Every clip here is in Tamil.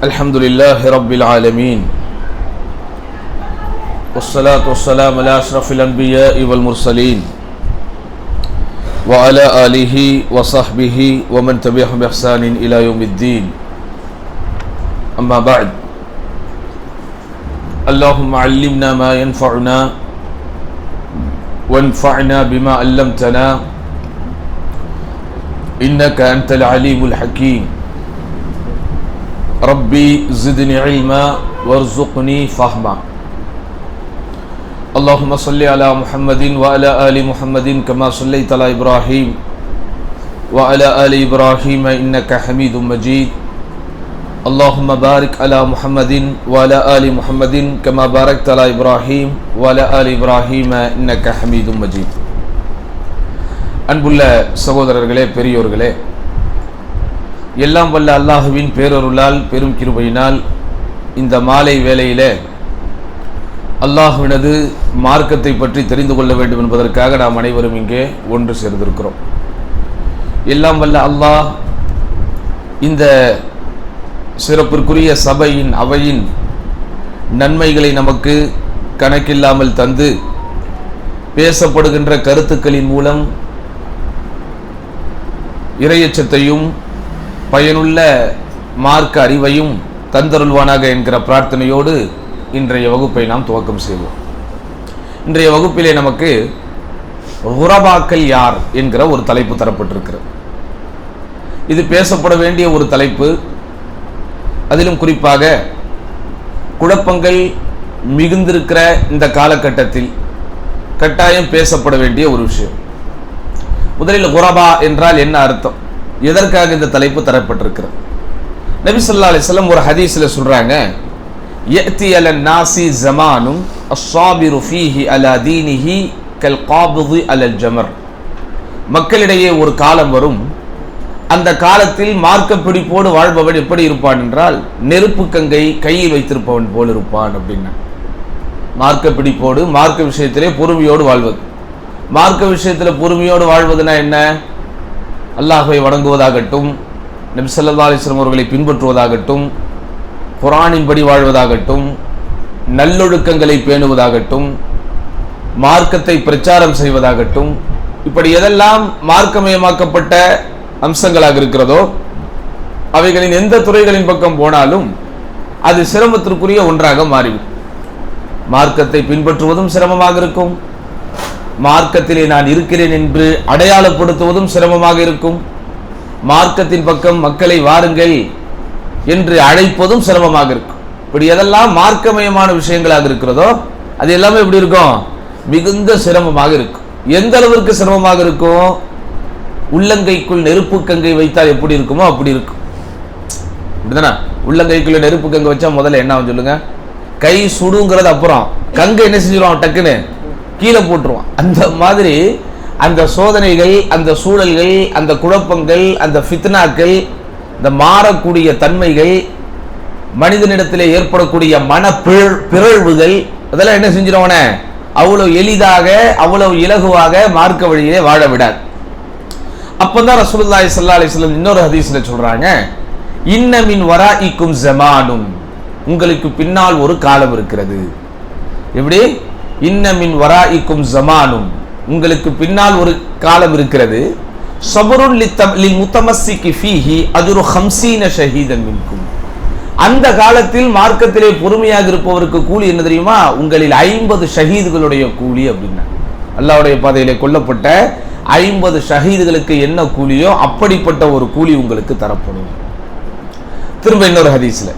الحمد لله رب العالمين والصلاة والسلام على أشرف الأنبياء والمرسلين وعلى آله وصحبه ومن تبعهم بإحسان إلى يوم الدين أما بعد اللهم علمنا ما ينفعنا وانفعنا بما علمتنا إنك أنت العليم الحكيم ربي زدني علما وارزقني فهما اللهم صل على محمد وعلى آل محمد كما صليت على إبراهيم وعلى آل إبراهيم إنك حميد مجيد اللهم بارك على محمد وعلى آل محمد كما باركت على إبراهيم وعلى آل إبراهيم إنك حميد مجيد அன்புள்ள சகோதரர்களே, பெரியோர்களே, எல்லாம் வல்ல அல்லாஹுவின் பேரருளால் பெரும் கிருபையினால் இந்த மாலை வேளையிலே அல்லாஹுவினது மார்க்கத்தை பற்றி தெரிந்து கொள்ள வேண்டும் என்பதற்காக நாம் அனைவரும் இங்கே ஒன்று சேர்ந்திருக்கிறோம். எல்லாம் வல்ல அல்லாஹ் இந்த சிறப்பிற்குரிய சபையின் அவையின் நன்மைகளை நமக்கு கணக்கில்லாமல் தந்து பேசப்படுகின்ற கருத்துக்களின் மூலம் இறையச்சத்தையும் பயனுள்ள மார்க்க அறிவையும் தந்தருள்வானாக என்கிற பிரார்த்தனையோடு இன்றைய வகுப்பை நாம் துவக்கம் செய்வோம். இன்றைய வகுப்பிலே நமக்கு குரபாக்கள் யார் என்கிற ஒரு தலைப்பு தரப்பட்டிருக்கிறது. இது பேசப்பட வேண்டிய ஒரு தலைப்பு. அதிலும் குறிப்பாக குழப்பங்கள் மிகுந்திருக்கிற இந்த காலகட்டத்தில் கட்டாயம் பேசப்பட வேண்டிய ஒரு விஷயம். முதலில் குரபா என்றால் என்ன அர்த்தம், எதற்காக இந்த தலைப்பு தரப்பட்டிருக்கிறது? நபி ஸல்லல்லாஹு அலைஹி வஸல்லம் ஒரு ஹதீஸ்ல சொல்றாங்க, யஅதி அலன் நாஸி ஸமானும் அஸ்ஸாபிரு ஃபீஹி அலா தீனிஹி கல் காபிதி அலல் ஜமர். மக்களிடையே ஒரு காலம் வரும், அந்த காலத்தில் மார்க்க பிடிப்போடு வாழ்பவன் எப்படி இருப்பான் என்றால் நெருப்பு கங்கை கையில் வைத்திருப்பவன் போல் இருப்பான் அப்படின்னா. மார்க்க பிடிப்போடு, மார்க்க விஷயத்திலே பொறுமையோடு வாழ்வது. மார்க்க விஷயத்தில் பொறுமையோடு வாழ்வதுனா என்ன? அல்லாஹ்வை வணங்குவதாகட்டும், நபி ஸல்லல்லாஹு அலைஹி வஸல்லம் அவர்களை பின்பற்றுவதாகட்டும், குர்ஆனின்படி வாழ்வதாகட்டும், நல்லொழுக்கங்களை பேணுவதாகட்டும், மார்க்கத்தை பிரச்சாரம் செய்வதாகட்டும், இப்படி எதெல்லாம் மார்க்கமயமாக்கப்பட்ட அம்சங்களாக இருக்கிறதோ அவைகளின் எந்த துறைகளின் பக்கம் போனாலும் அது சிரமத்திற்குரிய ஒன்றாக மாறிவிடும். மார்க்கத்தை பின்பற்றுவதும் சிரமமாக இருக்கும், மார்க்கத்திலே நான் இருக்கிறேன் என்று அடையாளப்படுத்துவதும் சிரமமாக இருக்கும், மார்க்கத்தின் பக்கம் மக்களை வாருங்கள் என்று அழைப்பதும் சிரமமாக இருக்கும். இப்படி எதெல்லாம் மார்க்கமயமான விஷயங்களாக இருக்கிறதோ அது எல்லாமே எப்படி இருக்கும்? மிகுந்த சிரமமாக இருக்கும். எந்த அளவிற்கு சிரமமாக இருக்கும்? உள்ளங்கைக்குள் நெருப்பு கங்கை வைத்தால் எப்படி இருக்குமோ அப்படி இருக்கும். அப்படிதானே? உள்ளங்கைக்குள்ள நெருப்பு கங்கை வச்சா முதல்ல என்ன சொல்லுங்க, கை சுடுங்கிறது, அப்புறம் கங்கை என்ன செஞ்சிருவான், டக்குன்னு கீழே போட்டுருவான். அந்த மாதிரி அந்த சோதனைகள், அந்த சூழல்கள், அந்த குழப்பங்கள், அந்த ஃபித்னாக்கள், இந்த மாறக்கூடிய தன்மைகள், மனிதனிடத்திலே ஏற்படக்கூடிய மன பிறழ்வுகள், அதெல்லாம் என்ன செஞ்சிருவான அவ்வளவு எளிதாக, அவ்வளவு இலகுவாக மார்க்க வழியிலே வாழ விடாது. அப்பதான் ரசூலுல்லாஹி ஸல்லல்லாஹு அலைஹி வஸல்லம் இன்னொரு ஹதீஸ்ல சொல்றாங்க, இன்ன மின் வராஇக்கும் ஸமானும், உங்களுக்கு பின்னால் ஒரு காலம் இருக்கிறது. எப்படி? இன்ன மின் வராஇக்கும் ஸமானும், உங்களுக்கு பின்னால் ஒரு காலம் இருக்கிறது. ஸபருன் லில் முத்தமஸ்ஸிகி ஃபீஹி அஜ்ரு 50 ஷஹீதன் மின்கும். அந்த காலத்தில் மார்க்கத்திலே பொறுமையாக இருப்பவருக்கு கூலி என்ன தெரியுமா? உங்களில் 50 ஷஹீதுகளுடைய கூலி அப்படின்னா. அல்லாஹ்வுடைய பாதையிலே கொல்லப்பட்ட 50 ஷஹீதுகளுக்கு என்ன கூலியோ அப்படிப்பட்ட ஒரு கூலி உங்களுக்கு தரப்படும். திரும்ப இன்னொரு ஹதீஸ்ல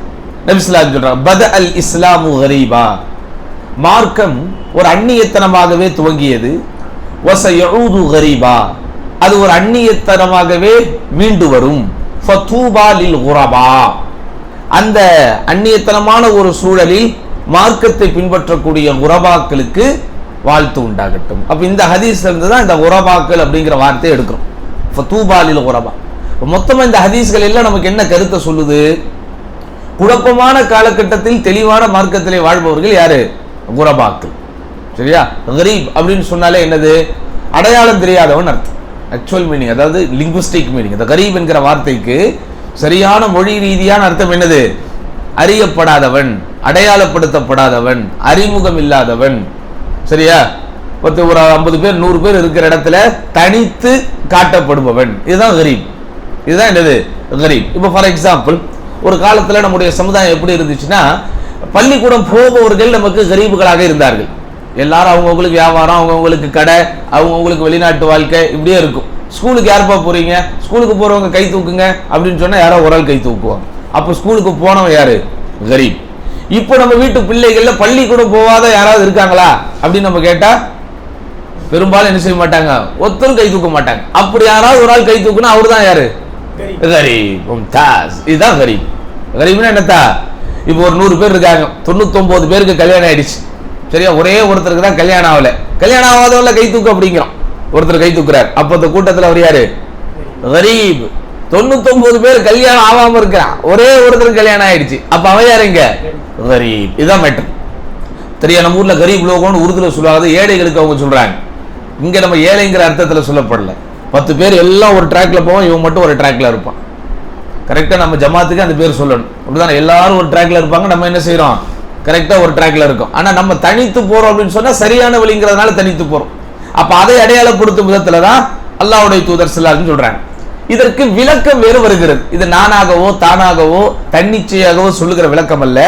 நபி ஸல்லல்லாஹு அலைஹி வஸல்லம் சொல்றாங்க, பத அல் இஸ்லாமு கரீபா, மார்க்கம் ஒரு அந்நியத்தனமாகவே துவங்கியது. வஸயஊது கரீபா, அது ஒரு அந்நியத்தனமாகவே மீண்டு வரும். ஃபதூபா லில் குரபா, அந்த அந்நியத்தனமான ஒரு சூழலில் மார்க்கத்தை பின்பற்றக்கூடிய குரபாக்களுக்கு வாழ்த்து உண்டாகட்டும். அப்ப இந்த ஹதீஸ்ல இருந்து தான் இந்த குரபாக்கள் அப்படிங்கிற வார்த்தையை எடுக்கிறோம். ஃபதூபா லில் குரபா. மொத்தமா இந்த ஹதீஸ்கள் எல்லாம் நமக்கு என்ன கருத்தை சொல்லுது? குழப்பமான காலகட்டத்தில் தெளிவான மார்க்கத்திலே வாழ்பவர்கள் யாரு? குரபாக்கள். சரியா? கரீப் அப்படின்னு சொன்னாலே என்னது? அடையாளம் தெரியாதவன் அர்த்தம். ஆக்சுவல் மீனிங், அதாவது லிங்குவிஸ்டிக் மீனிங். இந்த கரீப் என்கிற வார்த்தைக்கு சரியான மொழி ரீதியான அர்த்தம் என்னது? அறியப்படாதவன், அடையாளப்படுத்தப்படாதவன், அறிமுகம் இல்லாதவன். சரியா? ஒரு 50 பேர் 100 பேர் இருக்கிற இடத்துல தனித்து காட்டப்படுபவன். இதுதான் கரீப். இதுதான் என்னது? கரீப். இப்போ ஃபார் எக்ஸாம்பிள், ஒரு காலத்தில் நம்முடைய சமுதாயம் எப்படி இருந்துச்சுன்னா, பள்ளிக்கூடம் போபவர்கள் நமக்கு கரீபுகளாக இருந்தார்கள். எல்லாரும் அவங்கவுங்களுக்கு வியாபாரம், அவங்கவுங்களுக்கு கடை, அவங்கவுங்களுக்கு வெளிநாட்டு வாழ்க்கை இப்படியே இருக்கும். ஸ்கூலுக்கு யாருப்பா போறீங்க? ஸ்கூலுக்கு போறவங்க கை தூக்குங்க அப்படின்னு சொன்னா யாரோ ஒரு ஆள் கை தூக்குவாங்க. அப்போ ஸ்கூலுக்கு போனவன் யாரு? கரீப். இப்போ நம்ம வீட்டு பிள்ளைகள்ல பள்ளிக்கூடம் போகாத யாராவது இருக்காங்களா அப்படின்னு நம்ம கேட்டா பெரும்பாலும் என்ன செய்ய மாட்டாங்க, ஒருத்தரும் கை தூக்க மாட்டாங்க. அப்படி யாராவது ஒரு ஆள் கை தூக்குனா அவரு தான் யாரு? கரீப். இதுதான் கரீப். கரீப்னா என்னத்தா? இப்போ ஒரு 100 பேர் இருக்காங்க, 99 பேருக்கு கல்யாணம் ஆயிடுச்சு. சரியா? ஒரே ஒருத்தருக்கு தான் கல்யாணம் ஆகல. கல்யாணம் ஆகாதவங்கள கை தூக்கு அப்படிங்கிறோம். ஒருத்தர் கை தூக்குறாரு. அப்ப அந்த கூட்டத்தில் அவர் யாரு? கரீப். 99 பேர் கல்யாணம் ஆகாம இருக்கிறான், ஒரே ஒருத்தருக்கு கல்யாணம் ஆயிடுச்சு. அப்ப அவன் யாருங்க? கரீப். இதான் மேட்டர். சரியா? நம்ம ஊர்ல கரீப் லோகம்னு உருதுல சொல்லுவாங்க, ஏழைகளுக்கு அவங்க சொல்றாங்க. இங்க நம்ம ஏழைங்கிற அர்த்தத்துல சொல்லப்படல. 10 பேர் எல்லாம் ஒரு ட்ராக்ல போவோம், இவன் மட்டும் ஒரு ட்ராக்ல இருப்பான். கரெக்டா நம்ம ஜமாத்துக்கு அந்த பேர் சொல்லணும். அப்படிதானே? எல்லாரும் ஒரு ட்ராக்ல இருப்பாங்க, நம்ம என்ன செய்யறோம்? கரெக்டா ஒரு ட்ராக்ல இருக்கும். ஆனா நம்ம தனித்து போறோம் அப்படின்னு சொன்னா சரியான வழிங்கிறதுனால தனித்து போறோம். அப்ப அதை அடையாளப்படுத்தும் விதத்துலதான் அல்லாஹ்வுடைய தூதர் ஸல்லல்லாஹு அலைஹி வஸல்லம் சொல்றாங்க. இதற்கு விளக்கம் வேறு வருகிறது. இது நானாகவோ தானாகவோ தன்னிச்சையாகவோ சொல்லுகிற விளக்கம் அல்ல.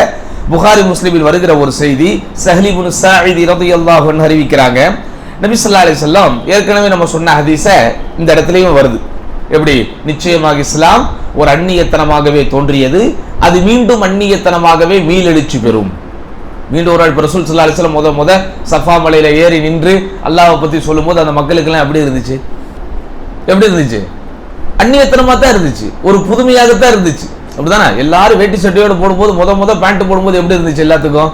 புகாரி முஸ்லிமில் வருகிற ஒரு செய்தி, ஸஹ்ல் இப்னு ஸாயித் ரலியல்லாஹு அன்ஹு அறிவிக்கிறாங்க. நபி ஸல்லல்லாஹு அலைஹி வஸல்லம் ஏற்கனவே நம்ம சொன்ன ஹதீஸ இந்த இடத்துலயும் வருது. எப்படி? நிச்சயமாக இஸ்லாம் ஒரு அந்நியத்தனமாகவே தோன்றியது, அது மீண்டும் அந்நியத்தனமாகவே மீளெழுச்சி பெறும். மீண்டும் ஒரு நாள் ரசூல் ஸல்லல்லாஹு அலைஹி வஸல்லம் முத சஃபா மலையில ஏறி நின்று அல்லாஹ்வை பத்தி சொல்லும்போது அந்த மக்களுக்கு எல்லாம் எப்படி இருந்துச்சு? எப்படி இருந்துச்சு? அந்நியத்தனமா தான் இருந்துச்சு, ஒரு புதுமையாகத்தான் இருந்துச்சு. அப்படிதானே? எல்லாரும் வேட்டி சட்டையோட போடும்போது முத பேண்ட் போடும்போது எப்படி இருந்துச்சு? எல்லாத்துக்கும்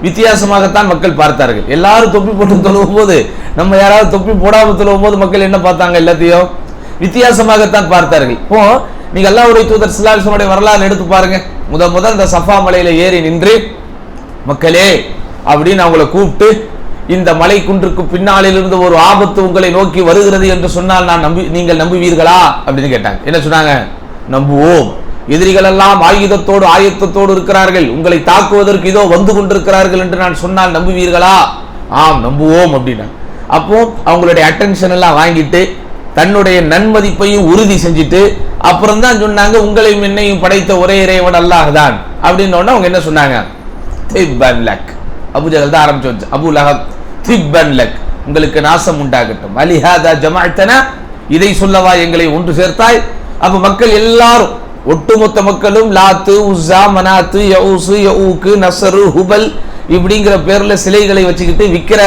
வித்தியாசமாகத்தான் மக்கள் பார்த்தார்கள். எல்லாரும் தொப்பி போட்டு தொழுவும் போது, நம்ம யாராவது தொப்பி போடாமல் தொழுவும் போது மக்கள் என்ன பார்த்தாங்க? எல்லாத்தையும் வித்தியாசமாகத்தான் பார்த்தார்கள். இப்போ நீங்க அல்லாஹ்வுடைய தூதர் ஸல்லல்லாஹு அலைஹி வஸல்லம் வரலாறு எடுத்து பாருங்க. முத இந்த சஃபா மலையில ஏறி நின்று, மக்களே அப்படின்னு அவங்களை கூப்பிட்டு, இந்த மலை குன்றுக்கு பின்னாலிருந்து ஒரு ஆபத்து உங்களை நோக்கி வருகிறது என்று சொன்னால் நீங்கள் நம்புவீர்களா அப்படின்னு கேட்டாங்க. என்ன சொன்னாங்க? நம்புவோம். எதிரிகள் எல்லாம் ஆயுதத்தோடு ஆயத்தத்தோடு இருக்கிறார்கள், உங்களை தாக்குவதற்கு இதோ வந்து கொண்டிருக்கிறார்கள் என்று நான் சொன்னால் நம்புவீர்களா? ஆம் நம்புவோம் அப்படின்னா. அப்போ அவங்களுடைய அட்டென்ஷன் எல்லாம் வாங்கிட்டு தன்னுடைய நன்மதிப்பையும் உறுதி செஞ்சுட்டு அப்புறம் தான் சொன்னாங்க, உங்களையும் என்னையும் படைத்த ஒரே இறைவன் அல்லாஹ் தான் அப்படின்னு. அவங்க என்ன சொன்னாங்க? திப்பன் லக். அபூஜஹல் தான் ஆரம்பிச்சு வச்சு, அபூ லஹப், திப்பன் லக், உங்களுக்கு நாசம் உண்டாகட்டும். அலிஹாதா ஜமாஅத்தனா, இதை சொல்லவா எங்களை ஒன்று சேர்த்தாய்? அப்ப மக்கள் எல்லாரும், ஒட்டுமொத்த மக்களும் லாத்து, உஸ்ஸா, மனாத்து, யஊஸ், யஊக்கு, நஸ்ரு, ஹுபல் இப்படிங்கிற பேர்ல சிலைகளை வச்சுக்கிட்டு விக்கிர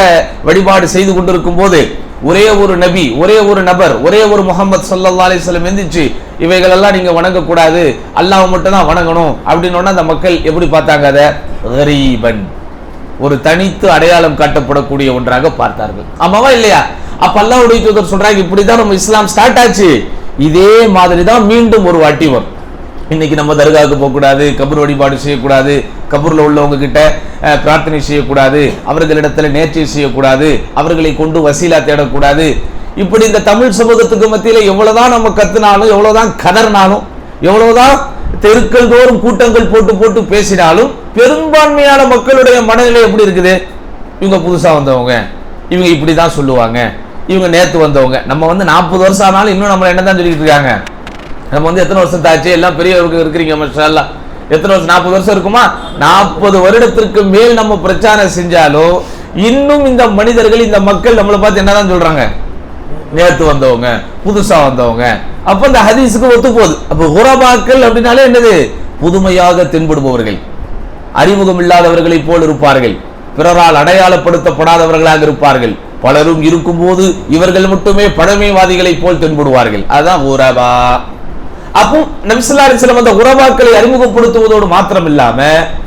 வழிபாடு செய்து கொண்டிருக்கும் போது ஒரே ஒரு நபி, ஒரே ஒரு நபர், ஒரே ஒரு முஹம்மது ஸல்லல்லாஹு அலைஹி வஸல்லம் எந்திரிச்சு இவைகள் எல்லாம் நீங்க வணங்க கூடாது, அல்லாஹ் மட்டும் தான் வணங்கணும் அப்படின்னு அந்த மக்கள் எப்படி பார்த்தாங்க? அதை கரீபன், ஒரு தனித்து அடையாளம் காட்டப்படக்கூடிய ஒன்றாக பார்த்தார்கள். ஆமாவா இல்லையா? அப்ப அல்லாஹ்வுடைய தூதர் சொல்றாங்க, இப்படிதான் நம்ம இஸ்லாம் ஸ்டார்ட் ஆச்சு, இதே மாதிரி தான் மீண்டும் ஒரு வாட்டி வரும். இன்னைக்கு நம்ம தர்காவுக்கு போகக்கூடாது, கபர் வழிபாடு செய்யக்கூடாது, கபூர்ல உள்ளவங்க கிட்ட பிரார்த்தனை செய்யக்கூடாது, அவர்களிடத்துல நேர்ச்சை செய்யக்கூடாது, அவர்களை கொண்டு வசீலா தேடக்கூடாது. இப்படி இந்த தமிழ் சமூகத்துக்கு மத்தியில எவ்வளவுதான் நம்ம கத்துனாலும், எவ்வளவுதான் கதறினாலும், எவ்வளவுதான் தெருக்கள் தோறும் கூட்டங்கள் போட்டு பேசினாலும் பெரும்பான்மையான மக்களுடைய மனநிலை எப்படி இருக்குது? இவங்க புதுசா வந்தவங்க, இவங்க இப்படிதான் சொல்லுவாங்க, இவங்க நேத்து வந்தவங்க. நம்ம 40 வருஷம் ஆனாலும் இன்னும் நம்ம என்னதான் சொல்லிட்டு இருக்காங்க? நம்ம எத்தனை வருஷம் தாச்சு, எல்லாம் பெரியவர்கள் இருக்கிறீங்க மாஷா அல்லாஹ், எத்தனை வருஷம்? 40 வருஷம் இருக்குமா? 40 வருடத்திற்கு மேல் நம்ம பிரச்சாரம் செஞ்சாலும் இன்னும் இந்த மனிதர்கள், இந்த மக்கள் நம்மளை பார்த்து என்னதான் சொல்றாங்க? நேத்து வந்தவங்க, புதுசா வந்தவங்க. அப்ப இந்த ஹதீஸுக்கு ஒத்து போகுது. அப்ப குரபாக்கள் அப்படின்னாலே என்னது? புதுமையாக தென்படுபவர்கள், அறிமுகம் இல்லாதவர்களை போல் இருப்பார்கள், பிறரால் அடையாளப்படுத்தப்படாதவர்களாக இருப்பார்கள். பலரும் இருக்கும் போது இவர்கள் மட்டுமே பழமைவாதிகளை போல் தென்படுவார்கள். அதுதான் குரபா. அப்போ நபி ஸல்லல்லாஹு அலைஹி வஸல்லம் அந்த குரபாக்களை அறிமுகப்படுத்துவதோடு மாத்திரம் இல்லாம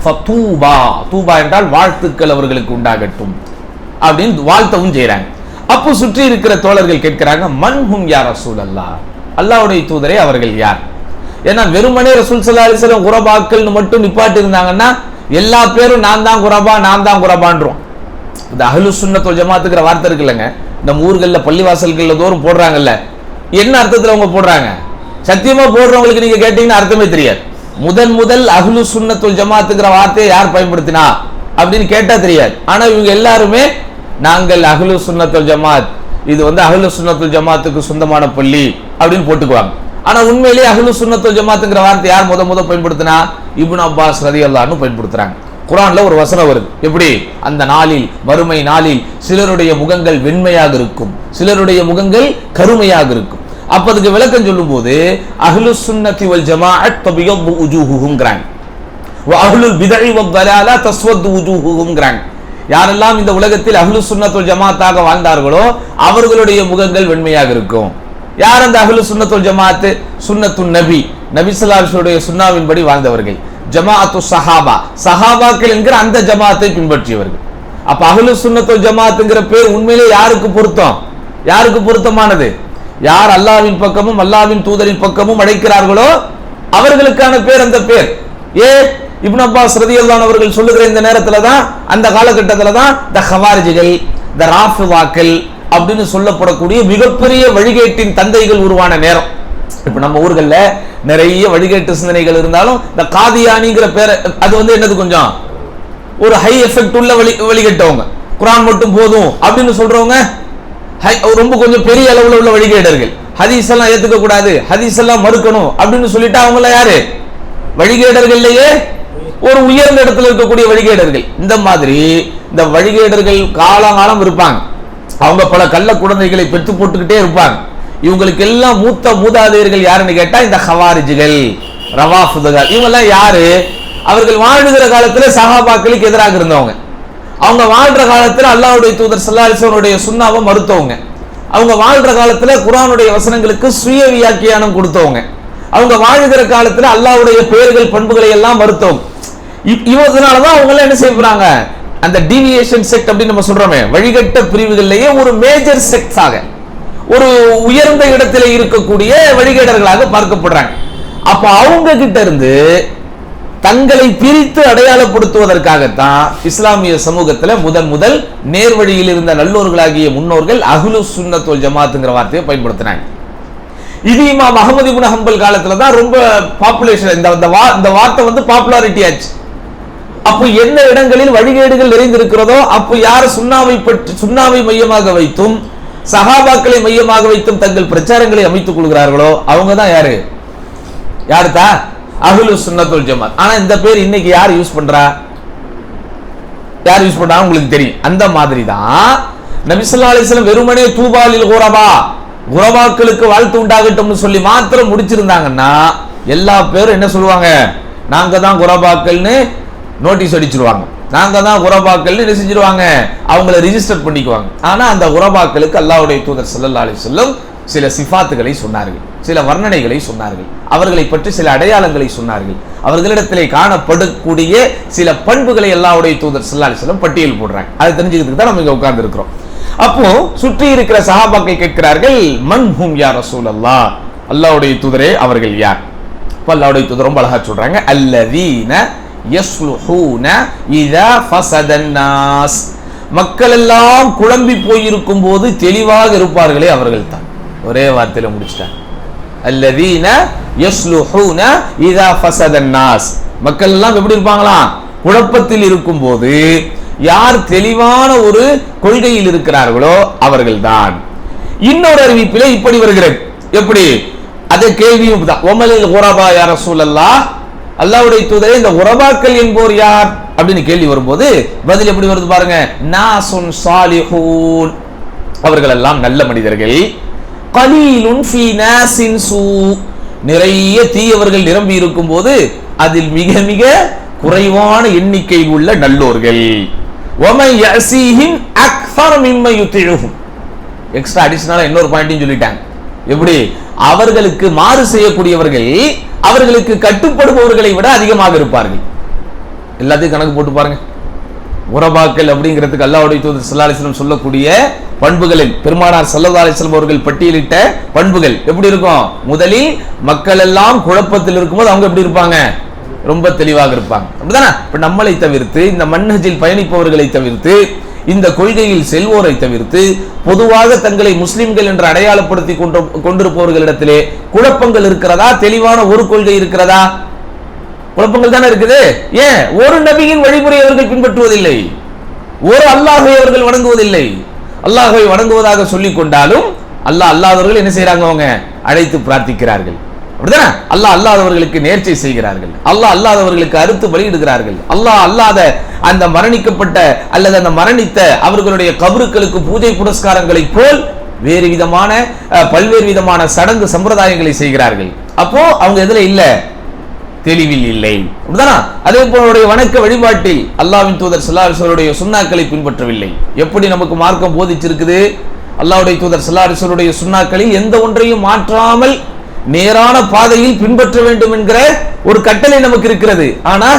ஃபதூபா, தூபா என்றால் வாழ்த்துக்கள் அவர்களுக்கு உண்டாகட்டும் அப்படின்னு வாழ்த்தவும் செய்யறாங்க. அப்போ சுற்றி இருக்கிற தோழர்கள் கேட்கிறாங்க, மன்ஹும் யா ரசூலல்லாஹ், அல்லாஹ்வுடைய தூதரே அவர்கள் யார்? ஏன்னா வெறுமனே ரசூல் ஸல்லல்லாஹு அலைஹி வஸல்லம் குரபாக்கள் மட்டும் நிப்பாட்டி இருந்தாங்கன்னா எல்லா பேரும் நான் தான் குரபான்றோம். இந்த அஹ்லுஸ் சுன்னத் வல் ஜமாஅத்துங்கிற வார்த்தை இருக்குல்லங்க, நம்ம ஊர்கள்ல பள்ளிவாசல்கள்ல தோறும் போடுறாங்கல்ல, என்ன அர்த்தத்துல அவங்க போடுறாங்க? சத்தியமா போடுறவங்களுக்கு நீங்க கேட்டீங்கன்னா அர்த்தமே தெரியாது. முதல் அஹ்லு சுன்னத்துல் ஜமாத்துங்கிற வார்த்தையை யார் பயன்படுத்தினா அப்படின்னு கேட்டா தெரியாது. ஆனா இவங்க எல்லாருமே நாங்கள் அஹ்லு சுன்னத்துல் ஜமாத், இது அஹ்லு சுன்னத்துல் ஜமாத்துக்கு சொந்தமான பள்ளி அப்படின்னு போட்டுக்குவாங்க. ஆனா உண்மையிலேயே அஹ்லு சுன்னத்துல் ஜமாத்துங்கிற வார்த்தை யார் முத பயன்படுத்தினா? இப்னு அப்பாஸ் ரலியல்லாஹு அன்ஹு பயன்படுத்துறாங்க. குர்ஆன்ல ஒரு வசனம் வருது, எப்படி? அந்த நாளில், மறுமை நாளில் சிலருடைய முகங்கள் வெண்மையாக இருக்கும், சிலருடைய முகங்கள் கருமையாக இருக்கும். அப்ப அதுக்கு விளக்கம் சொல்லும் போது அஹ்லு சுன்னத்தி வல் ஜமாஅத் தபியது உஜூஹுஹும்ங்கறாங்க, வ அஹ்லுல் பித்இ வத் தலாலா தஸ்வது உஜூஹுஹும்ங்கறாங்க. யாரெல்லாம் இந்த உலகத்தில் அஹ்லு சுன்னத்துல் ஜமாத்தாக வாழ்ந்தார்களோ அவர்களுடைய முகங்கள் வெண்மையாக இருக்கும். யார் அந்த அஹ்லு சுன்னத்துல் ஜமாத்? சுன்னத்துன் நபி, நபி ஸல்லல்லாஹு அலைஹி வஸல்லம் சுன்னாவின்படி வாழ்ந்தவர்கள். ஜமாஅத்து சஹாபா, சஹாபாக்கள் என்கிற அந்த ஜமாத்தை பின்பற்றியவர்கள். அப்ப அஹ்லு சுன்னத்துல் ஜமாத்ங்கிற பேர் உண்மையிலே யாருக்கு பொருத்தம்? யாருக்கு பொருத்தமானது? யார் அல்லாஹ்வின் பக்கமும் அல்லாஹ்வின் தூதரின் பக்கமும் அழைக்கிறார்களோ அவர்களுக்கான பேர் அந்த பேர். இப்னு அப்பாஸ் ரலியல்லாஹு அன்ஹு அவர்கள் சொல்லுகிற இந்த நேரத்துல தான், அந்த காலகட்டத்துல தான் இந்த ஹவாரிஜிகள், இந்த ராஃபிதாக்கள் அப்படின்னு சொல்லப்படக்கூடிய மிகப்பெரிய வழிகேட்டின் தந்தைகள் உருவான நேரம். இப்ப நம்ம ஊர்கள்ல நிறைய வழிகேட்டு சிந்தனைகள் இருந்தாலும் இந்த காதியானிங்கிற பேரை, அது என்னது, கொஞ்சம் ஒரு ஹை எஃபெக்ட் உள்ள வழிகட்டவங்க. குர்ஆன் மட்டும் போதும் அப்படின்னு சொல்றவங்க ரொம்ப கொஞ்சம் பெரிய அளவுல உள்ள வழிகேடர்கள். ஹதீஸ் எல்லாம் ஏத்துக்க கூடாது, ஹதீஸ் எல்லாம் மறுக்கணும் அப்படின்னு சொல்லிட்டு அவங்க யாரு? வழிகேடர்கள்லயே ஒரு உயர்ந்த இடத்துல இருக்கக்கூடிய வழிகேடர்கள். இந்த மாதிரி இந்த வழிகேடர்கள் காலகாலம் இருப்பாங்க. அவங்க பல கள்ள குழந்தைகளை பெற்று போட்டுக்கிட்டே இருப்பாங்க. இவங்களுக்கு எல்லாம் மூதாதையர்கள் யாருன்னு கேட்டா இந்த ஹவாரிஜிகள், ரவாஃபிதுகள். இவங்க எல்லாம் யாரு? அவர்கள் வாழ்கிற காலத்துல சஹாபாக்களுக்கு எதிராக இருந்தவங்க. அவங்க வாழ்ற காலத்துல அல்லாஹ்வுடைய தூதர் ஸல்லல்லாஹு அலைஹி வஸல்லம் சுன்னாவை மறுத்தவங்க. அவங்க வாழ்ற காலத்துல குர்ஆனுடைய வசனங்களுக்கு சுய வியாக்கியானம் கொடுத்தவங்க. அவங்க வாழ்கிற காலத்துல அல்லாஹ்வுடைய பெயர்கள் பண்புகளை எல்லாம் மறுத்தவங்க. இதனாலதான் அவங்க எல்லாம் என்ன செய்யறாங்க? அந்த டீவியேஷன் செக்ட் அப்படின்னு நம்ம சொல்றோமே, வழிகட்ட பிரிவுகளிலேயே ஒரு மேஜர் செக்டாக, ஒரு உயர்ந்த இடத்துல இருக்கக்கூடிய வழிகேடர்களாக பார்க்கப்படுறாங்க. அப்ப அவங்க கிட்ட இருந்து தங்களை பிரித்து அடையாளப்படுத்துவதற்காகத்தான் இஸ்லாமிய சமூகத்துல முதல் நேர்வழியில் இருந்த நல்லோர்களாகிய முன்னோர்கள் அஹ்லு சுன்னத் வல் ஜமாத்ங்கிற வார்த்தையை பயன்படுத்தினாங்க. இது இமாம் அஹ்மத் இப்னு ஹம்பல் காலத்துல தான் ரொம்ப பாப்புலேஷன், இந்த வார்த்தை பாப்புலாரிட்டி ஆச்சு. அப்போ என்ன இடங்களில் வழிகேடுகள் நிறைந்திருக்கிறதோ அப்போ யார் சுன்னாவை மையமாக வைத்தும் சஹாபாக்களை மையமாக வைத்தும் தங்கள் பிரச்சாரங்களை அமைத்துக் கொள்கிறார்களோ அவங்க தான் யாருதா? அஹ்லு சுன்னத் வல் ஜமாத். ஆனா இந்த பேர் இன்னைக்கு யார் யூஸ் பண்றா? உங்களுக்கு தெரியும். அந்த மாதிரி தான் நபி ஸல்லல்லாஹு அலைஹி வஸல்லம் வெறுமனே தூபாலில் குரபா, குரபாக்களுக்கு வாழ்த்து உண்டாகட்டும்னு சொல்லி மாத்திரம் முடிச்சிருந்தாங்கன்னா எல்லா பேரும் என்ன சொல்லுவாங்க? நாங்க தான் குரபாக்கள்னு நோட்டீஸ் அடிச்சிருவாங்க, நாங்க தான் குரபாக்கள்னு என்ன செஞ்சிருவாங்க? அவங்கள ரிஜிஸ்டர் பண்ணிக்குவாங்க. ஆனா அந்த குரபாக்களுக்கு அல்லாஹ்வுடைய தூதர் ஸல்லல்லாஹு அலைஹி வஸல்லம் சில சிஃபாத்துகளை சொன்னார்கள், சில வர்ணனைகளை சொன்னார்கள், அவர்களை பற்றி சில அடையாளங்களை சொன்னார்கள், அவர்களிடத்திலே காணப்படக்கூடிய சில பண்புகளை அல்லாஹ்வுடைய தூதர் ஸல்லல்லாஹு அலைஹி வஸல்லம் பட்டியல் போடுறாங்க. அதை தெரிஞ்சுக்கிறதுக்கு தான் நம்ம இங்க உட்கார்ந்து இருக்கிறோம். அப்போ சுற்றி இருக்கிற சஹாபாக்கள் கேட்கிறார்கள், மன் ஹும் யா ரசூலல்லாஹ், அல்லாஹ்வுடைய தூதரே அவர்கள் யார்? அல்லாஹ்வுடைய தூதர் ரொம்ப அழகா சொல்றாங்க, அல்லதீன யஸ்லுஹூன இதா ஃபஸதன் நாஸ், மக்கள் எல்லாம் குழம்பி போயிருக்கும் போது தெளிவாக இருப்பார்களே அவர்கள் தான். ஒரே வார்த்தையில முடிச்சிட்டாங்க. அல்லதீன யஸ்லுஹூன இதா ஃபஸதன் நாஸ், மக்கள் எல்லாம் எப்படி இருப்பாங்களாம்? குழப்பத்தில் இருக்கும் போது யார் தெளிவான ஒரு கொள்கையில் இருக்கிறார்களோ அவர்கள் தான். இன்னொரு அறிவிப்பிலே இப்படி வருகிறது, எப்படி? அதே கேள்வியும் தான், ஒமலில் குரபா யா ரசூலல்லாஹ், அல்லாஹ்வுடைய தூதரே இந்த குரபாக்கள் என்போர் யார் அப்படின்னு கேள்வி வரும்போது பதில் எப்படி வருது பாருங்க. நாசுன் சாலிஹூன், அவர்கள் எல்லாம் நல்ல மனிதர்கள். கலீலுன் ஃபீ நாஸின் சூ, நிறைய தீயவர்கள் நிரம்பி இருக்கும் போது அதில் மிக மிக குறைவான எண்ணிக்கை உள்ள நல்லோர்கள். வமன் யஸீஹிம் அக்ஸர் மிம்ம யுதிஉஹும், எக்ஸ்ட்ரா அடிஷனலா இன்னொரு பாயிண்ட்டையும் சொல்லிட்டாங்க. எப்படி? அவர்களுக்கு மாறு செய்யக்கூடியவர்கள் அவர்களுக்கு கட்டுப்படுபவர்களை விட அதிகமாக இருப்பார்கள். எல்லாத்தையும் கணக்கு போட்டு பாருங்க. குரபாக்கள் அப்படிங்கிறதுக்கு அல்லாஹ்வுடைய தூதர் ஸல்லல்லாஹு அலைஹி வஸல்லம் சொல்லக்கூடிய பண்புகளில் பெருமானார் ஸல்லல்லாஹு அலைஹி வஸல்லம் அவர்கள் பட்டியலிட்ட பண்புகள் எப்படி இருக்கும்? முதலில் மக்கள் எல்லாம் குழப்பத்தில் இருக்கும்போது அவங்க எப்படி இருப்பாங்க? ரொம்ப தெளிவாக இருப்பாங்க. அப்படிதானே? இப்ப நம்மளை தவிர்த்து, இந்த மன்ஹஜில் பயணிப்பவர்களை தவிர்த்து, இந்த கொள்கையில் செல்வோரை தவிர்த்து, பொதுவாக தங்களை முஸ்லிம்கள் என்று அடையாளப்படுத்தி கொண்டிருப்பவர்களிடத்திலே குழப்பங்கள் இருக்கிறதா? தெளிவான ஒரு கொள்கை இருக்கிறதா? குழப்பங்கள் தானே இருக்குது. ஏன் ஒரு நபியின் வழிமுறை அவர்கள் பின்பற்றுவதில்லை, ஒரு அல்லாஹ்வை அவர்கள் வணங்குவதில்லை. அல்லாஹ்வை வணங்குவதாக சொல்லிக் கொண்டாலும் அல்லாஹ் அல்லாதவர்கள் என்ன செய்யறாங்க? அவங்க அழைத்து பிரார்த்திக்கிறார்கள். அப்படிதானே? அல்லாஹ் அல்லாதவர்களுக்கு நேர்ச்சை செய்கிறார்கள், அல்லாஹ் அல்லாதவர்களுக்கு அறுத்து பலியிடுகிறார்கள். அல்லாஹ் அல்லாத அந்த மரணிக்கப்பட்ட அல்லது அந்த மரணித்த அவர்களுடைய கபறுக்களுக்கு பூஜை புரஸ்காரங்களை போல் வேறு விதமான பல்வேறு விதமான சடங்கு சம்பிரதாயங்களை செய்கிறார்கள். அப்போ அவங்க எதுல இல்ல? தெளிவில் இல்லை. அப்படிதானா? அதே போல வணக்க வழிபாட்டில் அல்லாஹ்வின் தூதர் ஸல்லல்லாஹு அலைஹி வஸல்லம் சுன்னாக்களை பின்பற்றவில்லை. எப்படி நமக்கு மார்க்கம் போதிச்சிருக்குது? அல்லாஹ்வுடைய தூதர் ஸல்லல்லாஹு அலைஹி வஸல்லம் சுன்னாக்களில் எந்த ஒன்றையும் மாற்றாமல் நேரான பாதையில் பின்பற்ற வேண்டும் என்கிற ஒரு கட்டளை நமக்கு இருக்கிறது. ஆனா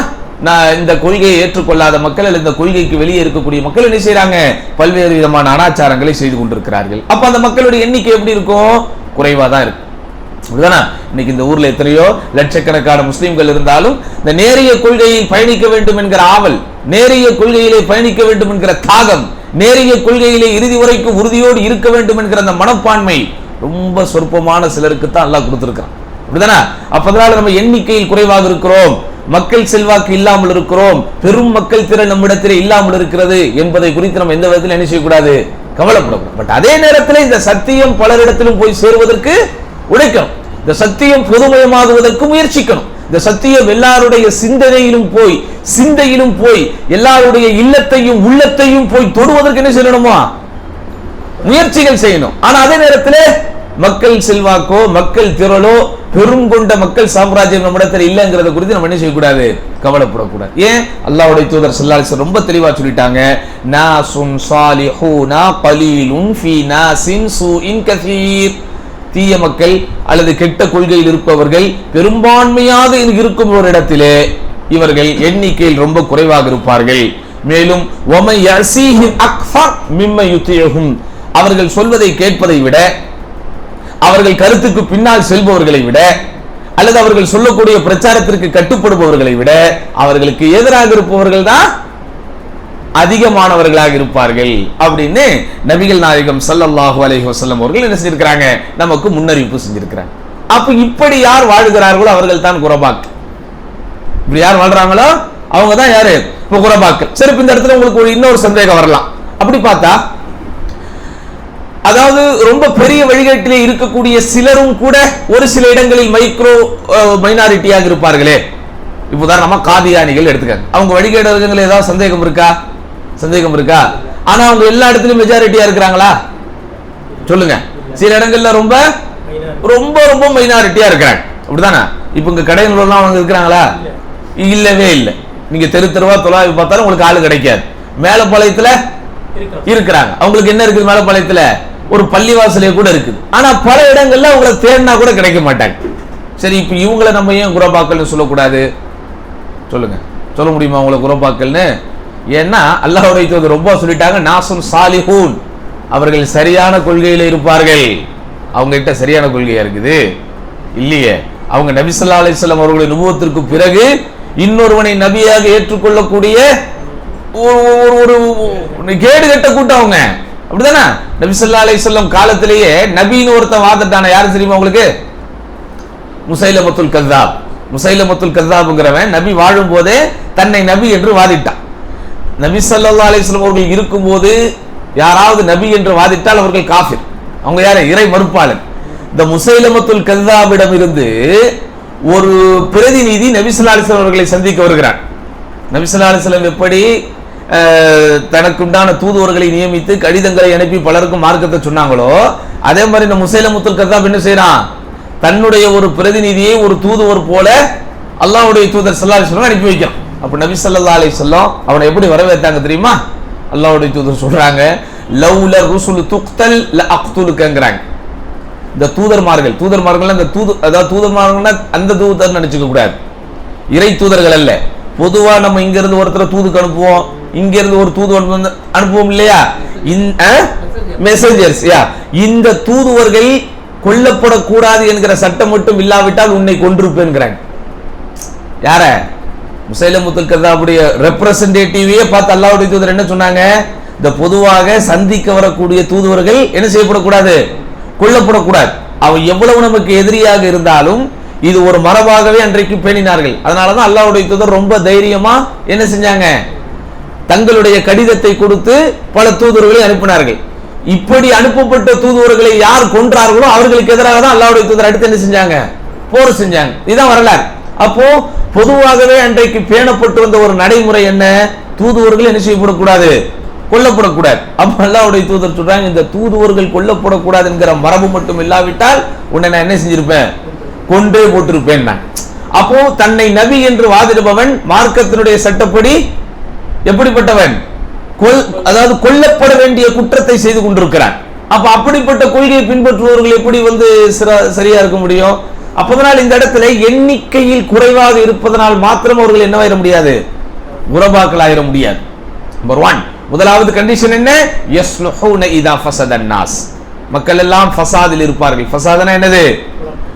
நான் இந்த கொள்கையை ஏற்றுக்கொள்ளாத மக்கள் அல்லது இந்த கொள்கைக்கு வெளியே இருக்கக்கூடிய மக்கள் என்ன செய்யறாங்க? பல்வேறு விதமான அனாச்சாரங்களை செய்து கொண்டிருக்கிறார்கள். அப்ப அந்த மக்களுடைய எண்ணிக்கை எப்படி இருக்கும்? குறைவா தான் இருக்கும். அப்படிதானா? இன்னைக்கு இந்த ஊர்ல எத்தனையோ லட்சக்கணக்கான முஸ்லிம்கள் இருந்தாலும் இந்த நேரிய கொள்கையில் பயணிக்க வேண்டும் என்கிற ஆவல், நேரிய கொள்கையிலே பயணிக்க வேண்டும் என்கிற தாகம், நேரிய கொள்கையிலே இறுதி வரைக்கும் உறுதியோடு இருக்க வேண்டும் என்கிற அந்த மனப்பான்மை ரொம்ப சொற்பமான சிலருக்கு தான் அல்லாஹ் கொடுத்திருக்கிறான். அப்படிதானே? அப்பதனால நம்ம எண்ணிக்கையில் குறைவாக இருக்கிறோம், மக்கள் செல்வாக்கு இல்லாமல் இருக்கிறோம், பெரும் மக்கள் திறன் நம்மிடத்திலே இல்லாமல் இருக்கிறது என்பதை குறித்து நம்ம எந்த விதத்தில் என்ன செய்யக்கூடாது? கவலைப்படக்கூடாது. பட் அதே நேரத்தில் இந்த சத்தியம் பலரிடத்திலும் போய் சேருவதற்கு உழைக்கணும், இந்த சத்தியம் பொதுமயமாகுவதற்கு முயற்சிக்கணும், இந்த சத்தியம் எல்லாருடைய சிந்தையிலும் போய் எல்லாருடைய இல்லத்தையும் உள்ளத்தையும் போய் தொடுவதற்கு என்ன செய்யணுமா? முயற்சிகள் செய்யணும். ஆனா அதே நேரத்தில் மக்கள் செல்வாக்கோ மக்கள் திரளோ பெருங்கொண்ட மக்கள் சாம்ராஜ்யம் நம்மிடத்தில் இல்லைங்கிறத குறித்து நம்ம என்ன செய்யக்கூடாது? கவலைப்படக்கூடாது. ஏன்? அல்லாஹ்வுடைய தூதர் ஸல்லல்லாஹு அலைஹி வஸல்லம் ரொம்ப தெளிவா சொல்லிட்டாங்க, நாசுன் சாலிஹூனா கலீலுன் ஃபீ நாசின் சூஇன் கஸீர். தீய மக்கள் அல்லது கெட்ட கொள்கையில் இருப்பவர்கள் பெரும்பான்மையாக இருக்கும் ஒரு இடத்திலே இவர்கள் எண்ணிக்கையில் ரொம்ப குறைவாக இருப்பார்கள். மேலும் வமை யஸீஹிம் அக்ஸர் மிம்ம யுதீஹும், அவர்கள் சொல்வதை கேட்பதை விட, அவர்கள் கருத்துக்கு பின்னால் செல்பவர்களை விட, அல்லது அவர்கள் சொல்லக்கூடிய பிரச்சாரத்திற்கு கட்டுப்படுபவர்களை விட அவர்களுக்கு எதிராக இருப்பவர்கள் தான் அதிகமானவர்களாக இருப்பார்கள் அப்படின்னு நபிகள் நாயகம் ஸல்லல்லாஹு அலைஹி வஸல்லம் அவர்கள் என்ன செஞ்சிருக்கிறாங்க? நமக்கு முன்னறிவிப்பு செஞ்சிருக்கிறாங்க. அப்ப இப்படி யார் வாழ்கிறார்களோ அவர்கள் தான் குரபாக். இப்படி யார் வாழ்றாங்களோ அவங்க தான் யாரு? குரபாக்கள். சரி, இந்த இடத்துல உங்களுக்கு இன்னொரு சந்தேகம் வரலாம். அப்படி பார்த்தா அதாவது ரொம்ப பெரிய வழிகாட்டிலே இருக்கக்கூடிய சிலரும் கூட ஒரு சில இடங்களில் மைனாரிட்டியாக இருப்பார்களே. இப்போ உதாரணமா காதியானிகள் எடுத்துக்காங்க, அவங்க வழிகேடர்கள் ஏதாவது சந்தேகம் இருக்கா? ஆனா அவங்க எல்லா இடத்துலயும் மெஜாரிட்டியா இருக்கிறாங்களா? சொல்லுங்க. சில இடங்கள்ல ரொம்ப ரொம்ப ரொம்ப மைனாரிட்டியா இருக்கிறாங்க. அப்படிதானே? இப்ப இங்க கடைகளெல்லாம் அவங்க இருக்கிறாங்களா? இல்லவே இல்லை. நீங்க தெருவா தொலாவி பார்த்தாலும் உங்களுக்கு ஆளு கிடைக்காது. மேலப்பாளையத்துல இருக்கிறாங்க. அவங்களுக்கு என்ன இருக்குது? மேலப்பாளையத்துல ஒரு பள்ளிவாசலே கூட இருக்குது. ஆனா பல இடங்கள்ல அவங்களை தேடினா கூட கிடைக்க மாட்டாங்க. சரி, இப்ப இவங்களை நம்ம ஏன் குரபாக்கள்னு சொல்லக்கூடாது? சொல்லுங்க, சொல்ல முடியுமா உங்களை குரபாக்கள்னு? ஏன்னா அல்லாஹ்வுடைய தூதர் ரொம்ப சொல்லிட்டாங்க, நாசுன் சாலிஹூன், அவர்கள் சரியான கொள்கையில இருப்பார்கள். அவங்க கிட்ட சரியான கொள்கையா இருக்குது இல்லையே. அவங்க நபி ஸல்லல்லாஹு அலைஹி வஸல்லம் அவர்களுடைய நுபுவத்திற்கு பிறகு இன்னொருவனை நபியாக ஏற்றுக்கொள்ளக்கூடிய ஒரு கேடு கட்ட கூட்டம் அவங்க. அப்படிதானே? நபி ஸல்லல்லாஹு அலைஹி வஸல்லம் காலத்திலேயே நபின்னு ஒருத்தன் வாதிட்டான. யாரு தெரியுமா உங்களுக்கு? முசைலமத்துல் கஸ்ஸாப். முசைலமத்துல் கஸ்ஸாப்ங்கிறவன் நபி வாழும் போதே தன்னை நபி என்று வாதிட்டான். நபி ஸல்லல்லாஹு அலைஹி வஸல்லம் அவர்கள் இருக்கும்போது யாராவது நபி என்று வாதிட்டால் அவர்கள் காஃபிர். அவங்க யாரு? இறை மறுப்பாளர். இந்த முசைலமத்துல் கஸ்ஸாபிடம் இருந்து ஒரு பிரதிநிதி நபி ஸல்லல்லாஹு அலைஹி வஸல்லம் அவர்களை சந்திக்க வருகிறார். நபி ஸல்லல்லாஹு அலைஹி வஸல்லம் எப்படி தனக்குண்டான தூதுவர்களை நியமித்து கடிதங்களை அனுப்பி பலருக்கும் மார்க்கத்தை சொன்னாங்களோ, அதே மாதிரி இந்த முசைலமத்துல் கஸ்ஸாப் என்ன செய்யறான்? தன்னுடைய ஒரு பிரதிநிதியை ஒரு தூதுவர் போல அல்லாஹ்வுடைய தூதர் ஸல்லல்லாஹு அலைஹி வஸல்லம் அனுப்பி வைக்கிறான். அப்ப நபி ஸல்லல்லாஹு அலைஹி வஸல்லம் அவனை எப்படி வரவேற்றாங்க தெரியுமா? அல்லாஹ்வுடைய தூதர் சொல்றாங்க, லவ்ல ருசுல் துக்தல் லஅக்துலுக்கங்கறாங்க. இந்த தூதர்மார்கள் அந்த அதாவது தூதர்மார்கள்னா அந்த தூதர் நினைச்சுக்க கூடாது, இறை தூதர்கள் அல்ல. பொதுவா நம்ம இங்க இருந்து ஒருத்தரை தூதுக்கு அனுப்புவோம், இங்க இருந்து ஒரு தூது அனுப்புவோம் இல்லையா? மெசேஞ்சர்ஸ். இந்த தூதுவர்கள் கொல்லப்படக்கூடாது என்கிற சட்டம் மட்டும் இல்லாவிட்டால் உன்னை கொன்றிருப்பேன்கிறாங்க. யார? முசைலமத்துல் கஸ்ஸாபுடைய ரெப்ரசன்டேட்டிவே பார்த்து அல்லாஹ்வுடைய தூதர் என்ன சொன்னாங்க? இந்த பொதுவாக சந்திக்க வரக்கூடிய தூதுவர்கள் என்ன செய்யப்படக்கூடாது? கொல்லப்படக்கூடாது. அவன் எவ்வளவு நமக்கு எதிரியாக இருந்தாலும், இது ஒரு மரபாகவே அன்றைக்கு பேணினார்கள். அதனாலதான் அல்லாஹ்வுடைய தூதர் ரொம்ப தைரியமா என்ன செஞ்சாங்க, தங்களுடைய கடிதத்தை கொடுத்து பல தூதுவர்களை அனுப்பினார்கள். இப்படி அனுப்பப்பட்ட தூதுவர்களை யார் கொன்றார்களோ அவர்களுக்கு எதிராக தான் அல்லாஹ்வுடைய தூதர் அடுத்து என்ன செஞ்சாங்க, போர் செஞ்சாங்க. இதுதான் வரலாறு. அப்போ பொதுவாகவே அன்றைக்கு பேணப்பட்டு வந்த ஒரு நடைமுறை என்ன, தூதுவர்கள் என்ன செய்யப்படக்கூடாது, கொல்லப்படக்கூடாது. அப்ப அல்லாஹ்வுடைய தூதர் சொல்றாங்க, இந்த தூதுவர்கள் கொல்லப்படக்கூடாது என்கிற மரபு மட்டும் இல்லாவிட்டால் உன்னை நான் என்ன செஞ்சிருப்பேன், கொன்றே போட்டிருப்பேன் நான். அப்போ தன்னை நபி என்று வாதிடுபவன் மார்க்கத்தினுடைய சட்டப்படி எப்படிப்பட்டவன், அதாவது கொல்லப்பட வேண்டிய குற்றத்தை செய்து கொண்டிருக்கிறான். அப்ப அப்படிப்பட்ட கொள்கையை பின்பற்றுபவர்கள் எப்படி சரியா இருக்க முடியும்? அப்பதனால் இந்த இடத்துல எண்ணிக்கையில் குறைவாக இருப்பதனால் மாத்திரம் அவர்கள் என்னவாயிர முடியாது, குரபாக்கள் ஆயிர முடியாது. நம்பர் 1, முதலாவது கண்டிஷன் என்ன, யஸ்லுஹூன இதா ஃபஸதன் நாஸ், மக்கள் எல்லாம் ஃபசாதில் இருப்பார்கள். ஃபசாதனா என்னது,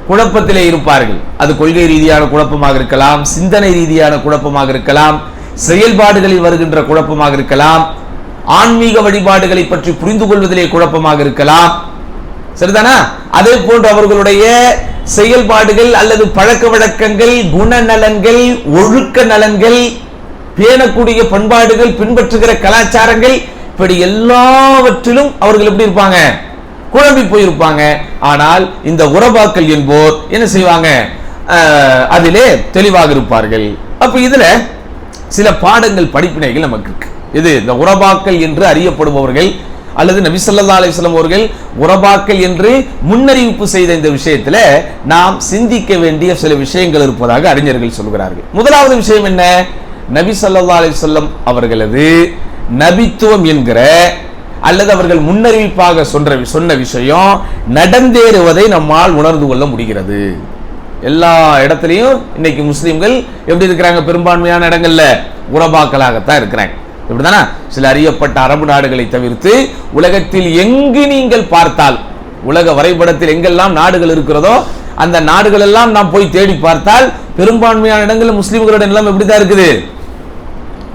குழப்பத்திலே இருப்பார்கள். அது கொள்கை ரீதியான குழப்பமாக இருக்கலாம், சிந்தனை ரீதியான குழப்பமாக இருக்கலாம், செயல்பாடுகளில் வருகின்ற குழப்பமாக இருக்கலாம், ஆன்மீக வழிபாடுகளை பற்றி புரிந்து கொள்வதிலே குழப்பமாக இருக்கலாம். சரிதானா? அதே போன்று அவர்களுடைய செயல்பாடுகள் அல்லது பழக்க வழக்கங்கள், குணநலன்கள், ஒழுக்க நலன்கள், பேணக்கூடிய பண்பாடுகள், பின்பற்றுகிற கலாச்சாரங்கள், இப்படி எல்லாவற்றிலும் அவர்கள் எப்படி இருப்பாங்க, குழம்பி போயிருப்பாங்க. ஆனால் இந்த உரபாக்கள் என்போர் என்ன செய்வாங்க, அதிலே தெளிவாக இருப்பார்கள். அப்ப இதுல சில பாடங்கள், படிப்பினைகள் நமக்கு இருக்கு. இது இந்த உரபாக்கள் என்று அறியப்படுபவர்கள் அல்லது நபி ஸல்லல்லாஹு அலைஹி வஸல்லம் அவர்கள் உரபாக்கள் என்று முன்னறிவிப்பு செய்த இந்த விஷயத்துல நாம் சிந்திக்க வேண்டிய சில விஷயங்கள் இருப்பதாக அறிஞர்கள் சொல்கிறார்கள். முதலாவது விஷயம் என்ன, நபி ஸல்லல்லாஹு அலைஹி வஸல்லம் அவர்களது நபித்துவம் என்கிற அல்லது அவர்கள் முன்னறிவிப்பாக சொன்ன விஷயம் நடந்தேறுவதை நம்மால் உணர்ந்து கொள்ள முடிகிறது. எல்லா இடத்திலையும் இன்னைக்கு முஸ்லிம்கள் எப்படி இருக்கிறாங்க, பெரும்பான்மையான இடங்கள்ல உரபாக்களாகத்தான் இருக்கிறாங்க. இப்படிதானா? சில அறியப்பட்ட அரபு நாடுகளை தவிர்த்து உலகத்தில் எங்கு நீங்கள் பார்த்தால், உலக வரைபடத்தில் எங்கெல்லாம் நாடுகள் இருக்கிறதோ அந்த நாடுகள் எல்லாம் நாம் போய் தேடி பார்த்தால் பெரும்பான்மையான இடங்களில் முஸ்லிம்களோட நிலம் எப்படிதான் இருக்குது,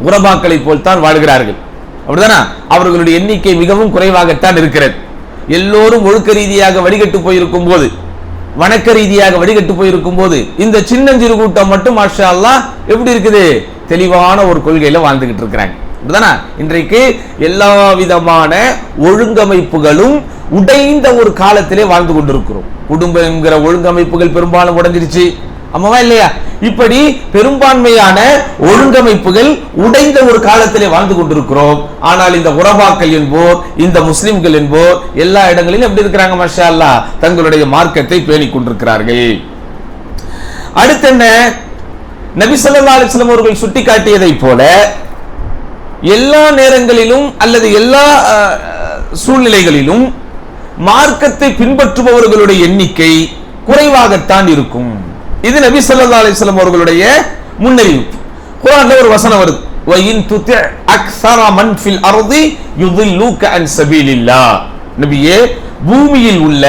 உரபாக்களை போல் தான் வாழ்கிறார்கள். அப்படிதானா? அவர்களுடைய எண்ணிக்கை மிகவும் குறைவாகத்தான் இருக்கிறது. எல்லோரும் ஒழுக்க ரீதியாக வடிகட்டு போயிருக்கும் போது, வணக்க ரீதியாக வடிகட்டு போயிருக்கும் போது, இந்த சின்னஞ்சிறு கூட்டம் மட்டும் மாஷா அல்லாஹ் எப்படி இருக்குது, தெளிவான ஒரு கொள்கையில வாழ்ந்துகிட்டு இருக்கிறாங்க. இன்றைக்கு எல்லா விதமான ஒழுங்கமைப்புகளும் உடைந்த ஒரு காலத்திலே வாழ்ந்து கொண்டிருக்கிறோம். குடும்பம் என்கிற ஒழுங்கமைப்புகள் பெரும்பாலும் உடைஞ்சிருச்சு, ஆமாவா இல்லையா? இப்படி பெரும்பான்மையான ஒழுங்கமைப்புகள் உடைந்த ஒரு காலத்திலே வாழ்ந்து கொண்டிருக்கிறோம். ஆனால் இந்த உரபாக்கள் என்போர், இந்த முஸ்லிம்கள் என்போர் எல்லா இடங்களிலும் எப்படி இருக்கிறாங்க, மாஷா அல்லாஹ் தங்களுடைய மார்க்கத்தை பேணிக் கொண்டிருக்கிறார்கள். அடுத்து என்ன, நபி ஸல்லல்லாஹு அலைஹி வஸல்லம் அவர்கள் சுட்டிக்காட்டியதை போல எல்லா நேரங்களிலும் அல்லது எல்லா சூழ்நிலைகளிலும் மார்க்கத்தை பின்பற்றுபவர்களுடைய எண்ணிக்கை குறைவாகத்தான் இருக்கும். இது நபி ஸல்லல்லாஹு அலைஹி வஸல்லம் அவர்களுடைய முன்னறிவிப்பு. குர்ஆன்ல ஒரு வசனம் வருது, வ இன் துதி அக்ஸர மன் ஃபில் அர்தி யுதில்லுக அன் சபீலில்லாஹ். நபியே, பூமியில் உள்ள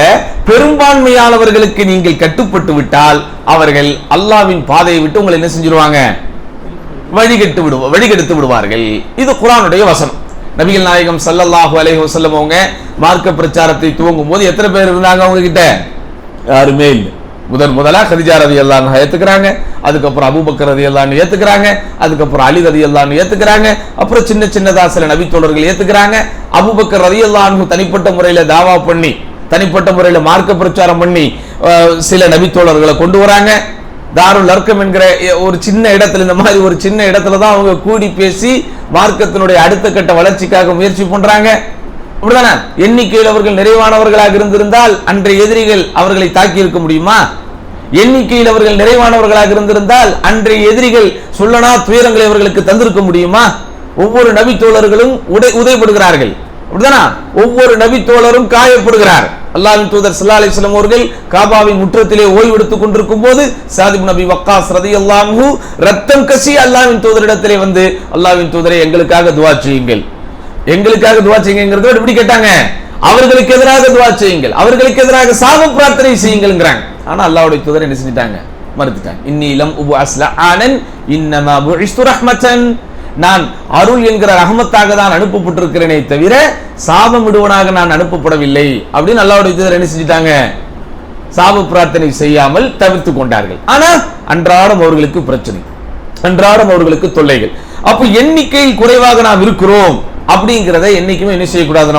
பெரும்பான்மையானவர்களுக்கு நீங்கள் கட்டுப்பட்டு விட்டால் அவர்கள் அல்லாஹ்வின் பாதையை விட்டு உங்களை என்ன செஞ்சிருவாங்க, வழிகெடுத்து விடுவார்கள். இது குர்ஆனுடைய வசனம். நபிகள் நாயகம் ஸல்லல்லாஹு அலைஹி வஸல்லம் அவங்க மார்க்க பிரச்சாரத்தை துவங்கும் போது எத்தனை பேர் இருந்தாங்க அவங்க கிட்ட? யாருமே இல்லை. முதலா கதீஜா ரலியல்லாஹு அன்ஹா ஏத்துக்கறாங்க, அதுக்கப்புறம் அபூபக்கர் ரலியல்லாஹு அன்ஹு ஏத்துக்கறாங்க, அதுக்கப்புறம் அலி ரலியல்லாஹு அன்ஹு ஏத்துக்கறாங்க, அப்புறம் சின்னதா சில நபி தோழர்கள் ஏத்துக்கறாங்க. அபூபக்கர் ரலியல்லாஹு அன்ஹு தனிப்பட்ட முறையில தாவா பண்ணி, தனிப்பட்ட முறையில மார்க்க பிரச்சாரம் பண்ணி சில நபி தோழர்களை கொண்டு வராங்க. தாருல் அர்கம் என்கிற ஒரு சின்ன இடத்துல, இந்த மாதிரி ஒரு சின்ன இடத்துல தான் அவங்க கூடி பேசி மார்க்கத்தினுடைய அடுத்த கட்ட வளர்ச்சிக்காக முயற்சி பண்றாங்க. அப்படிதானே? எண்ணிக்கையில் அவர்கள் நிறைவானவர்களாக இருந்திருந்தால் அன்றைய எதிரிகள் அவர்களை தாக்கி இருக்க முடியுமா? எண்ணிக்கையில் அவர்கள் நிறைவானவர்களாக இருந்திருந்தால் அன்றைய எதிரிகள் சொல்லனா துயரங்களை அவர்களுக்கு தந்திருக்க முடியுமா? ஒவ்வொரு நபி தோழர்களும் உதைப்படுகிறார்கள். அப்படிதானா? ஒவ்வொரு நபி தோழரும் காயப்படுகிறார். அல்லாஹ்வின் தூதர் ஸல்லல்லாஹு அலைஹி வஸல்லம் அவர்கள் காபாவின் முற்றத்திலே ஓய்வு எடுத்துக் கொண்டிருக்கும் போது சாத் இப்னு அபி வக்காஸ் ரலியல்லாஹு அன்ஹு ரத்தம் கசி அல்லாஹ்வின் தூதரிடத்திலே வந்து, அல்லாஹ்வின் தூதரே எங்களுக்காக துஆ செய்யுங்கள், எங்களுக்காக துஆ செய்யுங்கிறத எப்படி கேட்டாங்க, அவர்களுக்கு எதிராக துஆ செய்யுங்கள், அவர்களுக்கு எதிராக சாப பிரார்த்தனை செய்யுங்கள்ங்கறாங்க. ஆனா அல்லாஹ்வுடைய தூதர் என்ன செஞ்சிட்டாங்க, மறுத்துட்டாங்க. இன்னி லம் உபஅஸ்ல ஆனன் இன்னமா புஇஸ்து ரஹ்மத்தன், நான் அருள் என்கிற ரஹமத்தாக தான் சாப பிரார்த்தனை செய்யாமல் தவிர்த்து கொண்டார்கள். ஆனா அன்றாடம் அவர்களுக்கு பிரச்சனை, அன்றாடம் அவர்களுக்கு தொல்லைகள். அப்ப எண்ணிக்கையில் குறைவாக நாம் இருக்கிறோம் அப்படிங்கிறத என்னைக்குமே என்ன செய்யக்கூடாது,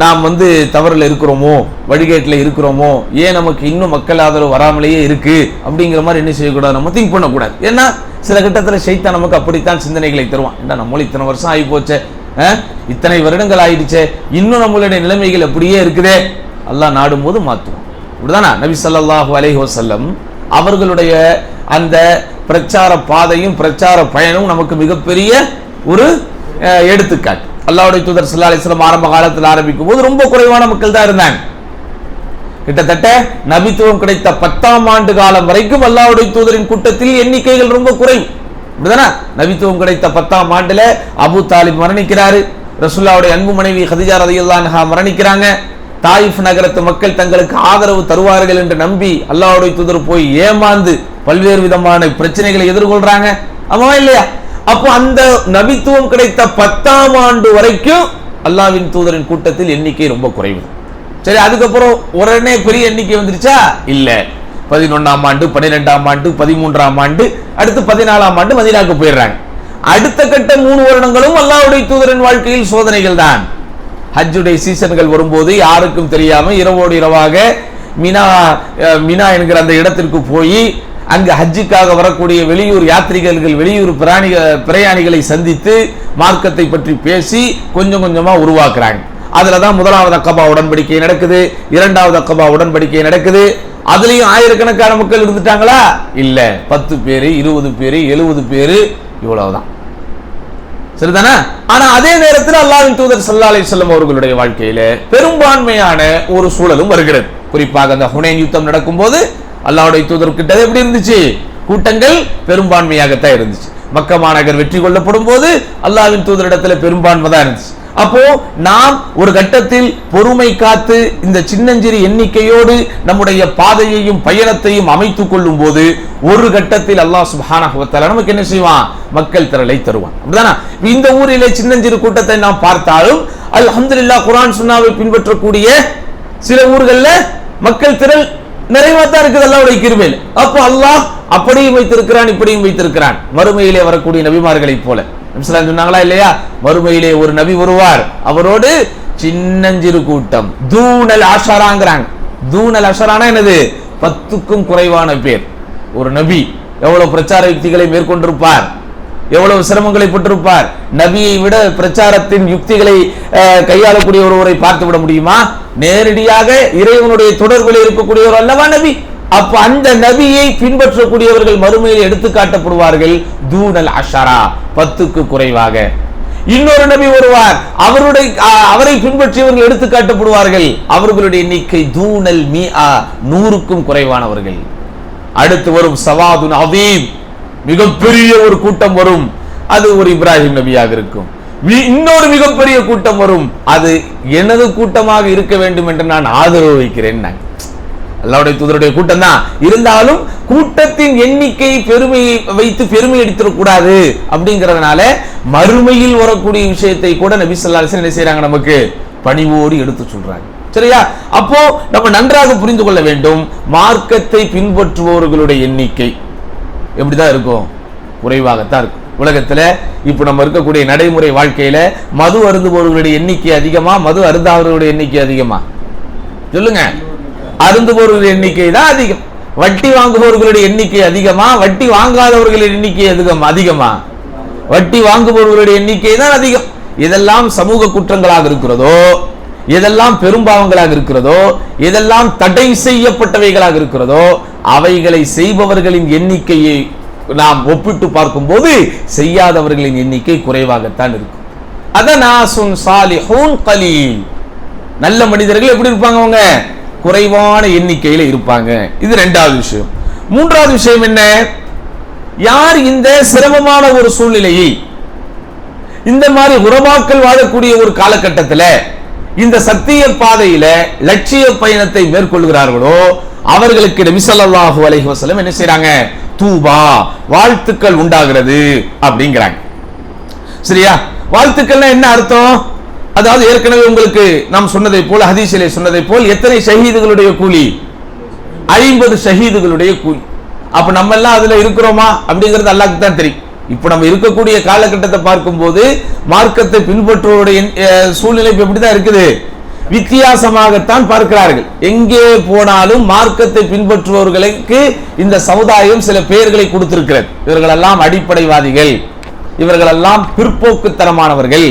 நாம் தவறுல இருக்கிறோமோ, வழிகேட்டில் இருக்கிறோமோ, ஏன் நமக்கு இன்னும் மக்கள் ஆதரவு வராமலேயே இருக்கு அப்படிங்கிற மாதிரி என்ன செய்யக்கூடாது, நம்ம திங்க் பண்ணக்கூடாது. ஏன்னா சில கட்டத்தில் ஷைத்தான் நமக்கு அப்படித்தான் சிந்தனைகளை தருவான். என்ன நம்மளும் இத்தனை வருஷம் ஆகி போச்சே, இத்தனை வருடங்கள் ஆயிடுச்சே, இன்னும் நம்மளுடைய நிலைமைகள் அப்படியே இருக்குதே, அல்லாஹ் நாடும் போது மாற்றுவோம். இப்படிதானா நபி ஸல்லல்லாஹு அலைஹி வஸல்லம் அவர்களுடைய அந்த பிரச்சார பாதையும் பிரச்சார பயணமும் நமக்கு மிகப்பெரிய ஒரு எடுத்துக்காட்டு. அல்லாஹ்வுடைய தூதர் ஸல்லல்லாஹு அலைஹி வஸல்லம் ஆரம்ப காலத்தில் ஆரம்பிக்கும் போது ரொம்ப குறைவான மக்கள் தான் இருந்தாங்க. கிட்டத்தட்ட நபித்துவம் கிடைத்த 10ஆம் ஆண்டு காலம் வரைக்கும் அல்லாஹ்வுடைய தூதரின் கூட்டத்தில் எண்ணிக்கைகள் ரொம்ப குறைவு. இப்படிதானா நபித்துவம் கிடைத்த 10ஆம் ஆண்டுல அபூ தாலிப் மரணிக்கிறாரு, ரசூலுல்லாஹ்வுடைய அன்பு மனைவி கதீஜா ரலியல்லாஹு அன்ஹா மரணிக்கிறாங்க. தாயிஃப் நகரத்து மக்கள் தங்களுக்கு ஆதரவு தருவார்கள் என்று நம்பி அல்லாஹ்வுடைய தூதர் போய் ஏமாந்து பல்வேறு விதமான பிரச்சனைகளை எதிர்கொள்றாங்க. ஆமா இல்லையா? அப்போ அந்த நபித்துவம் கிடைத்த 10ஆம் ஆண்டு வரைக்கும் அல்லாஹ்வின் தூதரின் கூட்டத்தில் எண்ணிக்கை ரொம்ப குறைவு. சரி, அதுக்கப்புறம் உடனே பெரிய எண்ணிக்கை வந்துருச்சா? இல்ல. 11ஆம் ஆண்டு, 12ஆம் ஆண்டு, 13ஆம் ஆண்டு, அடுத்து 14ஆம் ஆண்டு மதீனாவுக்கு போயிடுறாங்க. அடுத்த கட்ட 3 வருடங்களும் அல்லாஹ்வுடைய தூதரின் வாழ்க்கையில் சோதனைகள் தான். ஹஜ்ஜுடைய சீசன்கள் வரும்போது யாருக்கும் தெரியாம இரவோடு இரவாக மினா என்கிற அந்த இடத்திற்கு போய் அங்கு ஹஜ்ஜுக்காக வரக்கூடிய வெளியூர் யாத்ரிகர்கள், வெளியூர் பிரயாணிகளை சந்தித்து மார்க்கத்தை பற்றி பேசி கொஞ்சம் கொஞ்சமா உருவாக்குறாங்க. அதுலதான் 1வது அக்கபா உடன்படிக்கை நடக்குது, 2வது அக்கபா உடன்படிக்கை நடக்குது. அதுலயும் ஆயிரக்கணக்கான மக்கள் இருந்துட்டாங்களா? இல்ல, 10 பேரு, 20 பேரு, 70 பேரு, இவ்வளவுதான். சரிதானா? ஆனா அதே நேரத்தில் அல்லாஹ்வின் தூதர் ஸல்லல்லாஹு அலைஹி வஸல்லம் அவர்களுடைய வாழ்க்கையில பெரும்பான்மையான ஒரு சூழலும் வருகிறது. குறிப்பாக அந்த ஹுனைன் யுத்தம் நடக்கும் போது அல்லாஹ்வுடைய தூதர் கிட்ட எப்படி இருந்துச்சு? கூட்டங்கள் பெரும்பான்மையாகத்தான் இருந்துச்சு. மக்கா மாநகர் வெற்றி கொள்ளப்படும் போது அல்லாஹ்வின் தூதரிடத்துல பெரும்பான்மை தான் இருந்துச்சு. அப்போ நாம் ஒரு கட்டத்தில் பொறுமை காத்து இந்த சின்னஞ்சிறு எண்ணிக்கையோடு நம்முடைய பாதையையும் பயணத்தையும் அமைத்துக் கொள்ளும் போது ஒரு கட்டத்தில் அல்லாஹ் சுப்ஹானஹு வ தஆலா நமக்கு என்ன செய்வான்? மக்கள் திரளை தருவான். அப்படிதானா? இந்த ஊரிலே சின்னஞ்சிறு கூட்டத்தை நாம் பார்த்தாலும் அல்ஹம்துலில்லாஹ் குர்ஆன் சுன்னாவை பின்பற்றக்கூடிய சில ஊர்கள்ல மக்கள் திரள் நிறைவாத்தான் இருக்குது அல்லாஹ்வுடைய கிருபையில. அப்போ அல்லாஹ் அப்படியும் வைத்திருக்கிறான், இப்படியும் வைத்திருக்கிறான். மறுமையிலே வரக்கூடிய நபிமார்களை போல சொன்னாங்களா இல்லையா? மறுமையிலே ஒரு நபி வருவார், அவரோடு சின்னஞ்சிறு கூட்டம், தூனல் அஷராங்கிறாங்க. தூனல் அஷரானா என்னது? 10க்கும் குறைவான பேர். ஒரு நபி எவ்வளவு பிரச்சார யுக்திகளை மேற்கொண்டிருப்பார், எவ்வளவு சிரமங்களை பெற்றிருப்பார். நபியை விட பிரச்சாரத்தின் யுக்திகளை கையாளக்கூடிய ஒருவரை பார்த்து விட முடியுமா? நேரடியாக இறைவனுடைய தொடர்பில் இருக்கக்கூடியவர் அல்லவா நபி. அப்ப அந்த நபியை பின்பற்றக்கூடியவர்கள் மறுமையில் எடுத்து காட்டப்படுவார்கள். தூனல் அஷரா, 10க்கு குறைவாக. இன்னொரு நபி வருவார், அவரை பின்பற்றியவர்கள் எடுத்து காட்டப்படுவார்கள். அவர்களுடைய எண்ணிக்கை தூனல் மிஆ, 100க்கும் குறைவானவர்கள். அடுத்து வரும் சவாதுன் அதீம், மிகப்பெரிய ஒரு கூட்டம் வரும். அது ஒரு இப்ராஹிம் நபியாக இருக்கும். இன்னொரு மிகப்பெரிய கூட்டம் வரும், அது எனது கூட்டமாக இருக்க வேண்டும் என்று நான் ஆதரவு வைக்கிறேன். அல்லாஹ்வுடைய தூதருடைய கூட்டம் தான் இருந்தாலும் கூட்டத்தின் எண்ணிக்கை பெருமையை வைத்து பெருமை அடித்திடக்கூடாது. அப்படிங்கிறதுனால மறுமையில் வரக்கூடிய விஷயத்தை கூட நபி ஸல்லல்லாஹு அலைஹி வஸல்லம் என்ன செய்றாங்க? நமக்கு பணிவோடு எடுத்து சொல்றாங்க. சரியா? அப்போ நம்ம நன்றாக புரிந்து கொள்ள வேண்டும், மார்க்கத்தை பின்பற்றுபவர்களுடைய எண்ணிக்கை எப்படிதான் இருக்கும்? குறைவாகத்தான் இருக்கும். உலகத்துல இப்ப நம்ம இருக்கக்கூடிய நடைமுறை வாழ்க்கையில மது அருந்துபவர்களுடைய எண்ணிக்கை அதிகமா, மது அருந்தாதவர்களுடைய எண்ணிக்கை அதிகமா? சொல்லுங்க. அருந்துபவர்களுடைய எண்ணிக்கை தான் அதிகம். வட்டி வாங்குபவர்களுடைய எண்ணிக்கை அதிகமா, வட்டி வாங்காதவர்களுடைய எண்ணிக்கை அதிகமா? வட்டி வாங்குபவர்களுடைய எண்ணிக்கை தான் அதிகம். இதெல்லாம் சமூக குற்றங்களாக இருக்கிறதோ, எதெல்லாம் பெரும்பாவங்களாக இருக்கிறதோ, எதெல்லாம் தடை செய்யப்பட்டவைகளாக இருக்கிறதோ, அவைகளை செய்பவர்களின் எண்ணிக்கையை நாம் ஒப்பிட்டு பார்க்கும் போது செய்யாதவர்களின் எண்ணிக்கை குறைவாகத்தான் இருக்கும். அதனாசுன் சாலிஹூன் கலீல், நல்ல மனிதர்கள் எப்படி இருப்பாங்க? அவங்க குறைவான எண்ணிக்கையில இருப்பாங்க. இது 2வது விஷயம். 3வது விஷயம் என்ன? யார் இந்த சிரமமான ஒரு சூழ்நிலையை, இந்த மாதிரி உலமாக்கள் வாழக்கூடிய ஒரு காலகட்டத்தில் இந்த சத்திய பாதையில லட்சிய பயணத்தை மேற்கொள்கிறார்களோ அவர்களுக்கு நபி ஸல்லல்லாஹு அலைஹி வஸல்லம் என்ன செய்றாங்க? தூபா, வாழ்த்துக்கள் உண்டாகிறது அப்படிங்கிறாங்க. சரியா? வாழ்த்துக்கள்னா என்ன அர்த்தம்? அதாவது ஏற்கனவே உங்களுக்கு நாம் சொன்னதை போல, ஹதீஸிலே சொன்னதை போல், எத்தனை ஷஹீதுகளுடைய கூலி? 50 ஷஹீதுகளுடைய கூலி. அப்ப நம்ம எல்லாம் அதுல இருக்கிறோமா அப்படிங்கிறது அல்லாஹ்க்கு தான் தெரியும். இப்ப நம்ம இருக்கக்கூடிய காலகட்டத்தை பார்க்கும்போது மார்க்கத்தை பின்பற்றுவோருடைய சூழ்நிலை எப்படிதான் இருக்குது, வித்தியாசமாகத்தான் பார்க்கிறார்கள். எங்கே போனாலும் மார்க்கத்தை பின்பற்றுபவர்களுக்கு இந்த சமுதாயம் சில பெயர்களை கொடுத்திருக்கிறது. இவர்களெல்லாம் அடிப்படைவாதிகள், இவர்களெல்லாம் பிற்போக்குத்தனமானவர்கள்,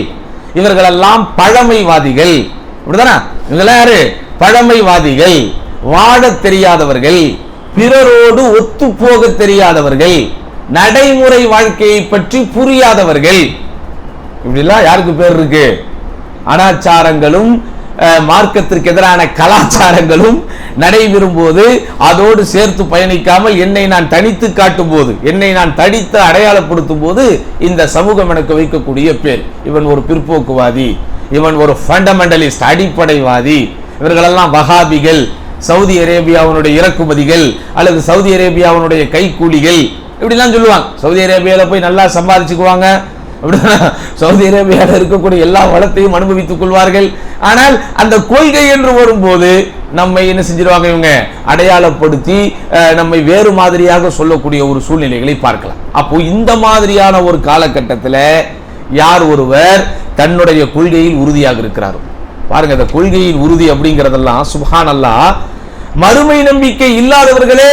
இவர்களெல்லாம் பழமைவாதிகள். அப்படிதானே? இவங்கெல்லாம் யாரு? பழமைவாதிகள், வாழ தெரியாதவர்கள், பிறரோடு ஒத்து போக தெரியாதவர்கள், நடைமுறை வாழ்க்கையை பற்றி புரியாதவர்கள். இப்படிலாம் யாருக்கு பேர் இருக்கு? அனாச்சாரங்களும் மார்க்கத்திற்கு எதிரான கலாச்சாரங்களும் நடைபெறும் போது அதோடு சேர்த்து பயணிக்காமல் என்னை நான் தனித்து காட்டும் போது, என்னை நான் தடித்து அடையாளப்படுத்தும் போது இந்த சமூகம் எனக்கு வைக்கக்கூடிய பேர், இவன் ஒரு பிற்போக்குவாதி, இவன் ஒரு ஃபண்டமெண்டலிஸ்ட், அடிப்படைவாதி, இவர்களெல்லாம் வஹாபிகள், சவுதி அரேபியாவுடைய இறக்குமதிகள் அல்லது சவுதி அரேபியாவுடைய கைக்கூலிகள், இப்படிலாம் சொல்லுவாங்க. சவுதி அரேபியாவில் போய் நல்லா சம்பாதிச்சுக்குவாங்க, சவுதி அரேபியாவில் இருக்கக்கூடிய எல்லா வளத்தையும் அனுபவித்துக் கொள்வார்கள். ஆனால் அந்த கொள்கை என்று வரும்போது நம்மை என்ன செஞ்சிருவாங்க, இவங்க அடையாளப்படுத்தி நம்மை வேறு மாதிரியாக சொல்லக்கூடிய ஒரு சூழ்நிலைகளை பார்க்கலாம். அப்போ இந்த மாதிரியான ஒரு காலகட்டத்தில் யார் ஒருவர் தன்னுடைய கொள்கையில் உறுதியாக இருக்கிறாரோ, பாருங்க, அந்த கொள்கையின் உறுதி அப்படிங்கிறதெல்லாம் சுப்ஹானல்லாஹ், மறுமை நம்பிக்கை இல்லாதவர்களே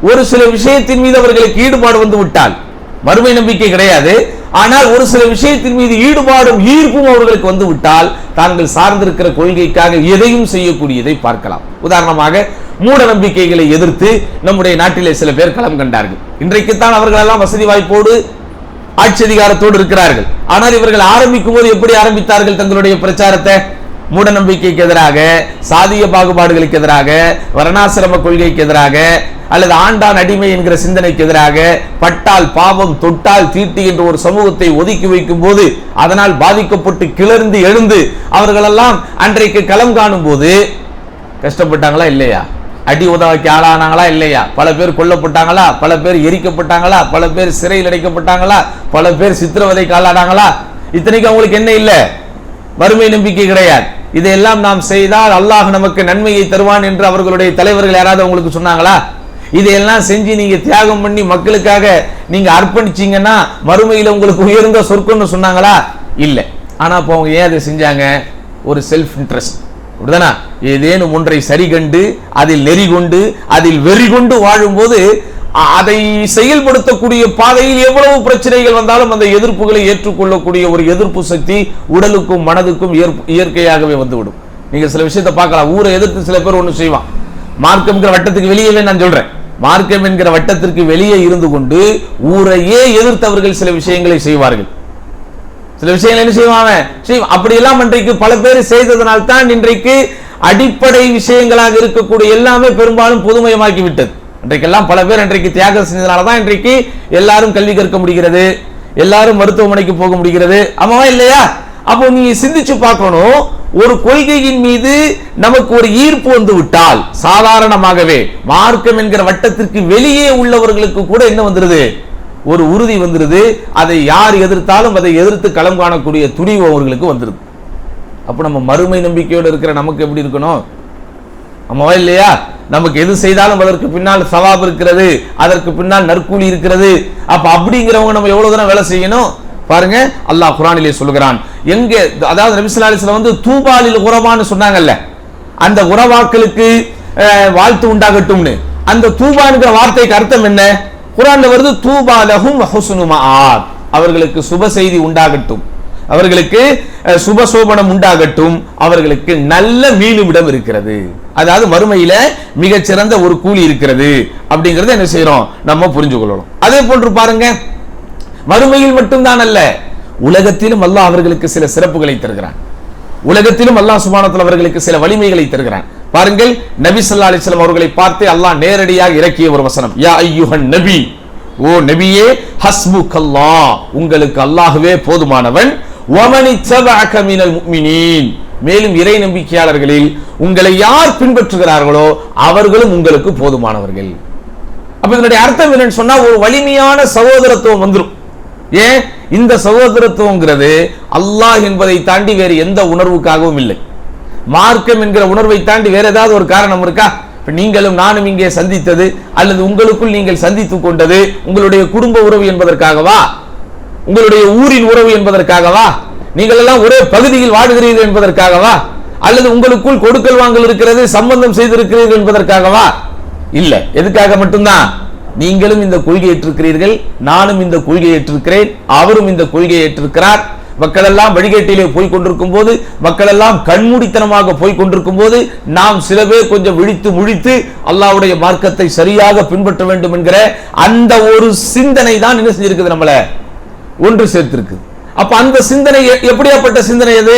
ஒரு சில விஷயத்தின் மீது அவர்களுக்கு ஈடுபாடு வந்து விட்டால், மறுமை நம்பிக்கை கிடையாது, ஆனால் ஒரு சில விஷயத்தின் மீது ஈடுபாடும் ஈர்ப்பும் அவர்களுக்கு வந்து விட்டால் தாங்கள் சார்ந்திருக்கிற கொள்கைக்காக எதையும் செய்யக்கூடியதை பார்க்கலாம். உதாரணமாக மூட நம்பிக்கைகளை எதிர்த்து நம்முடைய நாட்டிலே சில பேர் களம் கண்டார்கள். இன்றைக்குத்தான் அவர்கள் எல்லாம் வசதி வாய்ப்போடு ஆட்சி அதிகாரத்தோடு இருக்கிறார்கள். ஆனால் இவர்கள் ஆரம்பிக்கும் போது எப்படி ஆரம்பித்தார்கள் தங்களுடைய பிரச்சாரத்தை? மூட நம்பிக்கைக்கு எதிராக, சாதிய பாகுபாடுகளுக்கு எதிராக, வர்ணாசிரம கொள்கைக்கு எதிராக, அல்லது ஆண்டான் அடிமை என்கிற சிந்தனைக்கு எதிராக, பட்டால் பாவம் தொட்டால் தீட்டு என்ற ஒரு சமூகத்தை ஒதுக்கி வைக்கும் போது அதனால் பாதிக்கப்பட்டு கிளர்ந்து எழுந்து அவர்களெல்லாம் அன்றைக்கு களம் காணும் போது கஷ்டப்பட்டாங்களா இல்லையா? அடி உதவிக்கு ஆளானாங்களா இல்லையா? பல பேர் கொல்லப்பட்டாங்களா? பல பேர் எரிக்கப்பட்டாங்களா? பல பேர் சிறையில் அடைக்கப்பட்டாங்களா? பல பேர் சித்திரவதைக்கு ஆளானாங்களா? இத்தனைக்கு அவங்களுக்கு என்ன இல்லை? வறுமை நம்பிக்கை கிடையாது. இதையெல்லாம் நாம் செய்தால் அல்லாஹ் நமக்கு நன்மையை தருவான் என்று அவர்களுடைய தலைவர்கள் யாராவது உங்களுக்கு சொன்னாங்களா? இதையெல்லாம் செஞ்சு நீங்க தியாகம் பண்ணி மக்களுக்காக நீங்க அர்ப்பணிச்சீங்கன்னா மறுமையில உங்களுக்கு உயர்ந்த சொர்க்கம்னு சொன்னாங்களா? இல்லை. ஆனா இப்போ அவங்க ஏன் அதை செஞ்சாங்க? ஒரு செல்ஃப் இன்ட்ரெஸ்ட், அப்படிதானா? ஏதேனும் ஒன்றை சரி கண்டு அதில் நெறி கொண்டு அதில் வெறி கொண்டு வாழும்போது அதை செயல்படுத்தக்கூடிய பாதையில் எவ்வளவு பிரச்சனைகள் வந்தாலும் அந்த எதிர்ப்புகளை ஏற்றுக்கொள்ளக்கூடிய ஒரு எதிர்ப்பு சக்தி உடலுக்கும் மனதுக்கும் இயற்கையாகவே வந்துவிடும். நீங்க சில விஷயத்தை பார்க்கலாம், ஊரை எதிர்த்து சில பேர் ஒன்று செய்வான். மார்க்கம் என்கிற வட்டத்துக்கு வெளியே நான் சொல்றேன், மார்க்கம் என்கிற வட்டத்திற்கு வெளியே இருந்து கொண்டு ஊரையே எதிர்த்தவர்கள் சில விஷயங்களை செய்வார்கள். சில விஷயங்கள் என்ன செய்வாங்க? அப்படியெல்லாம் இன்றைக்கு பல பேர் செய்ததனால்தான் இன்றைக்கு அடிப்படை விஷயங்களாக இருக்கக்கூடிய எல்லாமே பெரும்பாலும் பொதுமயமாக்கி விட்டது. இன்றைக்கெல்லாம் பல பேர் இன்றைக்கு தியாகம் செஞ்சதுனாலதான் இன்றைக்கு எல்லாரும் கல்வி கற்க முடிகிறது, எல்லாரும் மருத்துவமனைக்கு போக முடிகிறது. ஆமாவா இல்லையா? அப்போ நீங்க சிந்திச்சு பார்க்கணும், ஒரு கொள்கையின் மீது நமக்கு ஒரு ஈர்ப்பு வந்து விட்டால் சாதாரணமாகவே மார்க்கம் என்கிற வட்டத்திற்கு வெளியே உள்ளவர்களுக்கு கூட என்ன வந்துருது? ஒரு உறுதி வந்துருது. அதை யார் எதிர்த்தாலும் அதை எதிர்த்து களம் காணக்கூடிய துணிவு அவர்களுக்கு வந்துருது. அப்ப நம்ம மறுமை நம்பிக்கையோடு இருக்கிற நமக்கு எப்படி இருக்கணும்? ஆமாவா இல்லையா? நமக்கு எது செய்தாலும் அதற்கு பின்னால் சவாப் இருக்கிறது, அதற்கு பின்னால் நற்கூலி இருக்கிறது. அப்ப அப்படிங்கிறவங்க நம்ம எவ்வளவு தூரம் வேலை செய்யணும் பாருங்க. அல்லாஹ் குர்ஆனிலே சொல்கிறான், எங்க, அதாவது நபி ஸல்லல்லாஹு அலைஹி வஸல்லம் வந்து தூபாலில் குரபான்னு சொன்னாங்கல்ல, அந்த உறவாக்களுக்கு வாழ்த்து உண்டாகட்டும்னு. அந்த தூபான்ங்கிற வார்த்தைக்கு அர்த்தம் என்ன? குர்ஆன்ல வருது, தூபா லஹும் வ ஹுஸ்னு மஆத், அவர்களுக்கு சுப செய்தி உண்டாகட்டும், அவர்களுக்கு சுபசோபனம் உண்டாகட்டும், அவர்களுக்கு நல்ல மீளுமிடம் இருக்கிறது, அதாவது மறுமையில மிகச்சிறந்த ஒரு கூலி இருக்கிறது அப்படிங்கறத என்ன செய்யறோம் நம்ம புரிஞ்சு கொள்ளணும். அதே போன்று பாருங்க, மறுமையில் மட்டும்தான் அல்ல, உலகத்திலும் அல்லாஹ் அவர்களுக்கு சில சிறப்புகளை தருகிறான். உலகத்திலும் அல்லாஹ் சுப்ஹானஹு வ தஆலா அவர்களுக்கு சில வலிமைகளை தருகிறான். பாருங்கள், நபி ஸல்லல்லாஹு அலைஹி வஸல்லம் அவர்களை பார்த்து அல்லாஹ் நேரடியாக இறக்கிய ஒரு வசனம், யா அய்யுஹன் நபி, ஓ நபியே, ஹஸ்புக்கல்லாஹ், உங்களுக்கு அல்லாஹ்வே போதுமானவன், வமனி தபஅக மினல் முஃமினீன், மேலும் இறை நம்பிக்கையாளர்களில் உங்களை யார் பின்பற்றுகிறார்களோ அவர்களும் உங்களுக்கு போதுமானவர்கள். அப்ப இதனுடைய அர்த்தம் என்னன்னு சொன்னா, ஒரு வலிமையான சகோதரத்துவம் வந்துடும். ஏன்? இந்த சகோதரத்துவங்கிறது அல்லாஹ் என்பதை தாண்டி வேறு எந்த உணர்வுக்காகவும் இல்லை. மார்க்கம் என்கிற உணர்வை தாண்டி வேற ஏதாவது ஒரு காரணம் இருக்கா? நீங்களும் நானும் இங்கே சந்தித்தது அல்லது உங்களுக்குள் நீங்கள் சந்தித்துக் கொண்டது உங்களுடைய குடும்ப உறவு என்பதற்காகவா, உங்களுடைய ஊரின் உறவு என்பதற்காகவா, நீங்கள் எல்லாம் ஒரே பகுதியில் வாடுகிறீர்கள் என்பதற்காகவா, அல்லது உங்களுக்குள் கொடுக்கல் வாங்கல் இருக்கிறது சம்பந்தம் செய்திருக்கிறீர்கள் என்பதற்காகவா? இல்ல. எதுக்காக மட்டும்தான்? நீங்களும் இந்த கொள்கை ஏற்றிருக்கிறீர்கள், நானும் இந்த கொள்கை ஏற்றிருக்கிறேன், அவரும் இந்த கொள்கையை ஏற்றிருக்கிறார். மக்கள் எல்லாம் வழிகேட்டிலே போய் கொண்டிருக்கும் போது, மக்கள் எல்லாம் கண்மூடித்தனமாக போய் கொண்டிருக்கும் போது, நாம் சில பேர் கொஞ்சம் விழித்து முழித்து அல்லாஹ்வுடைய மார்க்கத்தை சரியாக பின்பற்ற வேண்டும் என்கிற அந்த ஒரு சிந்தனை தான் என்ன செஞ்சிருக்குது, நம்மள ஒன்று சேர்த்திருக்கு. அப்ப அந்த சிந்தனை எப்படியாப்பட்ட சிந்தனை அது?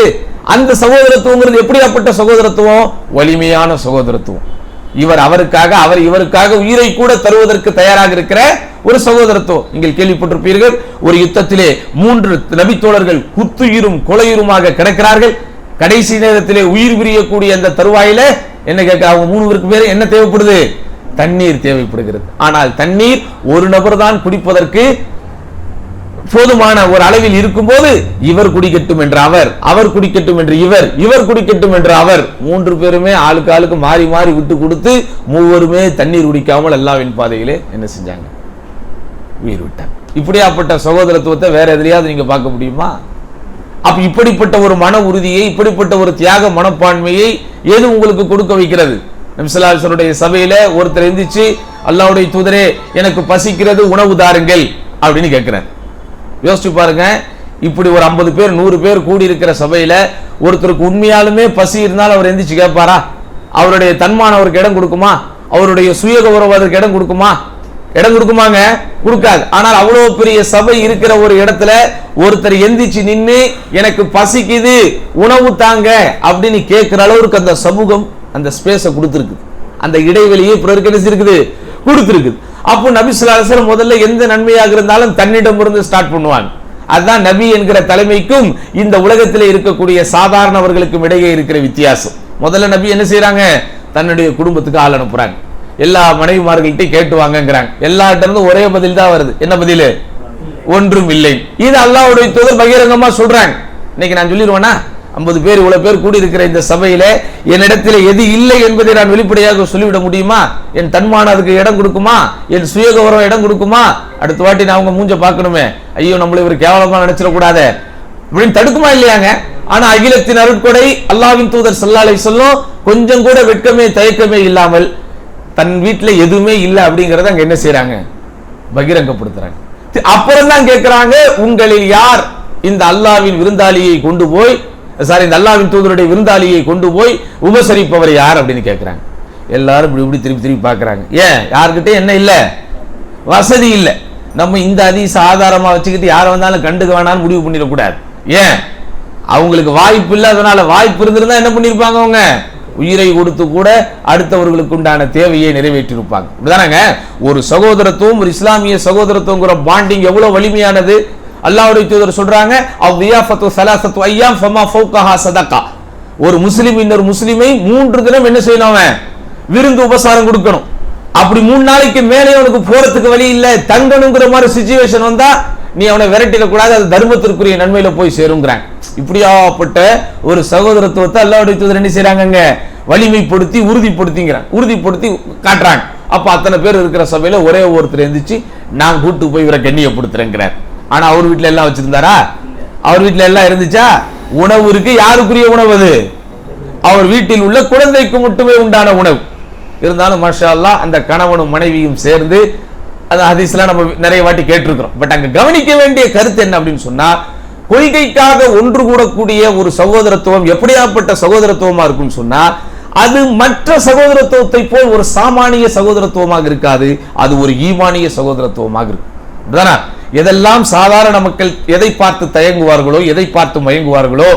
அந்த சகோதரத்துவம் எப்படியாப்பட்ட சகோதரத்துவம்? வலிமையான சகோதரத்துவம். இவர் அவருக்காக, அவர் இவருக்காக உயிரை கூட தருவதற்கு தயாராக இருக்கிற ஒரு சகோதரத்துவம். நீங்கள் கேள்விப்பட்டிருப்பீர்கள், ஒரு யுத்தத்திலே 3 நபித்தோழர்கள் குத்துயிரும் கொலையுருமாக கிடக்கிறார்கள். கடைசி நேரத்திலே உயிர் பிரியக்கூடிய அந்த தருவாயில என்ன கேட்க, அவங்க 3 பேர் என்ன தேவைப்படுது? தண்ணீர் தேவைப்படுகிறது. ஆனால் தண்ணீர் ஒரு நபர் தான் குடிப்பதற்கு போதுமான ஒரு அளவில் இருக்கும்போது, இவர் குடிக்கட்டும் என்ற அவர், அவர் குடிக்கட்டும் என்று இவர், இவர் குடிக்கட்டும் என்று அவர், 3 பேருமே ஆளுக்கு ஆளுக்கு மாறி மாறி விட்டு கொடுத்து மூவருமே தண்ணீர் குடிக்காமல் அல்லாஹ்வின் பாதையிலே என்ன செஞ்சாங்க? உயிர் விட்டாங்க. இப்படியாப்பட்ட சகோதரத்துவத்தை வேற எதிரையாவது நீங்க பார்க்க முடியுமா? அப்ப இப்படிப்பட்ட ஒரு மன உறுதியை, இப்படிப்பட்ட ஒரு தியாக மனப்பான்மையை எது உங்களுக்கு கொடுக்க வைக்கிறது? நபி ஸல்லல்லாஹு அலைஹி வஸல்லம் சபையில ஒருத்தர் எந்திரிச்சு, அல்லாஹ்வுடைய தூதரே எனக்கு பசிக்கிறது, உணவு தாருங்கள் அப்படின்னு கேட்கிறார். யோசிச்சு பாருங்க, இப்படி ஒரு 50 பேர் 100 பேர் கூடி இருக்கிற சபையில ஒருத்தருக்கு உண்மையாலுமே பசி இருந்தால் அவர் எந்திரிச்சு கேட்பாரா? அவருடைய தன்மானம் அவருக்கு இடம் கொடுக்குமா? அவருடைய சுய கௌரவம் அதற்கு இடம் கொடுக்குமா? இடம் கொடுக்குமாங்க? கொடுக்காது. ஆனால் அவ்வளவு பெரிய சபை இருக்கிற ஒரு இடத்துல ஒருத்தர் எந்திரிச்சு நின்று எனக்கு பசிக்குது உணவு தாங்க அப்படின்னு கேட்கிற அளவுக்கு அந்த சமூகம் அந்த ஸ்பேஸை கொடுத்திருக்கு, அந்த இடைவெளியை பிறருக்கு என்ன இருக்குது? கொடுத்திருக்கு. அப்போ நபி ஸல்லல்லாஹு அலைஹி வஸல்லம் முதல்ல எந்த நன்மையாக இருந்தாலும் தன்னிடம் இருந்து ஸ்டார்ட் பண்ணுவாங்க. அதுதான் நபி என்கிற தலைமைக்கும் இந்த உலகத்திலே இருக்கக்கூடிய சாதாரணவர்களுக்கும் இடையே இருக்கிற வித்தியாசம். முதல்ல நபி என்ன செய்யறாங்க? தன்னுடைய குடும்பத்துக்கு ஆள் அனுப்புறாங்க. எல்லா மனைவிமார்கள்ட்ட கேட்டு வாங்கங்கிறாங்க. எல்லார்ட்ட இருந்து ஒரே பதில் தான் வருது. என்ன பதில்? ஒன்றும் இல்லை. இது அல்லாஹ்வுடைய தூதர் பகிரங்கமா சொல்றாங்க. இன்னைக்கு நான் சொல்லிடுவேனா, 50 பேர் இவ்வளவு பேர் கூடி இருக்கிற இந்த சபையில என்னிடத்தில் எது இல்லை என்பதை நான் வெளிப்படையாக சொல்லிவிட முடியுமா? என் தன்மான அதுக்கு இடம் கொடுக்குமா? என் சுய கௌரவம் இடம் கொடுக்குமா? அடுத்த வாட்டி நான் அவங்க மூஞ்ச பார்க்கணுமே, ஐயோ நம்மள இவர் கேவலமா நினைச்சிடக்கூடாது அப்படின்னு தடுக்குமா இல்லையாங்க? ஆனா அகிலத்தின் அருட்கொடை அல்லாஹ்வின் தூதர் ஸல்லல்லாஹு அலைஹி வஸல்லம் கொஞ்சம் கூட வெட்கமே தயக்கமே இல்லாமல் தன் வீட்டுல எதுவுமே இல்லை அப்படிங்கறத அங்க என்ன செய்யறாங்க? பகிரங்கப்படுத்துறாங்க. அப்புறம் தான் கேட்கிறாங்க, உங்களில் யார் இந்த அல்லாஹ்வின் விருந்தாளியை கொண்டு போய், இந்த அல்லாஹ்வின் தூதருடைய விருந்தாளியை கொண்டு போய் உபசரிப்பவர் யார் அப்படின்னு கேட்கிறாங்க. எல்லாரும் இப்படி இப்படி திருப்பி திருப்பி பார்க்கறாங்க. ஏன்? யார்கிட்ட என்ன இல்ல? வசதி இல்ல. நம்ம இந்த ஹதீஸ் ஆதாரமா வச்சுக்கிட்டு யார வந்தாலும் கண்டுக்க வேணாம்னு முடிவு பண்ணிடக்கூடாது. ஏன்? அவங்களுக்கு வாய்ப்பு இல்லை. அதனால வாய்ப்பு இருந்திருந்தா என்ன பண்ணிருப்பாங்க? அவங்க உயிரை கொடுத்து கூட அடுத்தவர்களுக்கு உண்டான தேவையை நிறைவேற்றி இருப்பாங்க. இப்படிதானங்க ஒரு சகோதரத்துவம், ஒரு இஸ்லாமிய சகோதரத்துவங்கிற பாண்டிங் எவ்வளவு வலிமையானது. அல்லாஹ்வுடைய தூதர் சொல்றாங்க, அவ்வியாஃபத்து ஸலாஸத்து அய்யாம் ஃபமா ஃபௌகஹா ஸதகா. ஒரு முஸ்லிம் இன்னொரு முஸ்லிமை 3 தினம் என்ன செய்யணும்? அவன் விருந்து உபசாரம் கொடுக்கணும். அப்படி 3 நாளைக்கு மேலே அவனுக்கு போறதுக்கு வழி இல்ல, தங்கணுங்கிற மாதிரி சிச்சுவேஷன் வந்தா நீ அவனை விரட்டிட கூடாது, அது தர்மத்திற்குரிய நன்மையில போய் சேருங்கிறாங்க. இப்படியாப்பட்ட ஒரு சகோதரத்துவத்தை அல்லாஹ்வுடைய தூதர் என்ன செய்றாங்க? வலிமைப்படுத்தி உறுதிப்படுத்திங்கிறாங்க, உறுதிப்படுத்தி காட்டுறாங்க. அப்ப அத்தனை பேர் இருக்கிற சபையில ஒரே ஒருத்தர் எந்திரிச்சு நான் கூட்டு போய் இவரை கண்ணியப்படுத்துறேங்கிறார். ஆனா அவர் வீட்டுல எல்லாம் வச்சிருந்தாரா? அவர் வீட்டுல எல்லாம் இருந்துச்சா? உணவு இருக்கு. யாருக்குரிய உணவு அது? அவர் வீட்டில் உள்ள குழந்தைக்கு மட்டுமே உண்டான உணவு. இருந்தாலும் மாஷா அல்லாஹ் அந்த கணவனும் மனைவியும் சேர்ந்து, அந்த ஹதீஸ்லாம் நம்ம நிறைய வாட்டி கேட்டிருக்கிறோம். பட் அங்க கவனிக்க வேண்டிய கருத்து என்ன அப்படின்னு சொன்னா, கொள்கைக்காக ஒன்று கூடக்கூடிய ஒரு சகோதரத்துவம் எப்படியாப்பட்ட சகோதரத்துவமா இருக்கும்னு சொன்னா, அது மற்ற சகோதரத்துவத்தை போல் ஒரு சாமானிய சகோதரத்துவமாக இருக்காது. அது ஒரு ஈமானிய சகோதரத்துவமாக இருக்கும். எதெல்லாம் சாதாரண மக்கள் எதை பார்த்து தயங்குவார்களோ, எதை பார்த்து மயங்குவார்களோ,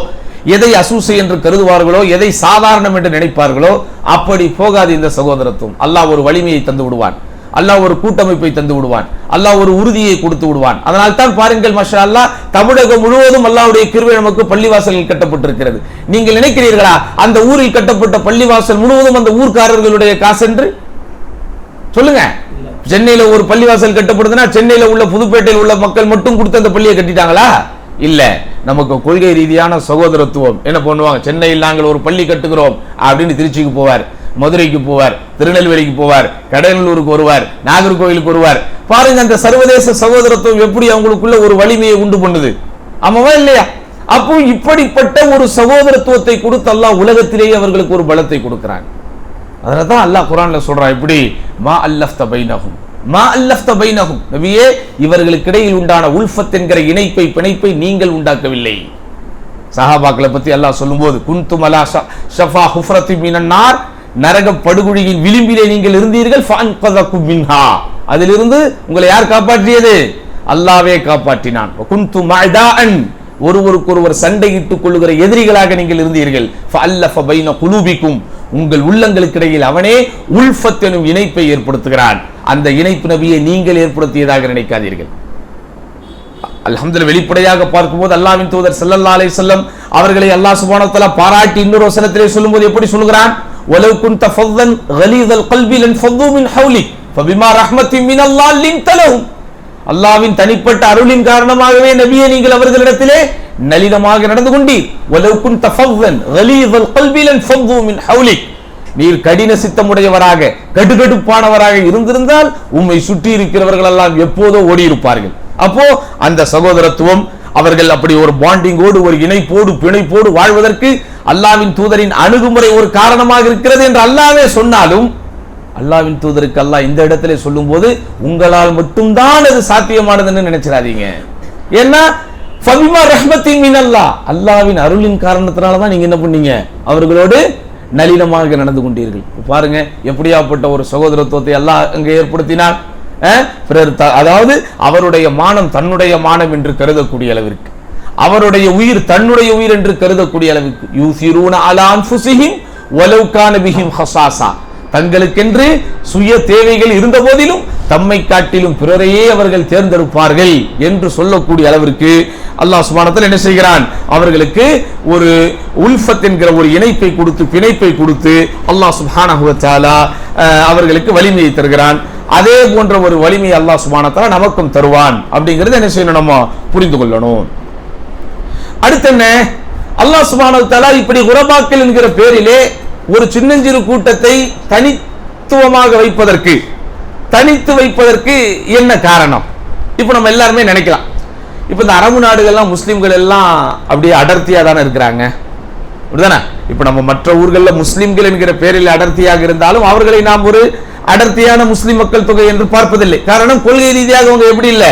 எதை அசூசை என்று கருதுவார்களோ, எதை சாதாரணம் என்று நினைப்பார்களோ, அப்படி போகாது இந்த சகோதரத்துவம். அல்லாஹ் ஒரு வலிமையை தந்து விடுவான், அல்லாஹ் ஒரு கூட்டமைப்பை தந்து விடுவான், அல்லாஹ் ஒரு உறுதியை கொடுத்து விடுவான். அதனால் தான் பாருங்கள் மாஷா அல்லாஹ், தமிழகம் முழுவதும் அல்லாஹ்வுடைய கிருபை நமக்கு பள்ளிவாசல்கள் கட்டப்பட்டிருக்கிறது. நீங்கள் நினைக்கிறீர்களா அந்த ஊரில் கட்டப்பட்ட பள்ளிவாசல் முழுவதும் அந்த ஊர்க்காரர்களுடைய காசு என்று? சொல்லுங்க. சென்னையில ஒரு பள்ளிவாசல் கட்டப்படுதுன்னா சென்னையில உள்ள புதுப்பேட்டையில் உள்ள மக்கள் மட்டும் கொடுத்து அந்த பள்ளியை கட்டிட்டாங்களா? இல்ல. நமக்கு கொள்கை ரீதியான சகோதரத்துவம் என்ன பண்ணுவாங்க? சென்னையில் நாங்கள் ஒரு பள்ளி கட்டுகிறோம் அப்படின்னு திருச்சிக்கு போவார், மதுரைக்கு போவார், திருநெல்வேலிக்கு போவார், கடலூருக்கு வருவார், நாகர்கோவிலுக்கு வருவார். பாருங்க அந்த சர்வதேச சகோதரத்துவம் எப்படி அவங்களுக்குள்ள ஒரு வலிமையை உண்டு பண்ணுது. ஆமாவா இல்லையா? அப்போ இப்படிப்பட்ட ஒரு சகோதரத்துவத்தை கொடுத்து அல்லாஹ் உலகத்திலேயே அவர்களுக்கு ஒரு பலத்தை கொடுக்கிறான். அதனால்தான் அல்லாஹ் குர்ஆன்ல சொல்றான், இப்படி மா அல்லஃப்த பைனஹும் மா அல்லஃப்த பைனஹும், நபியே இவர்களுக்கு இடையில் உண்டான உல்ஃபத் என்கிற இணைப்பை பிணைப்பை நீங்கள் உண்டாக்கவில்லை. சஹாபாக்களை பத்தி அல்லாஹ் சொல்லும்போது, குன்தும் அலா ஷஃபா ஹுஃப்ரத்தி மினன் நார், நரக படுகொழியின் விளிம்பிலே நீங்கள் இருந்தீர்கள், ஃபஅன்கதகும் மின்ஹா, அதிலிருந்து உங்களை யார் காப்பாற்றியது? அல்லாஹ்வே காப்பாற்றினான். குன்தும் மஅதாஅன், ஒருவருக்கொருவர் சண்டையிட்டுக் கொள்ளுகிற எதிரிகளாக நீங்கள் இருந்தீர்கள், ஃபஅல்லஃப பைன குலூபிக்கும், உங்கள் உள்ளங்களுக்கு இடையில் அவனே உல்ஃபத் எனும் இணைப்பை ஏற்படுத்துகிறான். அந்த இணைப்பு நபியை நீங்கள் ஏற்படுத்தியதாக நினைக்காதீர்கள். அல்ஹம்துலில்லாஹ், வெளிப்படையாக பார்க்கும்போது அல்லாஹ்வின் தூதர் ஸல்லல்லாஹு அலைஹி வஸல்லம் அவர்களை அல்லாஹ் சுப்ஹானஹு வ தஆலா பாராட்டி இன்னொரு வசனத்திலே சொல்லும்போது எப்படி சொல்கிறான்? வலவ் குன்த ஃபல்லன் கலீதல் கல்பி லன்ஃபது மின் ஹவ்லிக் ஃபபிமா ரஹ்மத்தின் மினல்லாஹ் லின்த லஹும், அல்லாஹ்வின் தனிப்பட்ட அருளின் காரணமாகவே நபியே நீங்கள் அவர்களிடத்திலே நளினமாக நடந்து கொண்டீர். வலவ் குன்த ஃபல்லன் கலீதல் கல்பி லன்ஃபது மின் ஹவ்லிக், நீர் கடின சித்தமுடையவராக கடுகடுப்பானவராக இருந்திருந்தால் உம்மை சுற்றி இருக்கிறவர்கள் எல்லாம் எப்போதோ ஓடி இருப்பார்கள். அப்போ அந்த சகோதரத்துவம், அவர்கள் அப்படி ஒரு பாண்டிங்கோடு ஒரு இணைப்போடு பிணைப்போடு வாழ்வதற்கு அல்லாஹ்வின் தூதரின் அணுகுமுறை ஒரு காரணமாக இருக்கிறது என்று அல்லாஹ்வே சொன்னாலும், அல்லாஹ்வின் தூதருக்கு அல்லாஹ் இந்த இடத்திலே சொல்லும் போது உங்களால் மட்டும்தான் அது சாத்தியமானதுன்னு நினைச்சிடாதீங்க. ஏன்னா ஃபபிமா ரஹ்மத்தின் மினல்லாஹ், அல்லாஹ்வின் அருளின் காரணத்தினால தான் நீங்க என்ன பண்ணீங்க? அவர்களோடு நளினமாக நடந்து கொண்டீர்கள். பாருங்க எப்படியாப்பட்ட ஒரு சகோதரத்துவத்தை அல்லாஹ் அங்கே ஏற்படுத்தினான். அதாவது அவருடைய மானம் தன்னுடைய மானம் என்று கருதக்கூடிய அளவிற்கு, அவருடைய உயிர் தன்னுடைய உயிர் என்று கருதக்கூடிய அளவுக்கு, யூசிரூன அலா அன்ஃபுஸிஹிம் வலவ் கான பிஹிம் ஹஸாஸா, தங்களுக்கென்று சுய தேவைகள் இருந்த போதிலும் தம்மை காட்டிலும் பிறரையே அவர்கள் தேர்ந்தெடுப்பார்கள் என்று சொல்லக்கூடிய அளவிற்கு அல்லாஹ் சுப்ஹானஹு வ தஆலா என்ன செய்கிறான்? அவர்களுக்கு ஒரு உல்ஃபத் என்கிற ஒரு இணைப்பை கொடுத்து பிணைப்பை கொடுத்து அல்லாஹ் சுப்ஹானஹு வ தஆலா அவர்களுக்கு வலிமையை தருகிறான். அதே போன்ற ஒரு வலிமையை அல்லாஹ் சுப்ஹானஹு வ தஆலா நமக்கும் தருவான். அப்படிங்கிறது என்ன செய்யணும்? நம்ம புரிந்து கொள்ளணும். அடுத்து என்ன? அல்லாஹ் சுப்ஹானஹு வ தஆலா இப்படி குரபாக்கள் என்கிற பேரிலே ஒரு சின்னஞ்சிறு கூட்டத்தை தனித்துவமாக வைப்பதற்கு, தனித்து வைப்பதற்கு என்ன காரணம்? இப்ப நம்ம எல்லாருமே நினைக்கலாம், இப்ப இந்த அரபு நாடுகள்லாம் முஸ்லிம்கள் எல்லாம் அப்படியே அடர்த்தியா தானே இருக்கிறாங்க, அப்படிதானே? இப்ப நம்ம மற்ற ஊர்கள்ல முஸ்லிம்கள் என்கிற பேரில் அடர்த்தியாக இருந்தாலும் அவர்களை நாம் ஒரு அடர்த்தியான முஸ்லிம் மக்கள் தொகை என்று பார்ப்பதில்லை. காரணம், கொள்கை ரீதியாக அவங்க எப்படி இல்லை,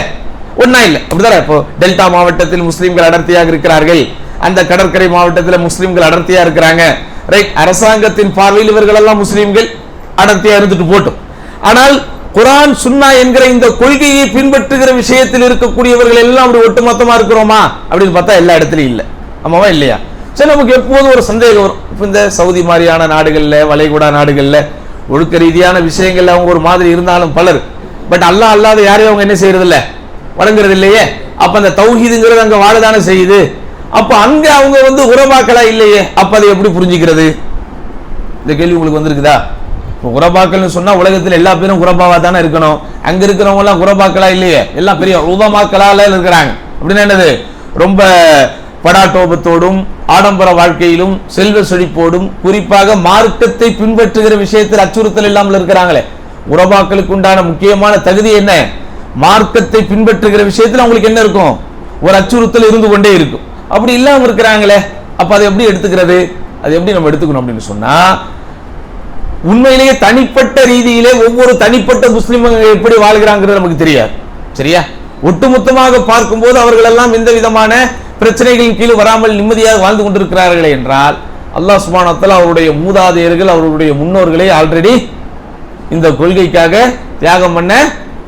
ஒன்னா இல்லை, அப்படிதானே? இப்போ டெல்டா மாவட்டத்தில் முஸ்லிம்கள் அடர்த்தியாக இருக்கிறார்கள், அந்த கடற்கரை மாவட்டத்தில் முஸ்லிம்கள் அடர்த்தியா இருக்கிறாங்க, ரைட்? அரசாங்கத்தின் பார்வையில் இவர்கள் எல்லாம் முஸ்லிம்கள் அடர்த்தியா இருந்துட்டு போட்டும். ஆனால் குர்ஆன் சுன்னா என்கிற இந்த கொள்கையை பின்பற்றுகிற விஷயத்தில் இருக்கக்கூடியவர்கள் எல்லாம் அப்படி ஒட்டுமொத்தமா இருக்கிறோமா அப்படின்னு பார்த்தா எல்லா இடத்துலயும் இல்லை. ஆமாவா இல்லையா? சரி, நமக்கு எப்போதும் ஒரு சந்தேகம் வரும். இப்போ இந்த சவுதி மாதிரியான நாடுகள்ல, வளைகுடா நாடுகள்ல ஒழுக்க ரீதியான விஷயங்கள்ல அவங்க ஒரு மாதிரி இருந்தாலும் பலர், பட் அல்லாஹ் அல்லாத யாரையும் அவங்க என்ன செய்யறது இல்ல, வழங்குறது இல்லையே. அப்ப அந்த தௌஹீதுங்கிறது அங்க வாழதானே செய்யுது. அப்ப அங்க அவங்க உரபாக்களா இல்லையே, அப்ப அதை எப்படி புரிஞ்சுக்கிறது? இந்த கேள்வி உங்களுக்கு வந்திருக்குதா? குரபாக்கள்னு சொன்னா உலகத்தில் எல்லா பேரும் குரபாவா தானே இருக்கணும். அங்க இருக்கிறவங்க எல்லாம் குரபாக்களா இல்லையே, எல்லாம் பெரிய உலமாக்களால இருக்கிறாங்க. அப்படின்னா என்னது? ரொம்ப படாட்டோபத்தோடும் ஆடம்பர வாழ்க்கையிலும் செல்வ செழிப்போடும் குறிப்பாக மார்க்கத்தை பின்பற்றுகிற விஷயத்தில் அச்சுறுத்தல் இல்லாமல் இருக்கிறாங்களே. உரபாக்களுக்கு உண்டான முக்கியமான தகுதி என்ன? மார்க்கத்தை பின்பற்றுகிற விஷயத்தில் அவங்களுக்கு என்ன இருக்கும்? ஒரு அச்சுறுத்தல் இருந்து கொண்டே இருக்கும். அப்படி இல்லாம இருக்கிறாங்களே, அப்ப அதை எப்படி எடுத்துக்கிறது? அது எப்படி நம்ம எடுத்துக்கணும் அப்படின்னு சொன்னா, உண்மையிலேயே தனிப்பட்ட ரீதியிலே ஒவ்வொரு தனிப்பட்ட முஸ்லிம்கள் எப்படி வாழ்கிறாங்கிறது நமக்கு தெரியாது. சரியா? ஒட்டுமொத்தமாக பார்க்கும்போது அவர்கள் எல்லாம் எந்த விதமான பிரச்சனைகளின் கீழ் வராமல் நிம்மதியாக வாழ்ந்து கொண்டிருக்கிறார்களே என்றால், அல்லாஹ் சுப்ஹானஹு வ தஆலா அவருடைய மூதாதையர்கள், அவருடைய முன்னோர்களை ஆல்ரெடி இந்த கொள்கைக்காக தியாகம் பண்ண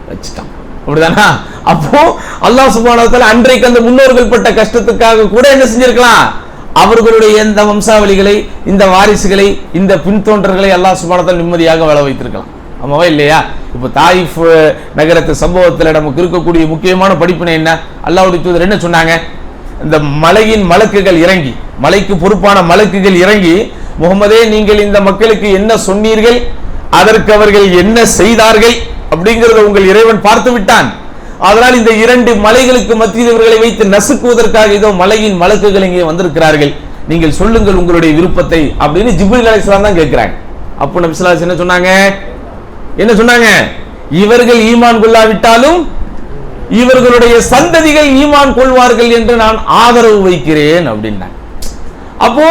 வச்சுட்டான். அப்படிதானா? அப்போ அல்லாஹ் சுப்ஹானஹு வ தஆலா அன்றைக்கு அந்த முன்னோர்கள் பட்ட கஷ்டத்துக்காக கூட என்ன செஞ்சிருக்கலாம்? அவர்களுடைய இந்த வம்சாவளிகளை, இந்த வாரிசுகளை, இந்த பின்தோன்றர்களை அல்லாஹ் சுப்ஹானஹு வ தஆலா நிம்மதியாக வாழ வைத்திருக்கலாம். ஆமாவா இல்லையா? இப்போ தாயிஃப் நகரத்து சம்பவத்தில் நமக்கு இருக்கக்கூடிய முக்கியமான படிப்பினை என்ன? அல்லாஹ்வுடைய தூதர் என்ன சொன்னாங்க? இந்த மலையின் மலக்குகள் இறங்கி, மலைக்கு பொறுப்பான மலக்குகள் இறங்கி, முகமதே நீங்கள் இந்த மக்களுக்கு என்ன சொன்னீர்கள், அதற்கு அவர்கள் என்ன செய்தார்கள் அப்படிங்கிறத உங்கள் இறைவன் பார்த்து விட்டான். அதனால் இந்த இரண்டு மலைகளுக்கு மத்தியில் இவர்களை வைத்து நசுக்குவதற்காக இதோ மலையின் மலக்குகள் இங்கே வந்திருக்கிறார்கள், நீங்கள் சொல்லுங்கள் உங்களுடைய விருப்பத்தை அப்படின்னு ஜிப்ரீல் அலைஹிஸ்ஸலாம் தான் கேட்கிறாங்க. அப்போ நபி ஸல்லல்லாஹு அலைஹி வஸல்லம் என்ன சொன்னாங்க? இவர்கள் ஈமான் கொள்ளாவிட்டாலும் இவர்களுடைய சந்ததிகள் ஈமான் கொள்வார்கள் என்று நான் ஆதரவு வைக்கிறேன் அப்படின்னா. அப்போ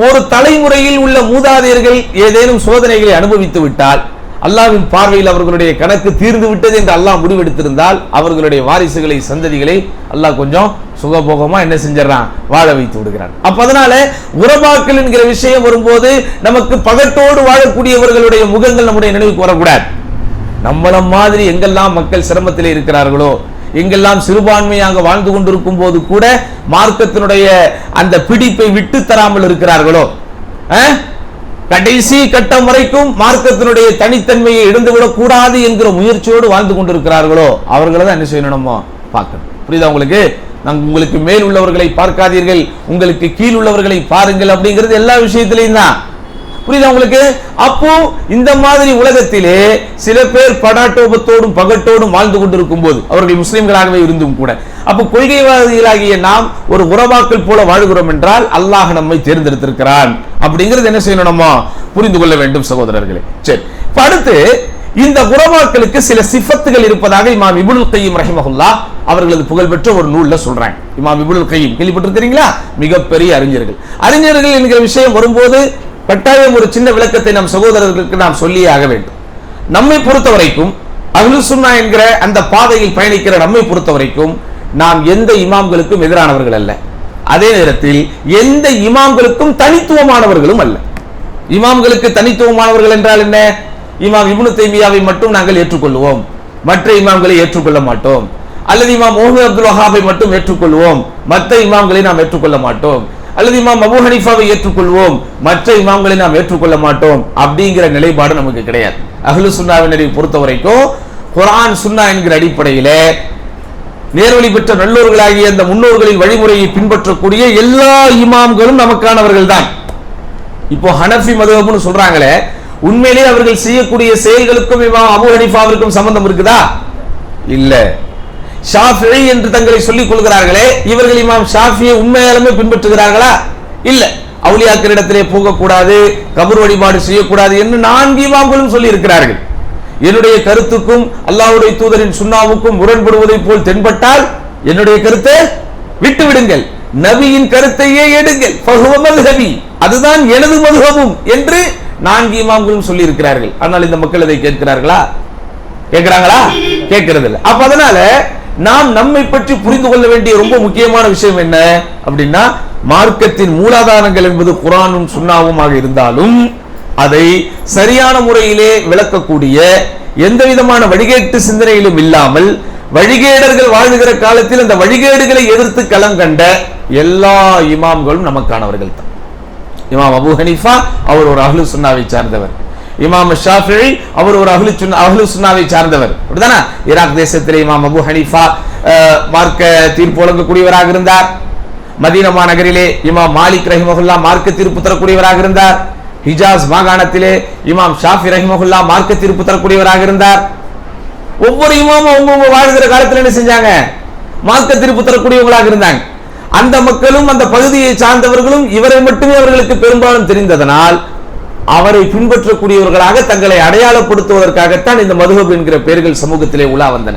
ஒரு தலைமுறையில் உள்ள மூதாதையர்கள் ஏதேனும் சோதனைகளை அனுபவித்து விட்டால், அல்லாஹ்வின் பார்வையில் அவர்களுடைய கணக்கு தீர்ந்து விட்டது என்று அல்லாஹ் முடிவெடுத்திருந்தால், அவர்களுடைய வாரிசுகளை சந்ததிகளை அல்லாஹ் கொஞ்சம் சுகபோகமா என்ன செஞ்சிடறான்? வாழ வைத்து விடுகிறான். அப்ப அதனால உறவாக்கல் என்கிற விஷயம் வரும்போது நமக்கு பகட்டோடு வாழக்கூடியவர்களுடைய முகங்கள் நம்முடைய நினைவுக்கு வரக்கூடாது. நம்மள மாதிரி எங்கெல்லாம் மக்கள் சிரமத்திலே இருக்கிறார்களோ, எங்கெல்லாம் சிறுபான்மையாக வாழ்ந்து கொண்டிருக்கும் போது கூட மார்க்கத்தினுடைய அந்த பிடிப்பை விட்டு தராமல் இருக்கிறார்களோ, கடைசி கட்டம் வரைக்கும் மார்க்கத்தினுடைய தனித்தன்மையை இழந்துவிடக் கூடாது என்கிற முயற்சியோடு வாழ்ந்து கொண்டிருக்கிறார்களோ, அவர்களை தான் என்ன செய்யணும்? நம்ம பார்க்கணும். புரியுதா உங்களுக்கு? உங்களுக்கு மேல் உள்ளவர்களை பார்க்காதீர்கள், உங்களுக்கு கீழ் உள்ளவர்களை பாருங்கள் அப்படிங்கிறது எல்லா விஷயத்திலையும் தான். புரியுதா உங்களுக்கு? அப்போ இந்த மாதிரி உலகத்திலே சில பேர் படாட்டோபத்தோடும் பகட்டோடும் வாழ்ந்து கொண்டிருக்கும் போது, அவர்கள் முஸ்லிம்களாகவே இருந்தும் கூட, அப்போ கொள்கைவாதிகளாகிய நாம் ஒரு உறவாக்கள் போல வாழ்கிறோம் என்றால் அல்லாஹ் நம்மை தேர்ந்தெடுத்திருக்கிறான் அப்படிங்கிறது என்ன செய்யணும்? நம்ம புரிந்து கொள்ள வேண்டும் சகோதரர்களே. சரி, இப்ப அடுத்து இந்த உறவாக்களுக்கு சில சிஃபத்துகள் இருப்பதாக இமாம் இப்னுல் கய்யிம் ரஹிமஹுல்லாஹ் அவர்களது புகழ்பெற்ற ஒரு நூல்ல சொல்றாங்க. இமாம் இப்னுல் கய்யிம் கேள்விப்பட்டிருக்கிறீங்களா? மிகப்பெரிய அறிஞர்கள் என்கிற விஷயம் வரும்போது கட்டாயம் ஒரு சின்ன விளக்கத்தை நம் சகோதரர்களுக்கு நாம் சொல்லியே ஆக வேண்டும். நம்மை பொறுத்த வரைக்கும் அஹ்லுஸ் சுன்னா என்கிற அந்த பாதையில் பயணிக்கிற நம்மை பொறுத்த வரைக்கும் நாம் எந்த இமாம்களுக்கும் எதிரானவர்கள் அல்ல, அதே நேரத்தில் எந்த இமாம்களுக்கும் தனித்துவமானவர்களும் அல்ல. இமாம்களுக்கு தனித்துவமானவர்கள் என்றால் என்ன? இமாம் இப்னு தைமியாவை மட்டும் நாங்கள் ஏற்றுக்கொள்வோம், மற்ற இமாம்களை ஏற்றுக்கொள்ள மாட்டோம். அல்லது இமாம் முஹம்மது அப்துல் வஹாபை மட்டும் ஏற்றுக்கொள்வோம், மற்ற இமாம்களை நாம் ஏற்றுக்கொள்ள மாட்டோம். அல்லது இமாம் அபூ ஹனீஃபாவை ஏற்றுக்கொள்வோம், மற்ற இமாம்களை நாம் ஏற்றுக்கொள்ள மாட்டோம். அப்படிங்கிற நிலைப்பாடு நமக்கு கிடையாது. அஹ்லுஸ் சுன்னாவினரை பொறுத்த வரைக்கும் குர்ஆன் சுன்னா என்கிற அடிப்படையில நேர்வழி பெற்ற நல்லோர்களாகிய அந்த முன்னோர்களின் வழிமுறையை பின்பற்றக்கூடிய எல்லா இமாம்களும் நமக்கானவர்கள் தான். இப்போ ஹனஃபி மதுஹப்னு சொல்றாங்களே, உண்மையிலேயே அவர்கள் செய்யக்கூடிய செயல்களுக்கும் இமாம் அபூ ஹனீஃபாவிற்கும் சம்பந்தம் இருக்குதா? இல்ல. ஷாஃபிஈ என்று தங்களை சொல்லிக் கொள்கிறார்களே, இவர்கள் இமாம் ஷாஃபியை உண்மையாலுமே பின்பற்றுகிறார்களா? இல்ல. அவுலியாக்களிடத்திலே போகக்கூடாது, கபர் வழிபாடு செய்யக்கூடாது என்று 4 இமாம்களும் சொல்லி இருக்கிறார்கள். என்னுடைய கருத்துக்கும் அல்லாஹ்வுடைய தூதரின் சுன்னாவுக்கும் முரண்படுவதை போல் தென்பட்டால் என்னுடைய கருத்தை விட்டு விடுங்கள், நபியின் கருத்தையே எடுங்கள், ஃபஹுவ மத்ஹபி, அதுதான் எனது மதுஹபும் என்று 4 இமாம்களும் சொல்லி இருக்கிறார்கள். ஆனால் இந்த மக்கள் இதை கேட்கிறார்களா? கேட்கிறாங்களா? கேட்கிறது இல்லை. அப்ப அதனால நாம் நம்மை பற்றி புரிந்து கொள்ள வேண்டிய ரொம்ப முக்கியமான விஷயம் என்ன அப்படின்னா, மார்க்கத்தின் மூலாதாரங்கள் என்பது குர்ஆனும் சுன்னாவுமாக இருந்தாலும் அதை சரியான முறையிலே விளக்கக்கூடிய எந்த விதமான வழிகேட்டு சிந்தனையிலும் இல்லாமல் வழிகேடர்கள் வாழ்கிற காலத்தில் அந்த வழிகேடுகளை எதிர்த்து களம் கண்ட எல்லா இமாம்களும் நமக்கானவர்கள் தான். இமாம் அபூ ஹனீஃபா அவர் ஒரு அஹ்லுஸ் சுன்னாவை சார்ந்தவர். இமாம் ஷாஃபிஈ அவர் ஒரு அஹ்லுஸ் சுன்னாவை சார்ந்தவர். அப்படிதானே? ஈராக் தேசத்திலே இமாம் அபூ ஹனீஃபா மார்க்க தீர்ப்பு வழங்கக்கூடியவராக இருந்தார். மதீனா நகரிலே இமாம் மாலிக் ரஹிமஹுல்லாஹ் மார்க்க தீர்ப்பு தரக்கூடியவராக இருந்தார். ஹிஜாஸ் மாகாணத்திலே இமாம் ஷாஃபி ரஹிமஹுல்லாஹ் மார்க்க தீர்ப்பு தரக்கூடியவராக இருந்தார். ஒவ்வொரு இமாமும் அவங்க வாழ்கிற காலத்தில் என்ன செஞ்சாங்க? மார்க்க தீர்ப்பு தரக்கூடியவங்களாக இருந்தாங்க. அந்த மக்களும் அந்த பகுதியை சார்ந்தவர்களும் இவரை மட்டுமே அவர்களுக்கு பெரும்பாலும் தெரிந்ததனால் அவரை பின்பற்றக்கூடியவர்களாக தங்களை அடையாளப்படுத்துவதற்காகத்தான் இந்த மதுஹப் என்கிற பெயர்கள் சமூகத்திலே உலா வந்தன,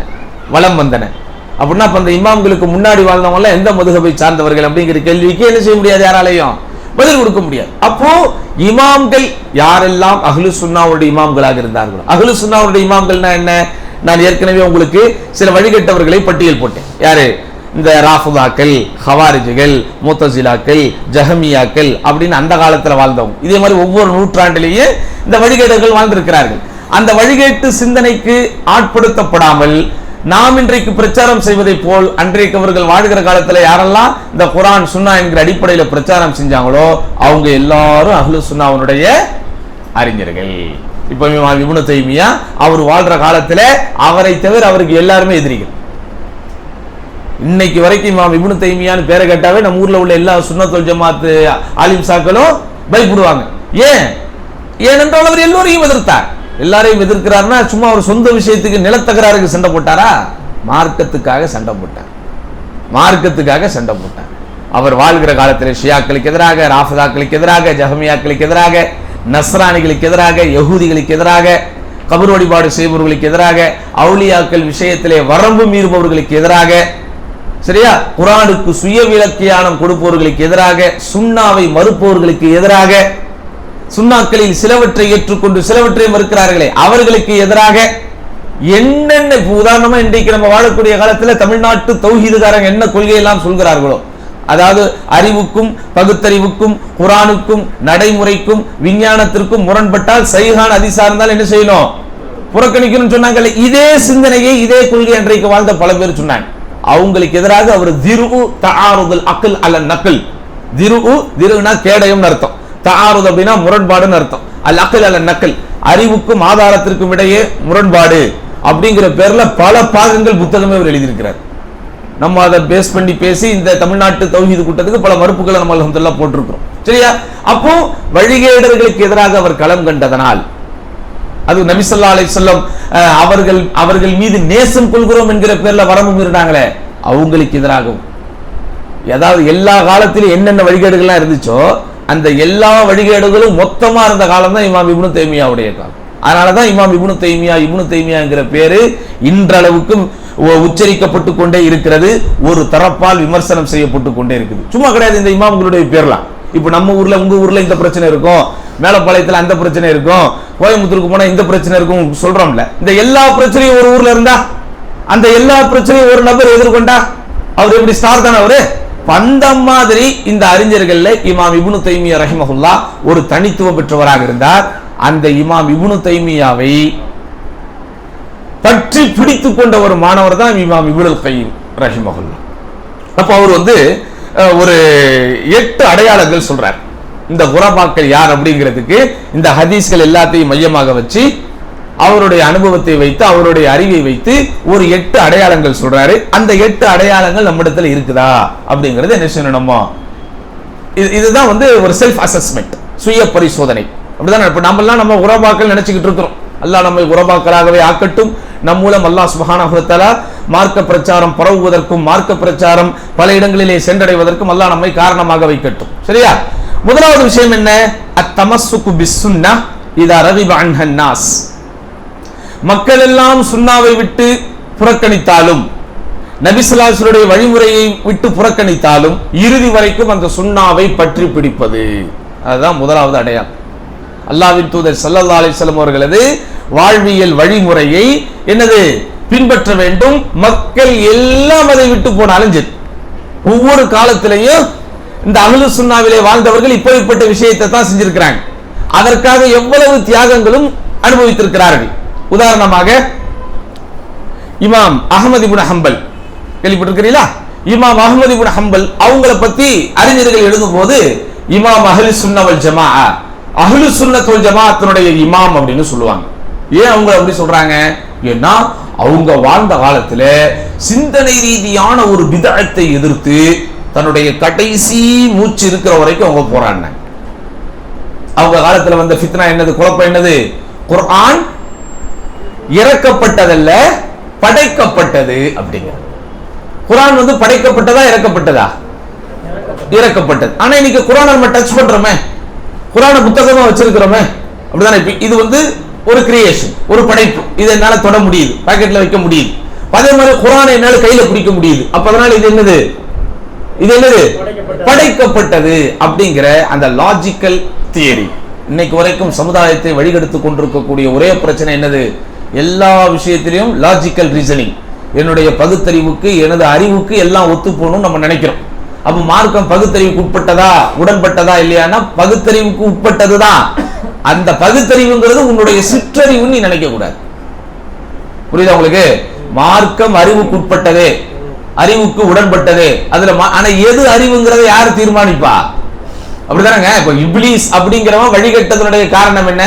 வலம் வந்தன. அப்படின்னா அந்த இமாம்களுக்கு முன்னாடி வாழ்ந்தவங்க எந்த மதுஹபை சார்ந்தவர்கள் அப்படிங்கிற கேள்விக்கு என்ன செய்ய முடியாது, யாராலையும் பதில் கொடுக்க முடியாது. அப்போ இமாம்கள் யாரெல்லாம் அஹ்லுஸ் சுன்னாவுடைய இமாம்களாக இருந்தார்களோ, அஹ்லுஸ் சுன்னாவுடைய இமாம்கள்னா என்ன? நான் ஏற்கனவே உங்களுக்கு சில வழிகட்டவர்களை பட்டியல் போட்டேன். யாரு? இந்த ராஃபிதாக்கள், ஹவாரிஜிகள், முத்தசிலாக்கள், ஜஹமியாக்கள் அப்படின்னு அந்த காலத்துல வாழ்ந்தவங்க. இதே மாதிரி ஒவ்வொரு நூற்றாண்டிலேயே இந்த வழிகேடர்கள் வாழ்ந்திருக்கிறார்கள். அந்த வழிகேட்டு சிந்தனைக்கு ஆட்படுத்தப்படாமல் நாம் இன்றைக்கு பிரச்சாரம் செய்வதை போல் அன்றைக்கு அவர்கள் வாழ்கிற காலத்துல யாரெல்லாம் இந்த குர்ஆன் சுன்னா என்கிற அடிப்படையில பிரச்சாரம் செஞ்சாங்களோ அவங்க எல்லாரும் அஹ்லுஸ் சுன்னாவுடைய அறிஞர்கள். இப்ப இப்னு தைமியா அவர் வாழ்ற காலத்துல அவரை தவிர அவருக்கு எல்லாருமே எதிரிகள். இன்னைக்கு வரைக்கும் இமாம் இப்னு தைமியான்னு பேரை கேட்டாவே நம்ம ஊர்ல உள்ள எல்லா சுன்னத்துல் ஜமாத் ஆலிம் சாக்களும் பயப்படுவாங்க. ஏனென்றால் அவர் எல்லோரையும் எதிர்த்தார். எல்லாரையும் எதிர்க்கிறார்னா சும்மா ஒரு சொந்த விஷயத்துக்கு நிலத்தகராறுக்கு சண்டை போட்டாரா? மார்க்கத்துக்காக சண்டை போட்டார். மார்க்கத்துக்காக சண்டை போட்டார். அவர் வாழ்கிற காலத்தில் ஷியாக்களுக்கு எதிராக, ராஃபிதாக்களுக்கு எதிராக, ஜஹமியாக்களுக்கு எதிராக நஸ்ரானிகளுக்கு எதிராக, யகூதிகளுக்கு எதிராக, கபர் வழிபாடு செய்பவர்களுக்கு எதிராக, அவுலியாக்கள் விஷயத்திலே வரம்பு மீறுபவர்களுக்கு எதிராக, சரியா, குர்ஆனுக்கு சுய விலக்கியானம் கொடுப்பவர்களுக்கு எதிராக, சுன்னாவை மறுப்பவர்களுக்கு எதிராக, சுன்னாக்களில் சிலவற்றை ஏற்றுக்கொண்டு சிலவற்றை மறுக்கிறார்களே அவர்களுக்கு எதிராக என்னென்ன, உதாரணமா இன்றைக்கு நம்ம வாழக்கூடிய காலத்துல தமிழ்நாட்டு தௌஹீதுகாரங்க என்ன கொள்கையெல்லாம் சொல்கிறார்களோ, அதாவது அறிவுக்கும் பகுத்தறிவுக்கும் குர்ஆனுக்கும் நடைமுறைக்கும் விஞ்ஞானத்திற்கும் முரண்பட்டால் சஹீஹான ஹதீஸா இருந்தால் என்ன செய்யணும், புறக்கணிக்கணும்னு சொன்னாங்க. இதே சிந்தனையை இதே கொள்கை அன்றைக்கு வாழ்ந்த பல பேர் சொன்னாங்க. அவங்களுக்கு எதிராக அவர் திரு தஆருதுல் அக்ல் அல நக்ல், திருனா கேடயம் அர்த்தம், தஆருது அப்படின்னா முரண்பாடுன்னு அர்த்தம், அல் அக்ல் அல நக்ல் அறிவுக்கும் ஆதாரத்திற்கும் இடையே முரண்பாடு அப்படிங்கிற பேர்ல பல பாகங்கள் புத்தகமே அவர் எழுதியிருக்கிறார். நம்ம அதை பேஸ் பண்ணி பேசி இந்த தமிழ்நாட்டு தௌஹீது கூட்டத்துக்கு பல மறுப்புகளை நம்ம அல்ஹம்துலில்லாஹ் போட்டிருக்கிறோம். சரியா? அப்போ வழிகேடர்களுக்கு எதிராக அவர் களம் கண்டதனால், அது நபி ஸல்லல்லாஹு அலைஹி வஸல்லம் அவர்கள் மீது நேசம் கொள்கிறோம் என்கிற பேர்ல வரம்பு மீறினாங்களே அவங்களுக்கு எதிராகவும், ஏதாவது எல்லா காலத்திலும் என்னென்ன வழிகேடுகள்லாம் இருந்துச்சோ அந்த எல்லா வழிகேடுகளும் மொத்தமா இருந்த காலம் தான் இமாம் இப்னு தைமியாவுடைய காலம். அதனாலதான் இமாம் இப்னு தைமியாங்கிற பேரு இன்றளவுக்கு உச்சரிக்கப்பட்டு கொண்டே இருக்கிறது, ஒரு தரப்பால் விமர்சனம் செய்யப்பட்டு கொண்டே இருக்குது. சும்மா கிடையாது இந்த இமாம்களுடைய பேர்லாம். இப்ப நம்ம ஊர்ல உங்க ஊர்ல இந்த பிரச்சனை இருக்கும், மேலப்பாளையத்துல அந்த பிரச்சனை இருக்கும், கோயம்புத்தூருக்கு போனா இந்த பிரச்சனை இருக்கும் சொல்றோம்ல. இந்த எல்லா பிரச்சனையும் ஒரு ஊர்ல இருந்தா, அந்த எல்லா பிரச்சனையும் ஒரு நபர் எதிர்கொண்டா அவர் எப்படி ஸ்டார் தானே அவரு. அந்த மாதிரி இந்த அறிஞர்கள்ல இமாம் இப்னு தைமியா ரஹிமஹுல்லாஹ் ஒரு தனித்துவம் பெற்றவராக இருந்தார். அந்த இமாம் இப்னு தைமியாவை பற்றி பிடித்துக் கொண்ட ஒரு மாணவர் தான் இமாம் இப்னுல் கையிம் ரஹிமஹுல்லாஹ். அப்ப அவர் ஒரு 8 அடையாளங்கள் சொல்றார். இந்த குரபாக்கள் யார் அப்படிங்கிறதுக்கு இந்த ஹதீஸ்கள் எல்லாத்தையும் மையமாக வச்சு அவருடைய அனுபவத்தை வைத்து அவருடைய அறிவை வைத்து ஒரு 8 அடையாளங்கள் சொல்றாரு. அந்த 8 அடையாளங்கள் நம்மிடத்துல இருக்குதா அப்படிங்கறது என்ன செய்யணும், இதுதான் ஒரு செல்ஃப் அசஸ்மெண்ட், சுய பரிசோதனை. அப்படிதான் இப்ப நம்ம குரபாக்கள் நினைச்சுக்கிட்டு இருக்கிறோம். அல்லாஹ் நம்மை குரபாக்களாகவே ஆக்கட்டும். நம் மூலம் அல்லாஹ் சுப்ஹானஹு வ தஆலா மார்க்க பிரச்சாரம் பரவுவதற்கும் மார்க்க பிரச்சாரம் பல இடங்களிலே சென்றடைவதற்கும் அல்லாஹ் நம்மை காரணமாக வைக்கட்டும். சரியா? முதலாவது விஷயம் என்ன, அத்தமஸ்ஸுகு பிஸ்ஸுன்னஹ் இதா ரகிப அன்ஹன் நாஸ். மக்கள் எல்லாம் சுன்னாவை விட்டு புறக்கணித்தாலும், நபி ஸல்லல்லாஹு அலைஹி வஸல்லம் வழிமுறையை விட்டு புறக்கணித்தாலும் இறுதி வரைக்கும் அந்த சுன்னாவை பற்றி பிடிப்பது, அதுதான் முதலாவது அடையாளம். அல்லாஹ்வின் தூதர் ஸல்லல்லாஹு அலைஹி வஸல்லம் அவர்களது வாழ்வியல் வழிமுறையை என்னது பின்பற்ற வேண்டும். மக்கள் எல்லாம் அதை விட்டு போனாலும் சரி, ஒவ்வொரு காலத்திலையும் இந்த அஹ்லு சுன்னாவிலே வாழ்ந்தவர்கள் இப்படிப்பட்ட விஷயத்தை தான் செஞ்சிருக்கிறாங்க. அதற்காக எவ்வளவு தியாகங்களும் அனுபவித்திருக்கிறார்கள். உதாரணமாக இமாம் அஹ்மத் இப்னு ஹம்பல் கேள்விப்பட்டிருக்கிறீங்களா? இமாம் அஹ்மத் இப்னு ஹம்பல் அவங்கள பத்தி அறிஞர்கள் எழுதும் போது இமாம் அஹ்லு சுன்னா வல் ஜமாஅ, அஹ்லு சுன்னத் வல் ஜமாஅத்தினுடைய இமாம் அப்படின்னு சொல்லுவாங்க. ஏன் அவங்க அப்படி சொல்றாங்க? ஏன்னா அவங்க வாழ்ந்த காலத்துல சிந்தனை ரீதியான ஒரு பிதஅத்தை எதிர்த்து தன்னுடைய கடைசி மூச்சு இருக்கிற வரைக்கும் அவங்க போராடினாங்க. அவங்க காலத்துல வந்த ஃபித்னா என்னது, குழப்பம் என்னது, குர்ஆன் இறக்கப்பட்டதல்ல படைக்கப்பட்டது அப்படிங்கிற. குர்ஆன் படைக்கப்பட்டதா இறக்கப்பட்டதா? இறக்கப்பட்டது. ஆனா இன்னைக்கு குர்ஆனை நம்ம டச் பண்றோமே, குர்ஆனை புத்தகமா வச்சிருக்கிறோமே, அப்படிதானே? இது ஒரு கிரியேஷன், ஒரு படைப்பு. இதை என்னால தொட முடியுது, பாக்கெட்ல வைக்க முடியுது. அதே மாதிரி குர்ஆனை என்னால கையில பிடிக்க முடியுது. அப்ப அதனால இது என்னது படைக்கப்பட்டது அப்படிங்கிற அந்த லாஜிக்கல் தியரி இன்னைக்கு வரைக்கும் சமுதாயத்தை வழிகெடுத்து கொண்டிருக்கக்கூடிய ஒரே பிரச்சனை என்னது, எல்லா விஷயத்திலையும் லாஜிக்கல் ரீசனிங், என்னுடைய பகுத்தறிவுக்கு எனது அறிவுக்கு எல்லாம் ஒத்து போகணும்னு நம்ம நினைக்கிறோம். அப்ப மார்க்கம் பகுத்தறிவுக்கு உட்பட்டதா உடன்பட்டதா இல்லையானா பகுத்தறிவுக்கு உட்பட்டதுதான். அந்த பகுத்தறிவுங்கிறது உன்னுடைய சிற்றறிவுன்னு நீ நினைக்க கூடாது. புரியுதா உங்களுக்கு? மார்க்கம் அறிவுக்கு உட்பட்டதே, அறிவுக்கு உடன்பட்டதே. அதுல ஆனா எது அறிவுங்கிறத யாரு தீர்மானிப்பா? அப்படிதானங்க. இப்ப இப்லீஸ் அப்படிங்கிறவன் வழிகட்டதனுடைய காரணம் என்ன?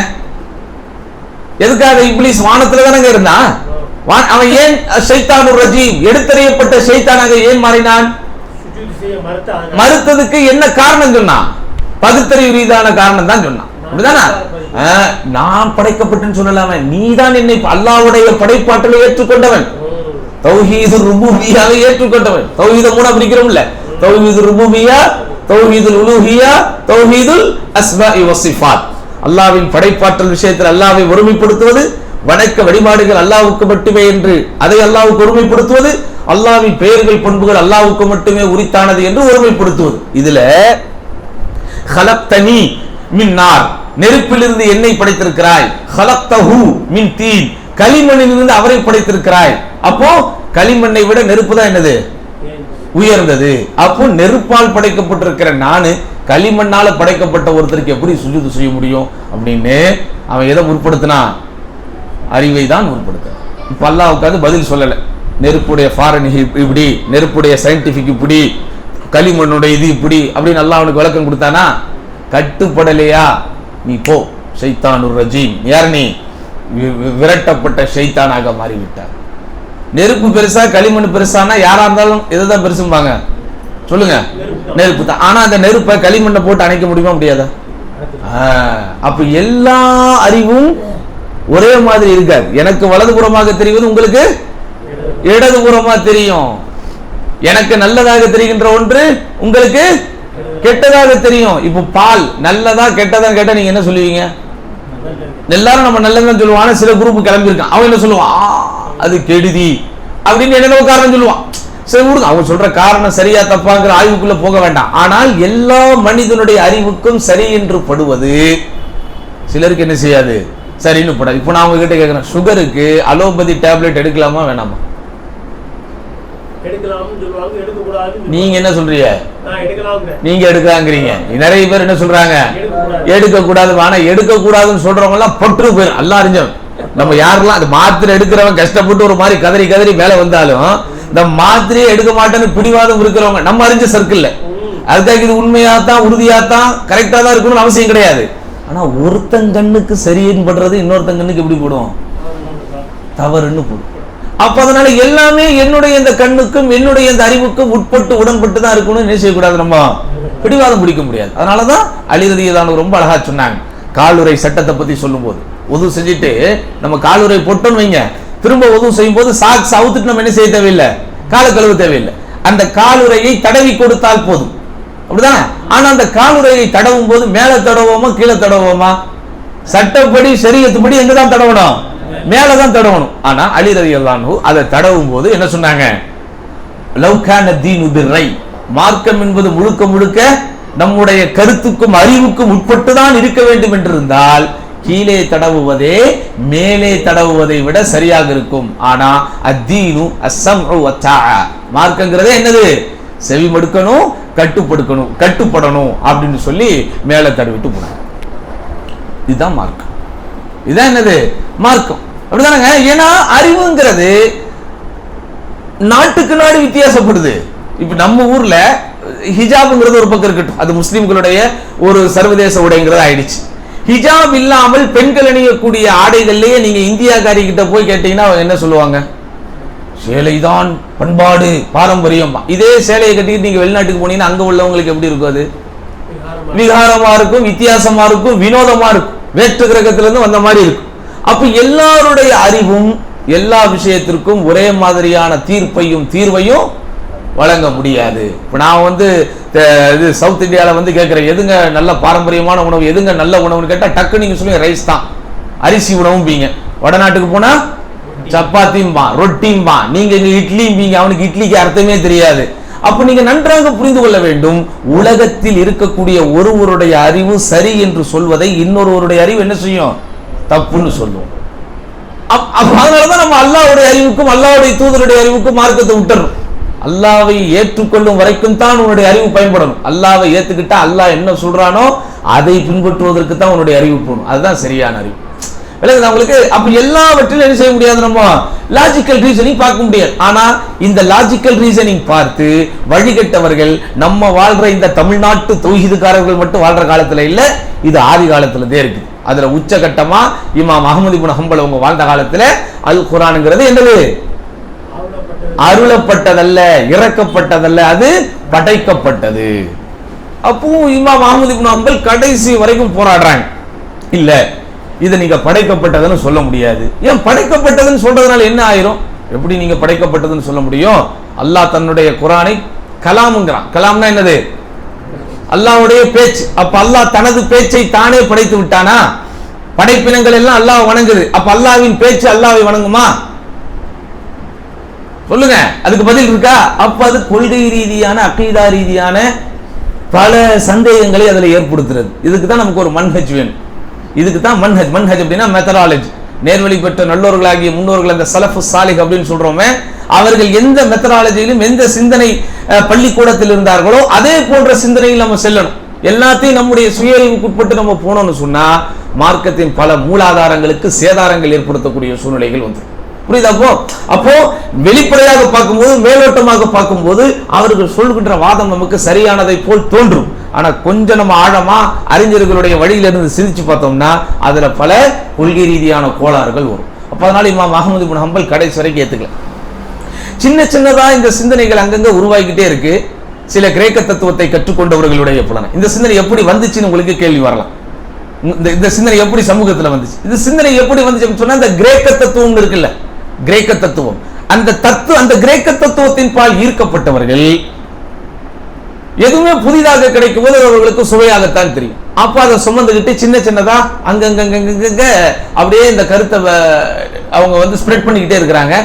எதுக்காக இப்லீஸ் வானத்துல தானங்க இருந்தான்? அவன் ஏன் ஷைத்தானுர் ரஜீம், எடுத்தறியப்பட்ட ஷைத்தானாக ஏன் மாறினான்? மறுத்ததுக்கு என்ன காரணம் சொன்னான்? பகுத்தறிவு ரீதியான காரணம் தான் சொன்னான். அப்படிதானா? நான் படைக்கப்பட்டேன்னு சொல்லலாம, நீதான் என்னை அல்லாஹ்வுடைய படைப்பாற்றலை ஏற்றுக்கொண்டவன், தௌஹீது ருபூபிய்யாவை ஏற்றுக்கொண்டவன். தௌஹீத மூணா பிரிக்கிறோம்ல, தௌஹீது ருபூபிய்யா, தௌஹீதுல் உலூஹிய்யா, தௌஹீதுல் அஸ்மாஇ வஸ்ஸிஃபாத். அல்லாஹ்வின் படைப்பாற்றல் விஷயத்தில் அல்லாஹ்வை ஒருமைப்படுத்துவது, வணக்க வழிபாடுகள் அல்லாஹ்வுக்கு மட்டுமே என்று அதை அல்லாஹ்வுக்கு ஒருமைப்படுத்துவது, அல்லாஹ்வின் பெயர்கள் பண்புகள் அல்லாஹ்வுக்கு மட்டுமே உரித்தானது என்று ஒருமைப்படுத்துவது. இதுல ஹலக்தனி மின் நார், நெருப்பிலிருந்து என்னை படைத்திருக்கிறாய், ஹலக்தஹு மின் தீன், களிமண்ணிலிருந்து அவரை படைத்திருக்கிறாய். அப்போ களிமண்ணை விட நெருப்பு தான் என்னது? உயர்ந்தது. அப்போ நெருப்பால் படைக்கப்பட்டிருக்கிற நானு களிமண்ணால படைக்கப்பட்ட ஒருத்தருக்கு எப்படி சுஜூது செய்ய முடியும் அப்படின்னு அவன் எதை முற்படுத்தினா? அறிவை தான் முற்படுத்த. இப்ப அல்லாஹ்வுக்கு பதில் சொல்லல. நெருப்புடைய ஃபாரன் இப்படி, நெருப்புடைய சயின்டிபிக் இப்படி, களிமண்ணுடைய இது இப்படி அப்படின்னு அல்லாஹ் அவனுக்கு விளக்கம் கொடுத்தானா? கட்டுப்படலையா? நீ போ, ஷைத்தானுர் ரஜீம். யார் நீ? விரட்டப்பட்ட ஷைத்தானாக மாறிவிட்டார். நெருப்பு பெருசா களிமண் பெருசானா யாரா இருந்தாலும் எதுதான் பெருசும்பாங்க? சொல்லுங்க, நெருப்பு தான். ஆனா அந்த நெருப்பை களிமண்ணை போட்டு அணைக்க முடியுமா? முடியாதா? அப்ப எல்லா அறிவும் ஒரே மாதிரி இருக்காது. எனக்கு வலதுபுறமாக தெரிவது உங்களுக்கு இடதுபுறமா தெரியும். எனக்கு நல்லதாக தெரிகின்ற ஒன்று உங்களுக்கு கெட்டதாக தெரியும். இப்போ பால் நல்லதா கெட்டதா கேட்டா நீங்க என்ன சொல்லுவீங்க? எல்லாரும் நம்ம நல்லதான் சொல்லுவான். ஆனா சில குரூப் கிளம்பி இருக்கான், அவன் என்ன சொல்லுவான்? அது கெடுதி அப்படின்னு என்னென்ன காரணம் சொல்லுவான். சரி விடுங்க, அவங்க சொல்ற காரணம் சரியா தப்பாங்கிற ஆய்வுக்குள்ள போக வேண்டாம். ஆனால் எல்லா மனிதனுடைய அறிவுக்கும் சரி என்று படுவது சிலருக்கு என்ன செய்யாது, சரின்னு படாது. இப்போ நான் உங்ககிட்ட கேட்கிறேன், சுகருக்கு அலோபதி டேப்லெட் எடுக்கலாமா வேணாமா? நீங்க என்ன சொல்றீங்க? நீங்க எடுக்கலாங்கிறீங்க. நிறைய பேர் என்ன சொல்றாங்க? எடுக்க கூடாது. ஆனா எடுக்க கூடாதுன்னு சொல்றவங்க எல்லாம் பொற்று போயிடும். எல்லாம் அறிஞ்சவன். நம்ம யாரெல்லாம் அந்த மாத்திரை எடுக்கிறவங்க கஷ்டப்பட்டு ஒரு மாதிரி கதறி கதறி மேல வந்தாலும் இந்த மாத்திரையே எடுக்க மாட்டேன்னு பிடிவாதம் இருக்கிறவங்க நம்ம அறிஞ்ச சர்க்கிள்ல. அதுக்காக இது உண்மையாத்தான் உறுதியாத்தான் கரெக்டா தான் இருக்கணும்னு அவசியம் கிடையாது. ஆனா ஒருத்தன் கண்ணுக்கு சரின்னு படுறது இன்னொருத்தன் கண்ணுக்கு எப்படி போடும்? தவறுன்னு போடும். அப்ப அதனால எல்லாமே என்னுடைய இந்த கண்ணுக்கும் என்னுடைய இந்த அறிவுக்கும் உட்பட்டு உடன்பட்டு தான் இருக்கணும்னு என்ன செய்யக்கூடாது? நம்ம பிடிவாதம் பிடிக்க முடியாது. அதனாலதான் அலி ரலியல்லாஹு ரொம்ப அழகா சொன்னாங்க. காலுரை சட்டத்தை பத்தி சொல்லும் போது, உது செஞ்சுட்டு நம்ம காலுரை போட்டோன்னு வைங்க, திரும்ப உது செய்யும் போது சாக்ஸ் அவுத்துட்டு நம்ம என்ன செய்ய தேவையில்லை, கால கழுவ தேவையில்லை. அந்த காலுரையை தடவி கொடுத்தால் போதும், அப்படிதானே? ஆனா அந்த காலுரையை தடவும் போது மேல தடவோமா கீழே தடவோமா? சட்டப்படி ஷரியத்துப்படி எங்கதான் தடவணும்? மேலதான் தடவணும். ஆனா அலி ரலியல்லாஹு அதை தடவும் போது என்ன சொன்னாங்க? லவ் கான தீனு பிர்ரை, மார்க்கம் என்பது முழுக்க முழுக்க நம்முடைய கருத்துக்கும் அறிவுக்கும் உட்பட்டுதான் இருக்க வேண்டும் என்றிருந்தால் கீழே தடவுவதே மேலே தடவுவதை விட சரியாக இருக்கும். ஆனா அத்தீனு அஸ்ஸம்உ வத்தாஅ, மார்க்கங்கிறதே என்னது? செவி மடுக்கணும், கட்டுப்படணும் அப்படின்னு சொல்லி மேலே தடவிட்டு போனாங்க. இதுதான் மார்க்கம். இதுதான் என்னது? மார்க்கம். அப்படிதானங்க? ஏன்னா அறிவுங்கிறது நாட்டுக்கு நாடு வித்தியாசப்படுது. இப்ப நம்ம ஊர்ல ஹிஜாப்ங்கிறது ஒரு பக்கம் இருக்கட்டும், அது முஸ்லிம்களுடைய ஒரு சர்வதேச உடைங்கிறது ஆயிடுச்சு. ஹிஜாப் இல்லாமல் பெண்கள் அணியக்கூடிய ஆடைகள்லயே நீங்க இந்தியாக்காரி கிட்ட போய் கேட்டீங்கன்னா என்ன சொல்லுவாங்க? சேலைதான் பண்பாடு பாரம்பரியம். இதே சேலையை கட்டிட்டு நீங்க வெளிநாட்டுக்கு போனீங்கன்னா அங்க உள்ளவங்களுக்கு எப்படி இருக்கும்? அது விகாரமா இருக்கும், வித்தியாசமா இருக்கும், வினோதமா இருக்கும், வேற்று கிரகத்திலிருந்து வந்த மாதிரி இருக்கும். அப்ப எல்லாருடைய அறிவும் எல்லா விஷயத்திற்கும் ஒரே மாதிரியான தீர்வையும் வழங்க முடியாது. இப்ப நான் இது சவுத் இந்தியாவில் கேட்கிறேன், எதுங்க நல்ல பாரம்பரியமான உணவு, எதுங்க நல்ல உணவுன்னு கேட்டா டக்கு நீங்க சொல்லுங்க ரைஸ் தான், அரிசி உணவும் பீங்க. வடநாட்டுக்கு போனா சப்பாத்தியும்பா, ரொட்டியும்பா, நீங்க இட்லியும் பீங்க. அவனுக்கு இட்லிக்கு அர்த்தமே தெரியாது. அப்ப நீங்க நன்றாக புரிந்து கொள்ள வேண்டும், உலகத்தில் இருக்கக்கூடிய ஒருவருடைய அறிவு சரி என்று சொல்வதை இன்னொருவருடைய அறிவு என்ன செய்யும்? தப்புன்னு சொல்லுவோம். அதனாலதான் நம்ம அல்லாஹ்வுடைய அறிவுக்கும் அல்லாஹ்வுடைய தூதருடைய அறிவுக்கும் மார்க்கத்தை விட்டுறோம். அல்லாஹ்வை ஏற்றுக்கொள்ளும் வரைக்கும் தான் உன்னுடைய அறிவு பயன்படணும். அல்லாஹ்வை ஏத்துக்கிட்டா அல்லாஹ் என்ன சொல்றானோ அதை பின்பற்றுவதற்கு தான் உன்னுடைய அறிவு போகணும். அதுதான் சரியான அறிவு. உங்களுக்கு அப்ப எல்லாவற்றிலும் என்ன செய்ய முடியாது? நம்ம லாஜிக்கல் ரீசனிங் பார்க்க முடியாது. ஆனா இந்த லாஜிக்கல் ரீசனிங் பார்த்து வழிகட்டவர்கள் நம்ம வாழ்ற இந்த தமிழ்நாட்டு தௌஹீதுக்காரர்கள் மட்டும் வாழ்ற காலத்துல இல்ல, இது ஆதி காலத்துலதே இருக்கு. அதுல உச்சகட்டமா இமாம் அஹ்மது இப்னு ஹம்பல் அவங்க வாழ்ந்த காலத்துல அல் குர்ஆன்ங்கிறது என்னது? அருளப்பட்டதல்ல, இறக்கப்பட்டதல்ல, அது படைக்கப்பட்டது. அப்போ இமாம் அஹ்மது இப்னு ஹம்பல் கடைசி வரைக்கும் போராடுறாங்க. இல்ல, இதை நீங்க படைக்கப்பட்டதுன்னு சொல்ல முடியாது. ஏன் படைக்கப்பட்டதுன்னு சொல்றதுனால என்ன ஆயிரும்? எப்படி நீங்க படைக்கப்பட்டதுன்னு சொல்ல முடியும்? அல்லாஹ் தன்னுடைய குர்ஆனை கலாம்ங்கறான். கலாம்னா என்னது? அல்லாஹ்வுடைய பேச்சு. அப்ப அல்லாஹ் தனது பேச்சை தானே படைத்து விட்டானா? படைப்பினங்கள் எல்லாம் அல்லாஹ் வணங்குது. அப்ப அல்லாஹ்வின் பேச்சு அல்லாஹ்வை வணங்குமா? சொல்லுங்க, அதுக்கு பதில் இருக்கா? அப்ப அது கொள்கை ரீதியான அகீதா ரீதியான பல சந்தேகங்களை அதுல ஏற்படுத்துறது. இதுக்கு தான் நமக்கு ஒரு மன்ஹஜ் வேணும். இதுக்கு தான் மன்ஹஜ் அப்படின்னா மெத்தடாலஜி. நேர்வழி பெற்ற நல்லோர்களாகிய முன்னோர்கள், அந்த சலஃபு சாலிஹ் அப்படின்னு சொல்றோமே, அவர்கள் எந்த மெத்தடாலஜியிலும் எந்த சிந்தனை பள்ளிக்கூடத்தில் இருந்தார்களோ அதே போன்ற சிந்தனையில் நம்ம செல்லணும். எல்லாத்தையும் நம்முடைய சுயறிவுக்குட்பட்டு நம்ம போனோம்னு சொன்னா மார்க்கத்தின் பல மூலாதாரங்களுக்கு சேதாரங்கள் ஏற்படுத்தக்கூடிய சூழ்நிலைகள் வந்துடும். புரியுதா? அப்போ வெளிப்படையாக பார்க்கும்போது, மேலோட்டமாக பார்க்கும்போது அவர்கள் சொல்கின்ற வாதம் நமக்கு சரியானதை போல் தோன்றும். ஆனா கொஞ்சம் நம்ம ஆழமா அறிஞர்களுடைய வழியிலிருந்து சிந்திச்சு பார்த்தோம்னா அதுல பல கொள்கை ரீதியான கோளாறுகள் வரும். அப்ப அதனால இமாம் அஹ்மது இப்னு ஹம்பல் கடைசி வரைக்கும் ஏத்துக்கல. சின்ன சின்னதா இந்த சிந்தனைகள் அங்கங்க உருவாகிக்கிட்டே இருக்கு. சில கிரேக்க தத்துவத்தை கற்றுக்கொண்டவர்களுடைய புலனை இந்த சிந்தனை எப்படி வந்துச்சுன்னு உங்களுக்கு கேள்வி வரலாம். இந்த சிந்தனை எப்படி சமூகத்துல வந்துச்சு? இந்த சிந்தனை எப்படி வந்துச்சுன்னு சொன்னா இந்த கிரேக்க தத்துவம் இருக்குல்ல, கிரேக்க தத்துவம், அந்த கிரேக்க தத்துவத்தின் பால் ஈர்க்கப்பட்டவர்கள் எதுவுமே புதிதாக கிடைக்கும் போது அவர்களுக்கு சுவையாகத்தான் தெரியும். அப்ப அதை சுமந்துகிட்டு சின்ன சின்னதா அங்கங்க அப்படியே இந்த கருத்தை அவங்க ஸ்ப்ரெட் பண்ணிக்கிட்டே இருக்கிறாங்க.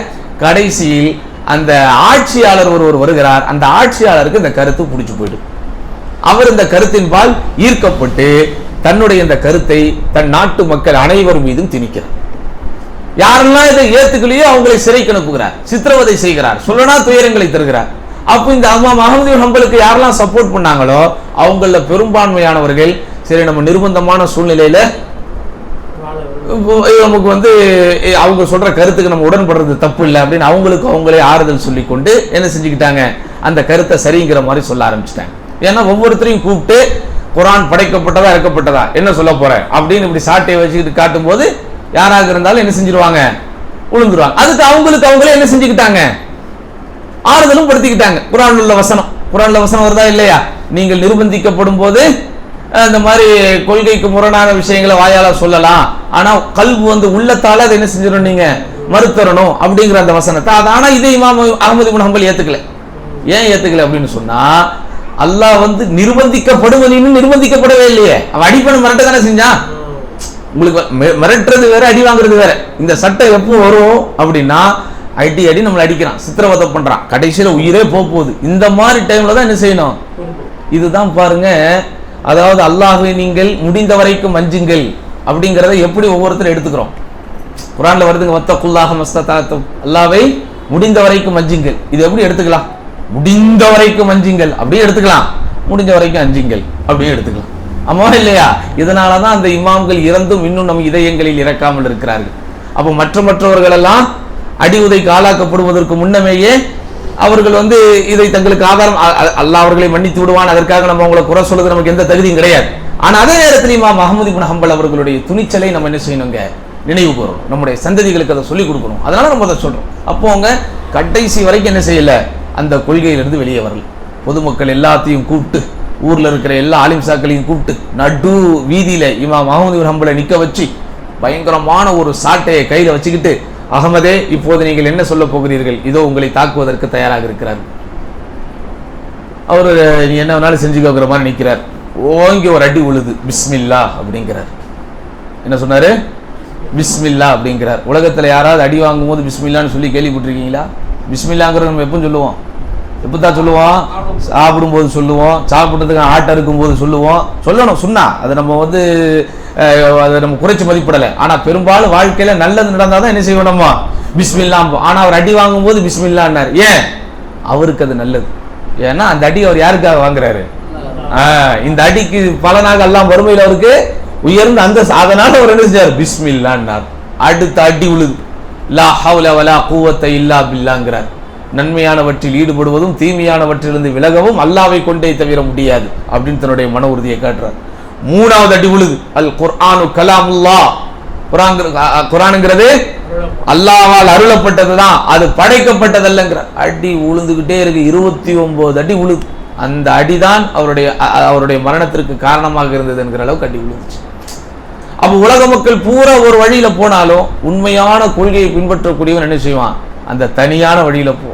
கடைசியில் அந்த ஆட்சியாளர் ஒருவர் வருகிறார். அந்த ஆட்சியாளருக்கு இந்த கருத்து பிடிச்சு போயிடும். அவர் இந்த கருத்தின் பால் ஈர்க்கப்பட்டு தன்னுடைய இந்த கருத்தை தன் நாட்டு மக்கள் அனைவர் மீதும் திணிக்கிறார். யாரெல்லாம் இதை ஏத்துக்கலையோ அவங்களை சிறைக்கு அனுப்புகிறார், சித்திரவதை செய்கிறார், சொல்லனா துயரங்களை தருகிறார். அப்போ இந்த இமாம் அஹ்மது இப்னு ஹம்பலுக்கு யாரெல்லாம் சப்போர்ட் பண்ணாங்களோ அவங்கள பெரும்பான்மையானவர்கள் சரி நம்ம நிர்பந்தமான சூழ்நிலையில நமக்கு அவங்க சொல்ற கருத்துக்கு நம்ம உடன்படுறது தப்பு இல்லை அப்படின்னு அவங்களே ஆறுதல் சொல்லி கொண்டு என்ன செஞ்சுக்கிட்டாங்க, அந்த கருத்தை சரிங்கிற மாதிரி சொல்ல ஆரம்பிச்சிட்டாங்க. ஏன்னா ஒவ்வொருத்தரையும் கூப்பிட்டு குர்ஆன் படைக்கப்பட்டதா இறக்கப்பட்டதா என்ன சொல்ல போறேன் அப்படின்னு இப்படி சாட்டையை வச்சுக்கிட்டு காட்டும் போது யாராக இருந்தாலும் என்ன செஞ்சிருவாங்க, உளுந்துருவாங்க. அதுக்கு அவங்களே என்ன செஞ்சுக்கிட்டாங்க, ஆறுதலும் படுத்திக்கிட்டாங்க. குர்ஆன்ல உள்ள வசனம் வருதா இல்லையா? நீங்கள் நிர்பந்திக்கப்படும் போது இந்த மாதிரி கொள்கைக்கு முரணான விஷயங்களை வாயால சொல்லலாம், ஆனா கல்பு உள்ளத்தால அதை என்ன செஞ்சிடணும், நீங்க மறுத்தரணும் அப்படிங்கிற அந்த வசனத்தை. ஆனா இதை இமாம் அஹ்மது இப்னு ஹம்பல் ஏத்துக்கல. ஏன் ஏத்துக்கல அப்படின்னு சொன்னா அல்லாஹ் நிர்பந்திக்கப்படுவதுன்னு நிர்பந்திக்கப்படவே இல்லையே. அவன் அடிப்படை மிரட்ட தானே செஞ்சான். உங்களுக்கு மிரட்டுறது வேற, அடி வாங்குறது வேற. இந்த சட்டம் எப்போ வரும் அப்படின்னா அடி நம்மளை அடிக்கிறான், சித்திரவதை பண்றான், கடைசியில உயிரே போகுது. இந்த மாதிரி டைம்ல தான் என்ன செய்யணும். இதுதான் பாருங்க, அதாவது அல்லாஹ்வை நீங்கள் முடிந்த வரைக்கும் அஞ்சுங்கள் அப்படிங்கிறத எப்படி ஒவ்வொருத்தரும் எடுத்துக்கிறோம். குர்ஆன்ல வருதுங்க, வத்தகுல்லாஹ மஸ்ததாத்தும், அல்லாஹ்வை முடிந்த வரைக்கும் அஞ்சுங்கள். இது எப்படி எடுத்துக்கலாம்? முடிந்த வரைக்கும் அஞ்சுங்கள் அப்படியே எடுத்துக்கலாம், முடிஞ்ச வரைக்கும் அஞ்சுங்கள் அப்படியே எடுத்துக்கலாம். ஆமா இல்லையா? இதனாலதான் அந்த இமாம்கள் இறந்தும் இன்னும் நம் இதயங்களில் இறக்காமல் இருக்கிறார்கள். அப்போ மற்றவர்கள் எல்லாம் அடி உதைக்கு ஆளாக்கப்படுவதற்கு முன்னமேயே அவர்கள் இதை தங்களுக்கு ஆதாரம், அல்லாஹ் அவர்களை மன்னித்து விடுவான், அதற்காக நம்ம அவங்களை குறை சொல்றது நமக்கு எந்த தகுதியும் கிடையாது. ஆனா அதே நேரத்தில் இமாம் அஹ்மது இப்னு ஹம்பல் அவர்களுடைய துணிச்சலை நம்ம என்ன செய்யணுங்க, நினைவு கூறணும், நம்முடைய சந்ததிகளுக்கு அதை சொல்லிக் கொடுக்கணும். அதனால நம்ம அதை சொல்றோம். அப்போ அவங்க கடைசி வரைக்கும் என்ன செய்யல, அந்த கொள்கையிலிருந்து வெளியே வரல. பொதுமக்கள் எல்லாத்தையும் கூப்பிட்டு, ஊர்ல இருக்கிற எல்லா ஆலிம்சாக்களையும் கூப்பிட்டு நடு வீதியில இமாம் அஹ்மது இப்னு ஹம்பலை நிக்க வச்சு பயங்கரமான ஒரு சாட்டையை கையில வச்சுக்கிட்டு, அகமதே இப்போது நீங்கள் என்ன சொல்ல போகிறீர்கள், இதோ உங்களை தாக்குவதற்கு தயாராக இருக்கிறார். அவர் நீ என்ன வேணாலும் செஞ்சுக்கிற மாதிரி நிற்கிறார். ஓங்கி ஒரு அடி உழுது, பிஸ்மில்லா அப்படிங்கிறார். என்ன சொன்னாரு? பிஸ்மில்லா அப்படிங்கிறார். உலகத்துல யாராவது அடி வாங்கும் போது பிஸ்மில்லான்னு சொல்லி கேள்விப்பட்டிருக்கீங்களா? பிஸ்மில்லாங்கிறது நம்ம எப்போ சொல்லுவோம், எப்பதான் சொல்லுவோம், சாப்பிடும்போது சொல்லுவோம், சாப்பிட்றதுக்கு ஆட்டை இருக்கும் போது சொல்லுவோம், சொல்லணும், சொன்னா அதை நம்ம அதை நம்ம குறைச்சி மதிப்பிடலை. ஆனா பெரும்பாலும் வாழ்க்கையில நல்லது நடந்தாதான் என்ன செய்வோம், நம்ம பிஸ்மில்லா. ஆனா அவர் அடி வாங்கும் போது பிஸ்மில்லான்னார். ஏன்? அவருக்கு அது நல்லது. ஏன்னா அந்த அடி அவர் யாருக்காக வாங்குறாரு? இந்த அடிக்கு பலனாக எல்லாம் வறுமையில் அவருக்கு உயர்ந்த அந்த, அதனால அவர் என்ன செஞ்சார், பிஸ்மில்லான்னார். அடுத்த அடி உழுது, லா ஹவ்ல வலா குவத்த இல்லா பில்லாங்கிறார். நன்மையானவற்றில் ஈடுபடுவதும் தீமையானவற்றிலிருந்து விலகவும் அல்லாவை கொண்டே தவிர முடியாது அப்படின்னு தன்னுடைய மன உறுதியை காட்டுறார். மூணாவது அடி உழுது, அல் குர்ஆனு கலாமுல்லாஹ், குர்ஆனுங்கிறது அல்லாஹ்வால் அருளப்பட்டதுதான், அது படைக்கப்பட்டதல்லங்கிறார். அடி உழுந்துகிட்டே இருக்கு, 29 அடி உழுது. அந்த அடிதான் அவருடைய மரணத்திற்கு காரணமாக இருந்தது என்கிற அளவுக்கு அடி உழுந்துச்சு. அப்ப உலக மக்கள் பூரா ஒரு வழியில போனாலும் உண்மையான கொள்கையை பின்பற்றக்கூடியவன் என்ன செய்வான், அந்த தனியான வழியில போ.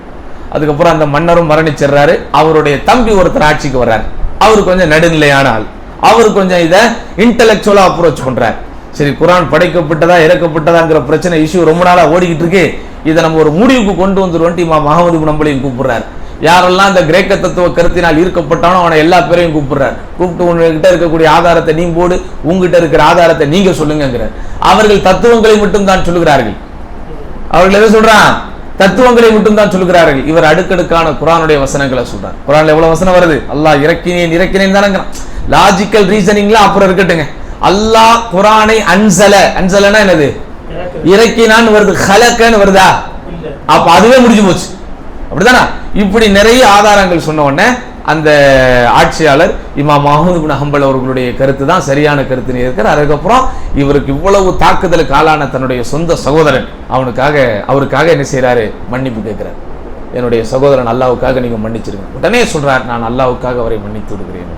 அதுக்கப்புறம் அந்த மன்னரும் மரணிச்சிடுறாரு. அவருடைய தம்பி ஒருத்தர் ஆட்சிக்கு வர்றாரு. அவர் கொஞ்சம் நடுநிலையான ஆள், அவர் கொஞ்சம் இதை இன்டெலெக்சுவலா அப்ரோச் பண்றார். சரி, குர்ஆன் படைக்கப்பட்டதா இறக்கப்பட்டதாங்கிற பிரச்சனை இஷ்யூ ரொம்ப நாளா ஓடிக்கிட்டு இருக்கு, இதை நம்ம ஒரு முடிவுக்கு கொண்டு வந்துருவோம். இமாம் அஹ்மது இப்னு ஹம்பலையும் கூப்பிடுறாரு. யாரெல்லாம் இந்த கிரேக்க தத்துவ கருத்தினால் ஈர்க்கப்பட்டானோ அவனை எல்லா பேரையும் கூப்பிடுறாரு. கூப்பிட்டு உங்ககிட்ட இருக்கக்கூடிய ஆதாரத்தை நீ போடு, உங்ககிட்ட இருக்கிற ஆதாரத்தை நீங்க சொல்லுங்கிறார். அவர்கள் தத்துவங்களை மட்டும் தான் சொல்லுகிறார்கள். அவர்கள் எதை சொல்றான்? தத்துவங்களை மட்டும் தான் சொல்லுகிறார்கள். இவர் அடுக்கடுக்கான குர்ஆனுடைய வசனங்களை சொல்றார். குர்ஆன்ல எவ்வளவு வசனம் வருது? அல்லாஹ் இறக்கினேன் தானங்க. லாஜிக்கல் ரீசனிங்லாம் அப்புறம் இருக்கட்டுங்க. அல்லாஹ் குர்ஆனை அன்சலனா என்னது? இறக்கினான்னு வருது. ஹலக்கன்னு வருதா? அப்ப அதுவே முடிஞ்சு போச்சு. அப்படிதானா? இப்படி நிறைய ஆதாரங்கள் சொன்ன உடனே அந்த ஆட்சியாளர் இமாம் அஹ்மது இப்னு ஹம்பல் அவர்களுடைய கருத்து தான் சரியான கருத்துன்னு இருக்கிறார். அதுக்கப்புறம் இவருக்கு இவ்வளவு தாக்குதலுக்கு ஆளான தன்னுடைய சொந்த சகோதரன் அவருக்காக என்ன செய்யறாரு? மன்னிப்பு கேட்கிறார். என்னுடைய சகோதரன் அல்லாஹ்வுக்காக நீங்க மன்னிச்சிருங்க. உடனே சொல்றார், நான் அல்லாஹ்வுக்காக அவரை மன்னித்து விடுகிறேன்.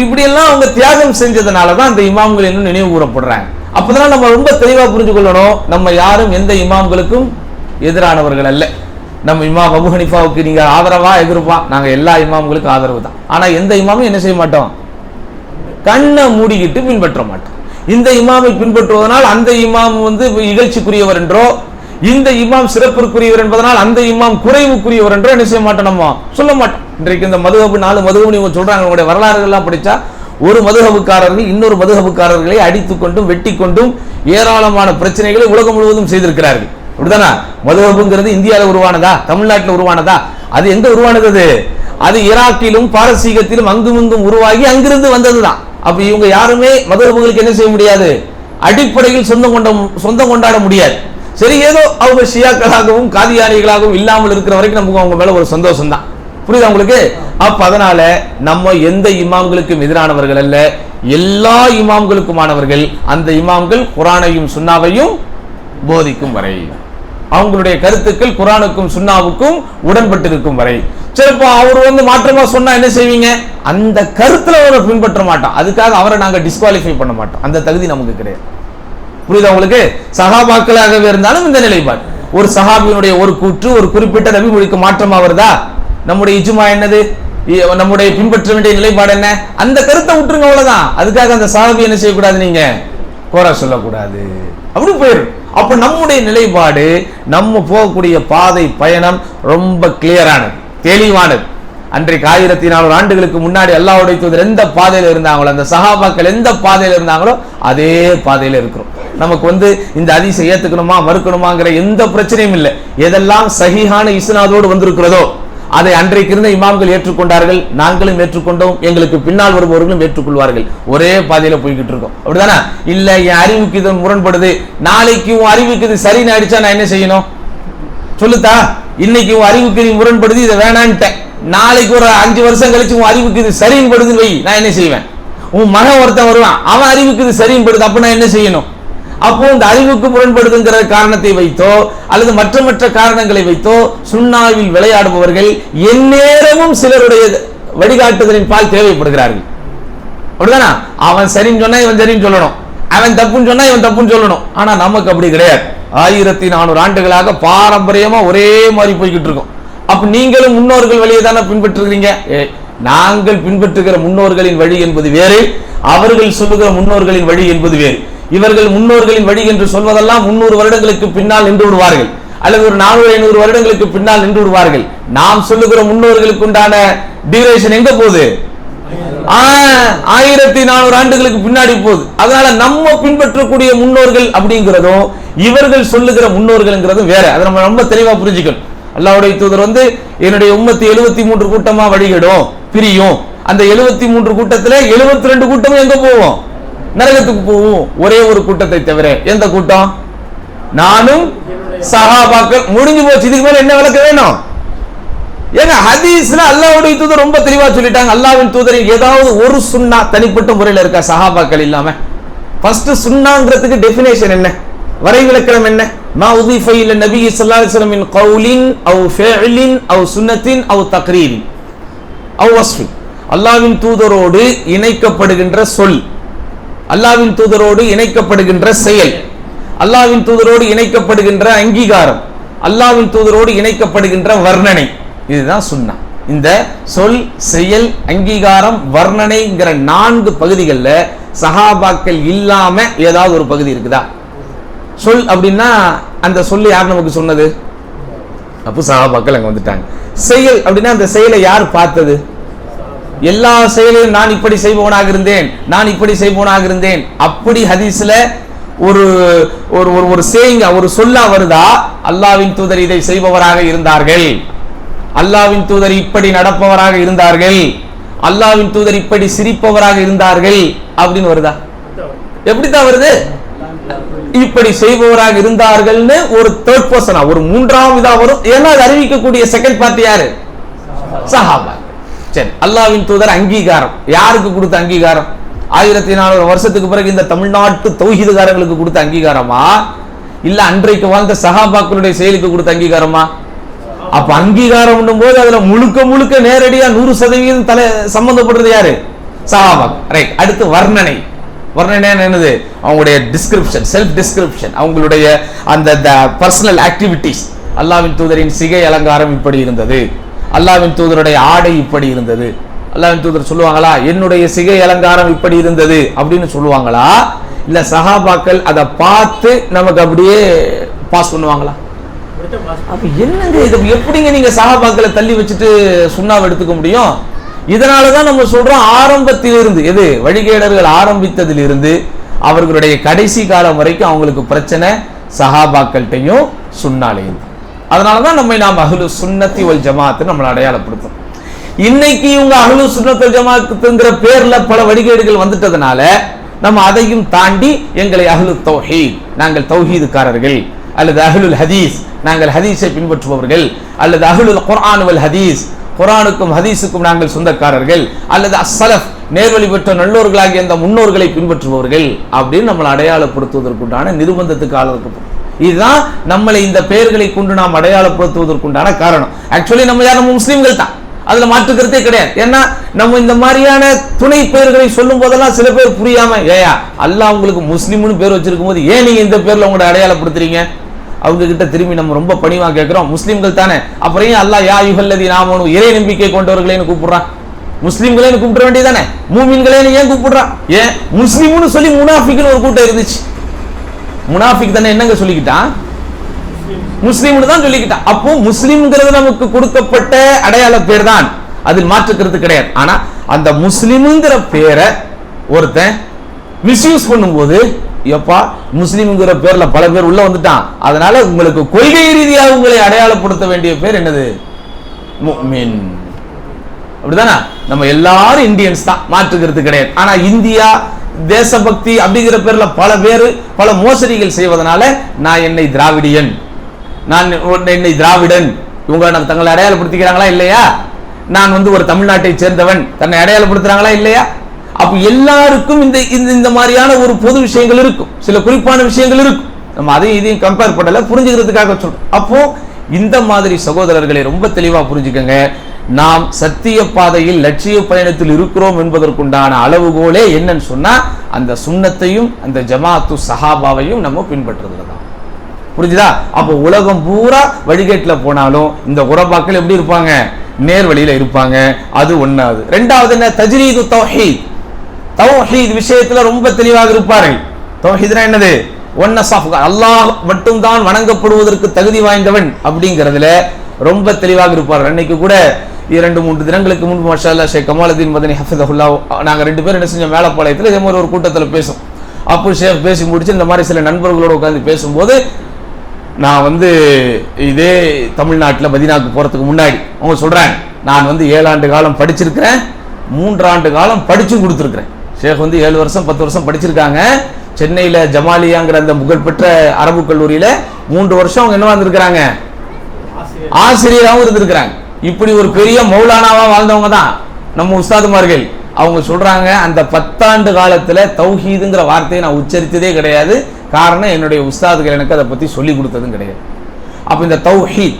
இப்படியெல்லாம் அவங்க தியாகம் செஞ்சதுனால தான் அந்த இமாம்கள் இன்னும் நினைவு கூறப்படுறாங்க. அப்பதான் நம்ம ரொம்ப தெளிவா புரிஞ்சு கொள்ளணும், நம்ம யாரும் எந்த இமாம்களுக்கும் எதிரானவர்கள் அல்ல. நம்ம இமாம் அபு ஹனீஃபாவுக்கு நீங்க ஆதரவா எதிர்ப்பா, நாங்க எல்லா இமாம்களுக்கும் ஆதரவு தான். ஆனா எந்த இமாமும் என்ன செய்ய மாட்டோம்? கண்ணை மூடிக்கிட்டு பின்பற்ற மாட்டோம். இந்த இமாமை பின்பற்றுவதனால் அந்த இமாம் இகழ்ச்சிக்குரியவர் என்றோ, இந்த இமாம் சிறப்பிற்குரியவர் என்பதனால் அந்த இமாம் குறைவுக்குரியவர் என்றோ என்ன செய்ய மாட்டோம்? நம்ம சொல்ல மாட்டோம். இன்றைக்கு இந்த மதுஹப் 4 மதுஹப் நீங்க சொல்றாங்க, உங்களுடைய வரலாறுகள்லாம் படிச்சா ஒரு மதுஹபுக்காரர்கள் இன்னொரு மதுஹபுக்காரர்களை அடித்துக் கொண்டும் வெட்டி கொண்டும் ஏராளமான பிரச்சனைகளை உலகம் முழுவதும் செய்திருக்கிறார்கள். அப்படிதானா? மதுஹபுங்கிறது இந்தியாவில் உருவானதா? தமிழ்நாட்டில் உருவானதா? அது எங்க உருவானது? அது ஈராக்கிலும் பாரசீகத்திலும் அங்குமிங்கும் உருவாகி அங்கிருந்து வந்ததுதான். அப்ப இவங்க யாருமே மதுஹபுகளுக்கு என்ன செய்ய முடியாது? அடிப்படையில் சொந்தம் கொண்டாட முடியாது. சரி, ஏதோ அவங்க ஷியாக்களாகவும் காதியானிகளாகவும் இல்லாமல் இருக்கிற வரைக்கும் நமக்கு அவங்க மேல ஒரு சந்தோஷம் தான். புரியுதா உங்களுக்கு? அப்ப அதனால நம்ம எந்த இமாம்களுக்கும் எதிரானவர்கள் அல்ல, எல்லா இமாம்களுக்குமானவர்கள். அந்த இமாம்கள் குர்ஆனையும் சுன்னாவையும் போதிக்கும் வரை, அவங்களுடைய கருத்துக்கள் குர்ஆனுக்கும் சுன்னாவுக்கும் உடன்பட்டிருக்கும் வரை. சிலப்போ அவர் மாற்றமா சொன்னா என்ன செய்வீங்க? அந்த கருத்துல அவரை பின்பற்ற மாட்டோம். அதுக்காக அவரை நாங்க டிஸ்குவாலிஃபை பண்ண மாட்டோம். அந்த தகுதி நமக்கு கிடையாது. புரியுதா உங்களுக்கு? சஹாபாக்களாகவே இருந்தாலும் இந்த நிலைப்பாடு. ஒரு சஹாபியினுடைய ஒரு கூற்று ஒரு குறிப்பிட்ட நபி மொழிக்கு மாற்றமா வருதா? நம்முடைய இஜ்மா என்னது? நம்முடைய பின்பற்ற வேண்டிய நிலைப்பாடு என்ன? அந்த கருத்தை விட்டுருங்க, அவ்வளவுதான். அதுக்காக அந்த சஹாபி என்ன செய்யக்கூடாது? நீங்க கோரா சொல்லக்கூடாது. அப்படி போயிடும். அப்ப நம்முடைய நிலைப்பாடு, நம்ம போகக்கூடிய பாதை பயணம் ரொம்ப கிளியரானது, தெளிவானது. அன்றைக்கு 1400 ஆண்டுகளுக்கு முன்னாடி அல்லாஹ்வுடைய தூதர் எந்த பாதையில இருந்தாங்களோ, அந்த சஹாபாக்கள் எந்த பாதையில இருந்தாங்களோ அதே பாதையில இருக்கிறோம். நமக்கு இந்த ஹதீஸை ஏத்துக்கணுமா மறுக்கணுமாங்கிற எந்த பிரச்சனையும் இல்லை. எதெல்லாம் சஹீஹான இஸ்னாதோடு வந்திருக்கிறதோ அதை அன்றைக்கு இருந்த இமாம்கள் ஏற்றுக்கொண்டார்கள், நாங்களும் ஏற்றுக்கொண்டோம், எங்களுக்கு பின்னால் வருபவர்களும் ஏற்றுக்கொள்வார்கள். ஒரே பாதையில போய்கிட்டு இருக்கோம். அப்படிதானே? இல்ல என் அறிவுக்கு இது முரண்படுது, நாளைக்கு உன் அறிவுக்கு இது சரின்னு ஆயிடுச்சா நான் என்ன செய்யணும்? சொல்லுதா? இன்னைக்கு உன் அறிவுக்கு நீ முரண்படுது, இதை வேணான்ட்டேன். நாளைக்கு ஒரு 5 வருஷம் கழிச்சு உன் அறிவுக்கு இது சரின்னு படுதுன்னு வை, நான் என்ன செய்வேன்? உன் மகன் ஒருத்தன் வருவான், அவன் அறிவுக்கு இது சரின்னு படுது, அப்ப நான் என்ன செய்யணும்? அப்போ இந்த அறிவுக்கு முரண்படுதுங்கிற காரணத்தை வைத்தோ அல்லது மற்ற காரணங்களை வைத்தோ சுன்னாவில் விளையாடுபவர்கள் எந்நேரமும் சிலருடைய வழிகாட்டுதலின் பால் தேவைப்படுகிறார்கள். அப்படிதானா? அவன் சரின்னு சொன்னா இவன் சரின்னு சொல்லணும், அவன் தப்புன்னு சொன்னா இவன் தப்புன்னு சொல்லணும். ஆனா நமக்கு அப்படி கிடையாது. 1400 ஆண்டுகளாக பாரம்பரியமா ஒரே மாதிரி போய்கிட்டு இருக்கோம். அப்ப நீங்களும் முன்னோர்கள் வழியை தானே பின்பற்றுகிறீங்க. நாங்கள் பின்பற்றுகிற முன்னோர்களின் வழி என்பது வேறு, அவர்கள் சொல்லுகிற முன்னோர்களின் வழி என்பது வேறு. இவர்கள் முன்னோர்களின் வழி என்று சொல்வதெல்லாம் 300 வருடங்களுக்கு பின்னால் நின்று விடுவார்கள், அல்லது ஒரு 400-500 வருடங்களுக்கு பின்னால் நின்று விடுவார்கள். நாம் சொல்லுகிற முன்னோர்களுக்கு உண்டான டியூரேஷன் எங்க போகுது? 1400 ஆண்டுகளுக்கு பின்னாடி போகுது. அதனால நம்ம பின்பற்றக்கூடிய முன்னோர்கள் அப்படிங்கிறதும் இவர்கள் சொல்லுகிற முன்னோர்கள்ங்கிறதும் வேற. அதை நம்ம ரொம்ப தெளிவா புரிஞ்சுக்கணும். அல்லாஹ்வுடைய தூதர் என்னுடைய உம்மத்து 73 கூட்டமா வழிகிடும், பிரியும். அந்த 73 கூட்டத்துல 72 கூட்டமும் எங்க போவோம்? நரகத்துக்கு போவோம். ஒரே ஒரு கூட்டத்தை தவிர. எந்த கூட்டம்? நானும் சஹாபாக்கள். முடிஞ்சு போச்சு. இதுக்கு மேல என்ன விளக்க வேணும்? ஏங்க ஹதீஸ்ல அல்லாஹ்வுடைய தூதர் ரொம்ப தெளிவா சொல்லிட்டாங்க. அல்லாஹ்வின் தூதரின் ஏதாவது ஒரு சுன்னா தனிப்பட்ட முறையில் இருக்கா சஹாபாக்கள் இல்லாம? ஃபர்ஸ்ட் சுன்னாங்கிறதுக்கு டெஃபினேஷன் என்ன? வரைவிலக்கணம் என்ன? மா உதிஃப இல நபி ஸல்லல்லாஹு அலைஹி வஸல்லம் மின் கௌலின் அவ் ஃபிஅலின் அவ் சுன்னத்தின் அவ் தக்ரீரின் அவ் வஸ்ஃபின். அல்லாஹ்வின் தூதரோடு இணைக்கப்படுகின்ற சொல், அல்லாஹ்வின் தூதரோடு இணைக்கப்படுகின்ற செயல், அல்லாஹ்வின் தூதரோடு இணைக்கப்படுகின்ற அங்கீகாரம், அல்லாஹ்வின் தூதரோடு இணைக்கப்படுகின்ற வர்ணனை, இதுதான் சுன்னா. இந்த சொல், செயல், அங்கீகாரம், வர்ணனைங்கிற 4 பகுதிகளில் சஹாபாக்கள் இல்லாம ஏதாவது ஒரு பகுதி இருக்குதா? சொல் அப்படின்னா அந்த சொல்லு யார் நமக்கு சொன்னது? அப்போ சஹாபாக்கள் அங்க வந்துட்டாங்க. செயல் அப்படின்னா அந்த செயலை யார் பார்த்தது? எல்லா செயலையும் நான் இப்படி செய்பவனாக இருந்தேன், நான் இப்படி செய்பவனாக இருந்தேன் அப்படி ஹதீஸ்ல ஒரு ஒரு ஒரு சேயிங்க, ஒரு சொல்லா வருதா? அல்லாஹ்வின் தூதர் இதை செய்பவராக இருந்தார்கள், அல்லாஹ்வின் தூதர் இப்படி நடப்பவராக இருந்தார்கள், அல்லாஹ்வின் தூதர் இப்படி சிரிப்பவராக இருந்தார்கள் அப்படின்னு வருதா? எப்படித்தான் வருது? இப்படி செய்பவராக இருந்தார்கள்னு ஒரு தேர்ட் பர்சனா, ஒரு மூன்றாம் இதா வரும். ஏன்னா அது அறிவிக்கக்கூடிய செகண்ட் பார்ட்டி யாரு? சஹாபா. சரி, அல்லாஹ்வின் தூதர் அங்கீகாரம் யாருக்கு கொடுத்த அங்கீகாரம்? 1400 வருஷத்துக்கு பிறகு இந்த தமிழ்நாட்டு தௌஹீதுகாரங்களுக்கு கொடுத்த அங்கீகாரமா, இல்ல அன்றைக்கு வாழ்ந்த சஹாபாக்களுடைய செயலுக்கு கொடுத்த அங்கீகாரமா? அப்ப அங்கீகாரம் போது அதுல முழுக்க முழுக்க நேரடியா 100% தலை சம்பந்தப்படுறது யாரு? சஹாபா. ரைட். அடுத்து வர்ணனை. வர்ணனை என்னது? அவங்களுடைய டிஸ்கிரிப்ஷன், செல்ஃப் டிஸ்கிரிப்ஷன், அவங்களுடைய அந்த பர்சனல் ஆக்டிவிட்டிஸ். அல்லாஹ்வின் தூதரின் சிகை அலங்காரம் இப்படி இருந்தது, அல்லாஹ்வின் தூதருடைய ஆடை இப்படி இருந்தது. அல்லாஹ்வின் தூதர் சொல்லுவாங்களா என்னுடைய சிகை அலங்காரம் இப்படி இருந்தது அப்படின்னு சொல்லுவாங்களா? இல்ல சஹாபாக்கள் அதை பார்த்து நமக்கு அப்படியே பாஸ் பண்ணுவாங்களா? அப்ப என்னங்க இது? எப்படிங்க நீங்க சஹாபாக்களை தள்ளி வச்சுட்டு சுண்ணாவை எடுத்துக்க முடியும்? இதனாலதான் நம்ம சொல்றோம், ஆரம்பத்திலிருந்து எது வழிகேடர்கள் ஆரம்பித்ததிலிருந்து அவர்களுடைய கடைசி காலம் வரைக்கும் அவங்களுக்கு பிரச்சனை சஹாபாக்கள்கிட்டையும் சுன்னாலையும். அதனாலதான் நாம் அஹ்லு சுன்னத்தி வல் ஜமாஅத் நம்மளை அடையாளப்படுத்தும். இன்னைக்கு இவங்க அஹ்லு சுன்னத் வல் ஜமாஅத்ங்கிற பேர்ல பல வழிகேடுகள் வந்துட்டதுனால நம்ம அதையும் தாண்டி எங்களை அஹ்லு தௌஹீத், நாங்கள் தௌஹீதுக்காரர்கள், அல்லது அஹ்லுல் ஹதீஸ், நாங்கள் ஹதீஸை பின்பற்றுபவர்கள், அல்லது அஹ்லுல் குர்ஆன் வல் ஹதீஸ், குர்ஆனுக்கும் ஹதீஸுக்கும் நாங்கள் சொந்தக்காரர்கள், அல்லது அஸ்ஸலஃப், நேர்வழி பெற்ற நல்லோர்களாகிய அந்த முன்னோர்களை பின்பற்றுபவர்கள் அப்படின்னு நம்மளை அடையாளப்படுத்துவதற்குண்டான நிர்பந்தத்துக்கு ஆளாக்கப்படும். இதுதான் நம்மளை இந்த பெயர்களை கொண்டு நாம் அடையாளப்படுத்துவதற்குண்டான காரணம். ஆக்சுவலி நம்ம யார்? நம்ம முஸ்லீம்கள் தான், அதுல மாற்றுக்கிறதே கிடையாது. ஏன்னா நம்ம இந்த மாதிரியான துணை பெயர்களை சொல்லும் போதெல்லாம் சில பேர் புரியாம, ஏயா அல்லாஹ் உங்களுக்கு முஸ்லீம்னு பேர் வச்சிருக்கும் போது ஏன் நீங்க இந்த பேர்ல உங்களை அடையாளப்படுத்துறீங்க? அவங்க கிட்ட திரும்பி நம்ம ரொம்ப பணிவா கேட்கிறோம், முஸ்லீம்கள் தானே, அப்புறம் ஏன் அல்லாஹ் யா யுஹல்லதீன ஆமனூ இறை நம்பிக்கை கொண்டவர்களேன்னு கூப்பிடுறான்? முஸ்லீம்களேன்னு கூப்பிட வேண்டியதானே, மூமின்களேன்னு ஏன் கூப்பிடுறான்? ஏன் முஸ்லீம்னு சொல்லி முனாஃபிக்னு ஒரு கூட்டம் இருந்துச்சு. முனாஃபிக் தானே என்னங்க சொல்லிக்கிட்டான்? முஸ்லீம்னு தான் சொல்லிக்கிட்டான். அப்போ முஸ்லீம்ங்கிறது நமக்கு கொடுக்கப்பட்ட அடையாள பேர் தான், அதில் மாற்றுக்கிறது கிடையாது. ஆனா அந்த முஸ்லீம்ங்கிற பேரை ஒருத்தன் மிஸ்யூஸ் பண்ணும்போது, எப்பா முஸ்லீம்ங்கிற பேர்ல பல பேர் உள்ள வந்துட்டான், அதனால உங்களுக்கு கொள்கை ரீதியாக உங்களை அடையாளப்படுத்த வேண்டிய பேர் என்னது? முஃமின். அப்படிதானே? நம்ம எல்லாரும் இந்தியன்ஸ் தான், மாற்றுக்கிறது கிடையாது. ஆனா இந்தியா தேசபக்தி அப்படிங்கிற பேர்ல பல பேர் பல மோசடிகள் செய்வதனால நான் என்னை திராவிடியன், நான் என்னை திராவிடன், இவங்க தங்களை அடையாளப்படுத்திக்கிறாங்களா இல்லையா? நான் ஒரு தமிழ்நாட்டை சேர்ந்தவன் தன்னை அடையாளப்படுத்துறாங்களா இல்லையா? அப்ப எல்லாருக்கும் இந்த இந்த மாதிரியான ஒரு பொது விஷயங்கள் இருக்கும், சில குறிப்பான விஷயங்கள் இருக்கும். நம்ம அதையும் இதையும் கம்பேர் பண்ணல, புரிஞ்சுக்கிறதுக்காக சொல்றோம். அப்போ இந்த மாதிரி சகோதரர்களை ரொம்ப தெளிவா புரிஞ்சுக்கங்க. நாம் சத்திய பாதையில் லட்சிய பயணத்தில் இருக்கிறோம் என்பதற்குண்டான அளவுகோலே என்னன்னு சொன்னா அந்த சுன்னத்தையும் அந்த ஜமாஅத்து சஹாபாவையும் நம்ம பின்பற்றுறது தான். புரிஞ்சுதா? அப்போ உலகம் பூரா வழிகேட்டில் போனாலும் இந்த குரபாக்கள் எப்படி இருப்பாங்க? நேர்வழியில இருப்பாங்க. அது ஒன்னாவது. ரெண்டாவது என்ன? தஜ்ரீது தௌஹீத். தௌஹீத் விஷயத்துல ரொம்ப தெளிவாக இருப்பார்கள். தௌஹீத்னா என்னது? அல்லாஹ் மட்டும்தான் வணங்கப்படுவதற்கு தகுதி வாய்ந்தவன் அப்படிங்கிறதுல ரொம்ப தெளிவாக இருப்பார்கள். அன்னைக்கு கூட 2-3 தினங்களுக்கு முன்பு மாஷா அல்லாஹ் ஷேக் கமாலுதீன் மதனி ஹஃபிதஹுல்லாஹ் நாங்க 2 பேரும் என்ன செஞ்சோம், மேலப்பாளையத்தில் இதே மாதிரி ஒரு கூட்டத்தில் பேசும். அப்போ ஷேக் பேசி முடிச்சு இந்த மாதிரி சில நண்பர்களோடு உட்காந்து பேசும்போது, நான் இதே தமிழ்நாட்டில் மதீனாவுக்கு போறதுக்கு முன்னாடி அவங்க சொல்றாங்க, நான் 7 ஆண்டு காலம் படிச்சிருக்கிறேன், 3 ஆண்டு காலம் படிச்சும் கொடுத்துருக்கிறேன். ஷேக் 7 வருஷம் 10 வருஷம் படிச்சிருக்காங்க. சென்னையில ஜமாலியாங்கிற அந்த புகழ்பெற்ற அரபு கல்லூரியில 3 வருஷம் அவங்க என்ன வந்திருக்கிறாங்க, ஆசிரியராகவும் இருந்திருக்கிறாங்க. இப்படி ஒரு பெரிய மௌலானாவா வாழ்ந்தவங்க தான் நம்ம உஸ்தாதுமார்கள். அவங்க சொல்றாங்க, அந்த 10 ஆண்டு காலத்துல தௌஹீதுங்கிற வார்த்தையை நான் உச்சரித்ததே கிடையாது. காரணம், என்னுடைய உஸ்தாதுகள் எனக்கு அதை பத்தி சொல்லி கொடுத்ததும் கிடையாது. அப்ப இந்த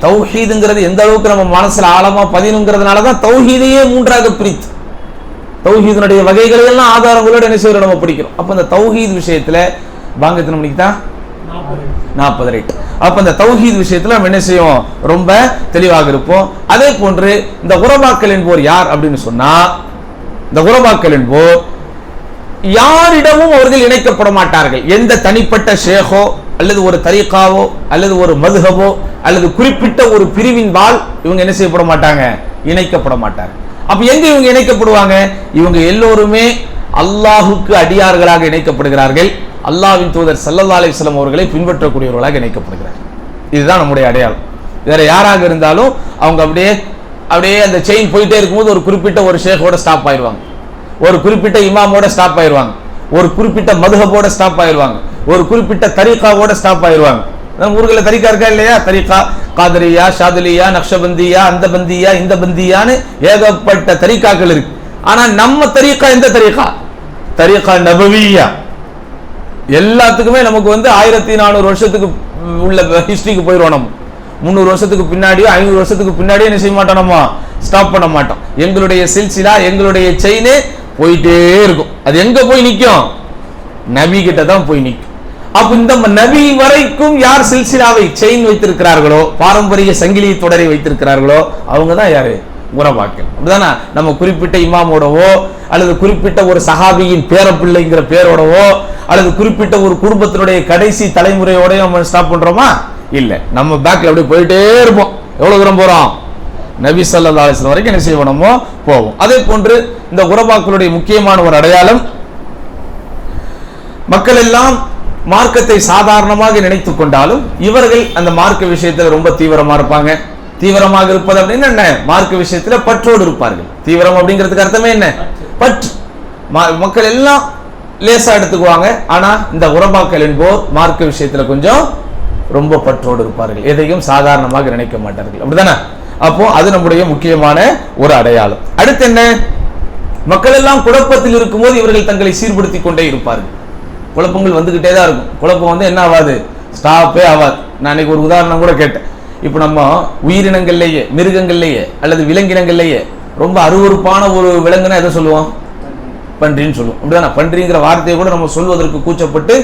தௌஹீதுங்கிறது எந்த அளவுக்கு நம்ம மனசுல ஆழமா பதினுங்கிறதுனாலதான் தௌஹீதையே 3ஆக பிரித்து தௌஹீதுடைய வகைகளை எல்லாம் ஆதாரங்களோட என்ன செய்யறோம், நம்ம படிக்கிறோம். அப்ப இந்த தௌஹீத் விஷயத்துல பாங்கத்தின மணிக்கு தான் 40 ரைட். அப்ப இந்த தௌஹீத் விஷயத்துல நம்ம என்ன செய்வோம், ரொம்ப தெளிவாக இருப்போம். அதே போன்று இந்த குரபாக்கள் என்போர் யார் அப்படின்னு சொன்னா, இந்த குரபாக்கள் என்போர் யாரிடமும் அவர்கள் இணைக்கப்பட மாட்டார்கள். எந்த தனிப்பட்ட ஷேகோ அல்லது ஒரு தரீகாவோ அல்லது ஒரு மதுஹபோ அல்லது குறிப்பிட்ட ஒரு பிரிவின்பால் இவங்க என்ன செய்யப்பட மாட்டாங்க, இணைக்கப்பட மாட்டாங்க. அப்ப எங்க இவங்க இணைக்கப்படுவாங்க, இவங்க எல்லோருமே அல்லாஹுக்கு அடியார்களாக இணைக்கப்படுகிறார்கள். அல்லாஹ்வின் தூதர் ஸல்லல்லாஹு அலைஹி வஸல்லம் அவர்களை பின்பற்றக்கூடியவர்களாக இணைக்கப்படுகிறார். இதுதான் நம்முடைய அடையாளம். வேற யாராக இருந்தாலும் அவங்க அப்படியே அந்த செயின் போயிட்டே இருக்கும்போது ஒரு குறிப்பிட்ட ஒரு ஷேഖோட ஸ்டாப் ஆயிடுவாங்க, ஒரு குறிப்பிட்ட இமாமோட ஸ்டாப் ஆயிடுவாங்க, ஒரு குறிப்பிட்ட மதுஹபோட ஸ்டாப் ஆயிடுவாங்க, ஒரு குறிப்பிட்ட தரீகாவோட ஸ்டாப் ஆயிடுவாங்க. நம்ம ஊர்களில் தரீகா இருக்கா இல்லையா, தரீகா காதரியா, ஷாதுலியா, நக்ஷபந்தியா, அந்த பந்தியா, இந்த பந்தியான்னு ஏகப்பட்ட தரீகாக்கள் இருக்கு. ஆனா நம்ம தரீகா எந்த தரீகா, தரீகா நபவியா. எல்லாத்துக்குமே நமக்கு 1400 வருஷத்துக்கு உள்ள ஹிஸ்டரிக்கு போயிடுவோம். நம்ம 300 வருஷத்துக்கு பின்னாடியோ 500 வருஷத்துக்கு பின்னாடியோ என்ன செய்ய மாட்டோம், நம்ம ஸ்டாப் பண்ண மாட்டோம். எங்களுடைய சில்சிலா, எங்களுடைய செயினே போயிட்டே இருக்கும். அது எங்க போய் நிற்கும், நபி கிட்ட தான் போய் நிற்கும். அப்ப இந்த நபி வரைக்கும் யார் சில்சிலாவை செயின் வைத்திருக்கிறார்களோ, பாரம்பரிய சங்கிலி தொடரை வைத்திருக்கிறார்களோ, அவங்க தான் யாரு, குரபாக்கள். அப்படிதானே? நம்ம குறிப்பிட்ட இமாமோடவோ அல்லது குறிப்பிட்ட ஒரு சஹாபியின் பேரப்பிள்ளைங்கிற பேரோடவோ அல்லது குறிப்பிட்ட ஒரு குடும்பத்தினுடைய கடைசி தலைமுறையோட நம்ம ஸ்டாப் பண்றோமா? இல்ல. நம்ம பேக்ல அப்படியே போயிட்டே இருப்போம். எவ்வளவு தூரம் போறோம், நபி ஸல்லல்லாஹு அலைஹி வஸல்லம் வரைக்கும் என்ன செய்யணுமோ போவோம். அதே போன்று இந்த குரபாக்களுடைய முக்கியமான ஒரு அடையாளம், மக்கள் எல்லாம் மார்க்கத்தை சாதாரணமாக நினைத்துக் கொண்டாலும் இவர்கள் அந்த மார்க்க விஷயத்தில் ரொம்ப தீவிரமா இருப்பாங்க. தீவிரமாக இருப்பது அப்படின்னு என்ன, மார்க்க விஷயத்துல பற்றோடு இருப்பார்கள். தீவிரம் அப்படிங்கிறதுக்கு அர்த்தமே என்ன, பற்று. மக்கள் எல்லாம் லேசா எடுத்துக்குவாங்க. ஆனா இந்த குரபாக்கள் என்போர் மார்க்க விஷயத்துல கொஞ்சம் ரொம்ப பற்றோடு இருப்பார்கள், எதையும் சாதாரணமாக நினைக்க மாட்டார்கள். அப்படிதானே? அப்போ அது நம்முடைய முக்கியமான ஒரு அடையாளம். அடுத்து என்ன, மக்கள் எல்லாம் குழப்பத்தில் இருக்கும்போது இவர்கள் தங்களை சீர்படுத்தி கொண்டே இருப்பார்கள். குழப்பங்கள் வந்துகிட்டே தான் இருக்கும். குழப்பம் என்ன ஆகாது, ஸ்டாப்பே ஆகாது. நான் அன்னைக்கு ஒரு உதாரணம் கூட கேட்டேன். இப்போ நம்ம உயிரினங்கள்லேயே, மிருகங்கள்லேயே அல்லது விலங்கினங்கள்லேயே ரொம்ப அருவருப்பான ஒரு விலங்குனா எதை சொல்லுவோம், பன்றின்னு சொல்லுவோம். அப்படிதானே? பன்றிங்கிற வார்த்தையை கூட நம்ம சொல்வதற்கு கூச்சப்பட்டு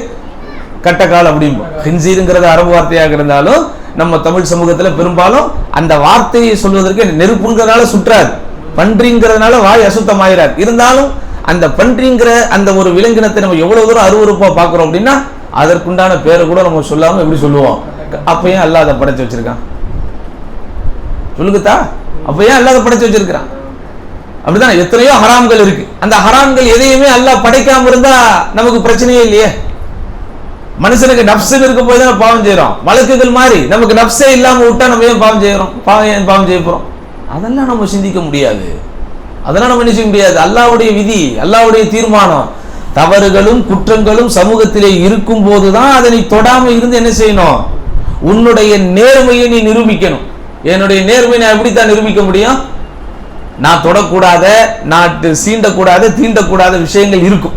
கட்டக்கால் அப்படிம்போம். ஹின்சீருங்கிறது அரபு வார்த்தையாக இருந்தாலும் நம்ம தமிழ் சமூகத்தில் பெரும்பாலும் அந்த வார்த்தையை சொல்வதற்கு நெருப்புங்கிறதுனால சுற்றாது, பன்றிங்கிறதுனால வாய் அசுத்தமாயிராது. இருந்தாலும் அந்த பன்றிங்கிற அந்த ஒரு விலங்கினத்தை நம்ம எவ்வளவு தூரம் அருவருப்பா பார்க்கிறோம் அப்படின்னா அதற்குண்டான பேரை கூட நம்ம சொல்லாம எப்படி சொல்லுவோம், அப்பயும் அல்லாஹ் அதை படைச்சு வச்சிருக்கான். சொல்லுங்கத்தா, அப்பயும் அல்லாஹ் அதை படைச்சு வச்சிருக்கிறான். அப்படிதான் எத்தனையோ ஹராம்கள் இருக்கு. அந்த ஹராம்கள் எதையுமே அல்லாஹ் படைக்காம இருந்தா நமக்கு பிரச்சனையே இல்லையே. மனுஷனுக்கு நப்சு இருக்க போய் தான் பாவம் செய்யறோம். வழக்குகள் மாதிரி நமக்கு நப்சே இல்லாம விட்டா நம்ம ஏன் பாவம் செய்யறோம், பாவம் செய்ய போறோம். அதெல்லாம் நம்ம சிந்திக்க முடியாது, அதெல்லாம் நம்ம நினைக்க முடியாது. அல்லாஹ்வுடைய விதி, அல்லாஹ்வுடைய தீர்மானம். தவறுகளும் குற்றங்களும் சமூகத்திலே இருக்கும் போதுதான் அதனை தொடாம இருந்து என்ன செய்யணும், உன்னுடைய நேர்மையை நீ நிரூபிக்கணும். என்னுடைய நேர்மையை நான் எப்படித்தான் நிரூபிக்க முடியும், நான் தொடக்கூடாத, நான் சீண்டக்கூடாத, தீண்டக்கூடாத விஷயங்கள் இருக்கும்,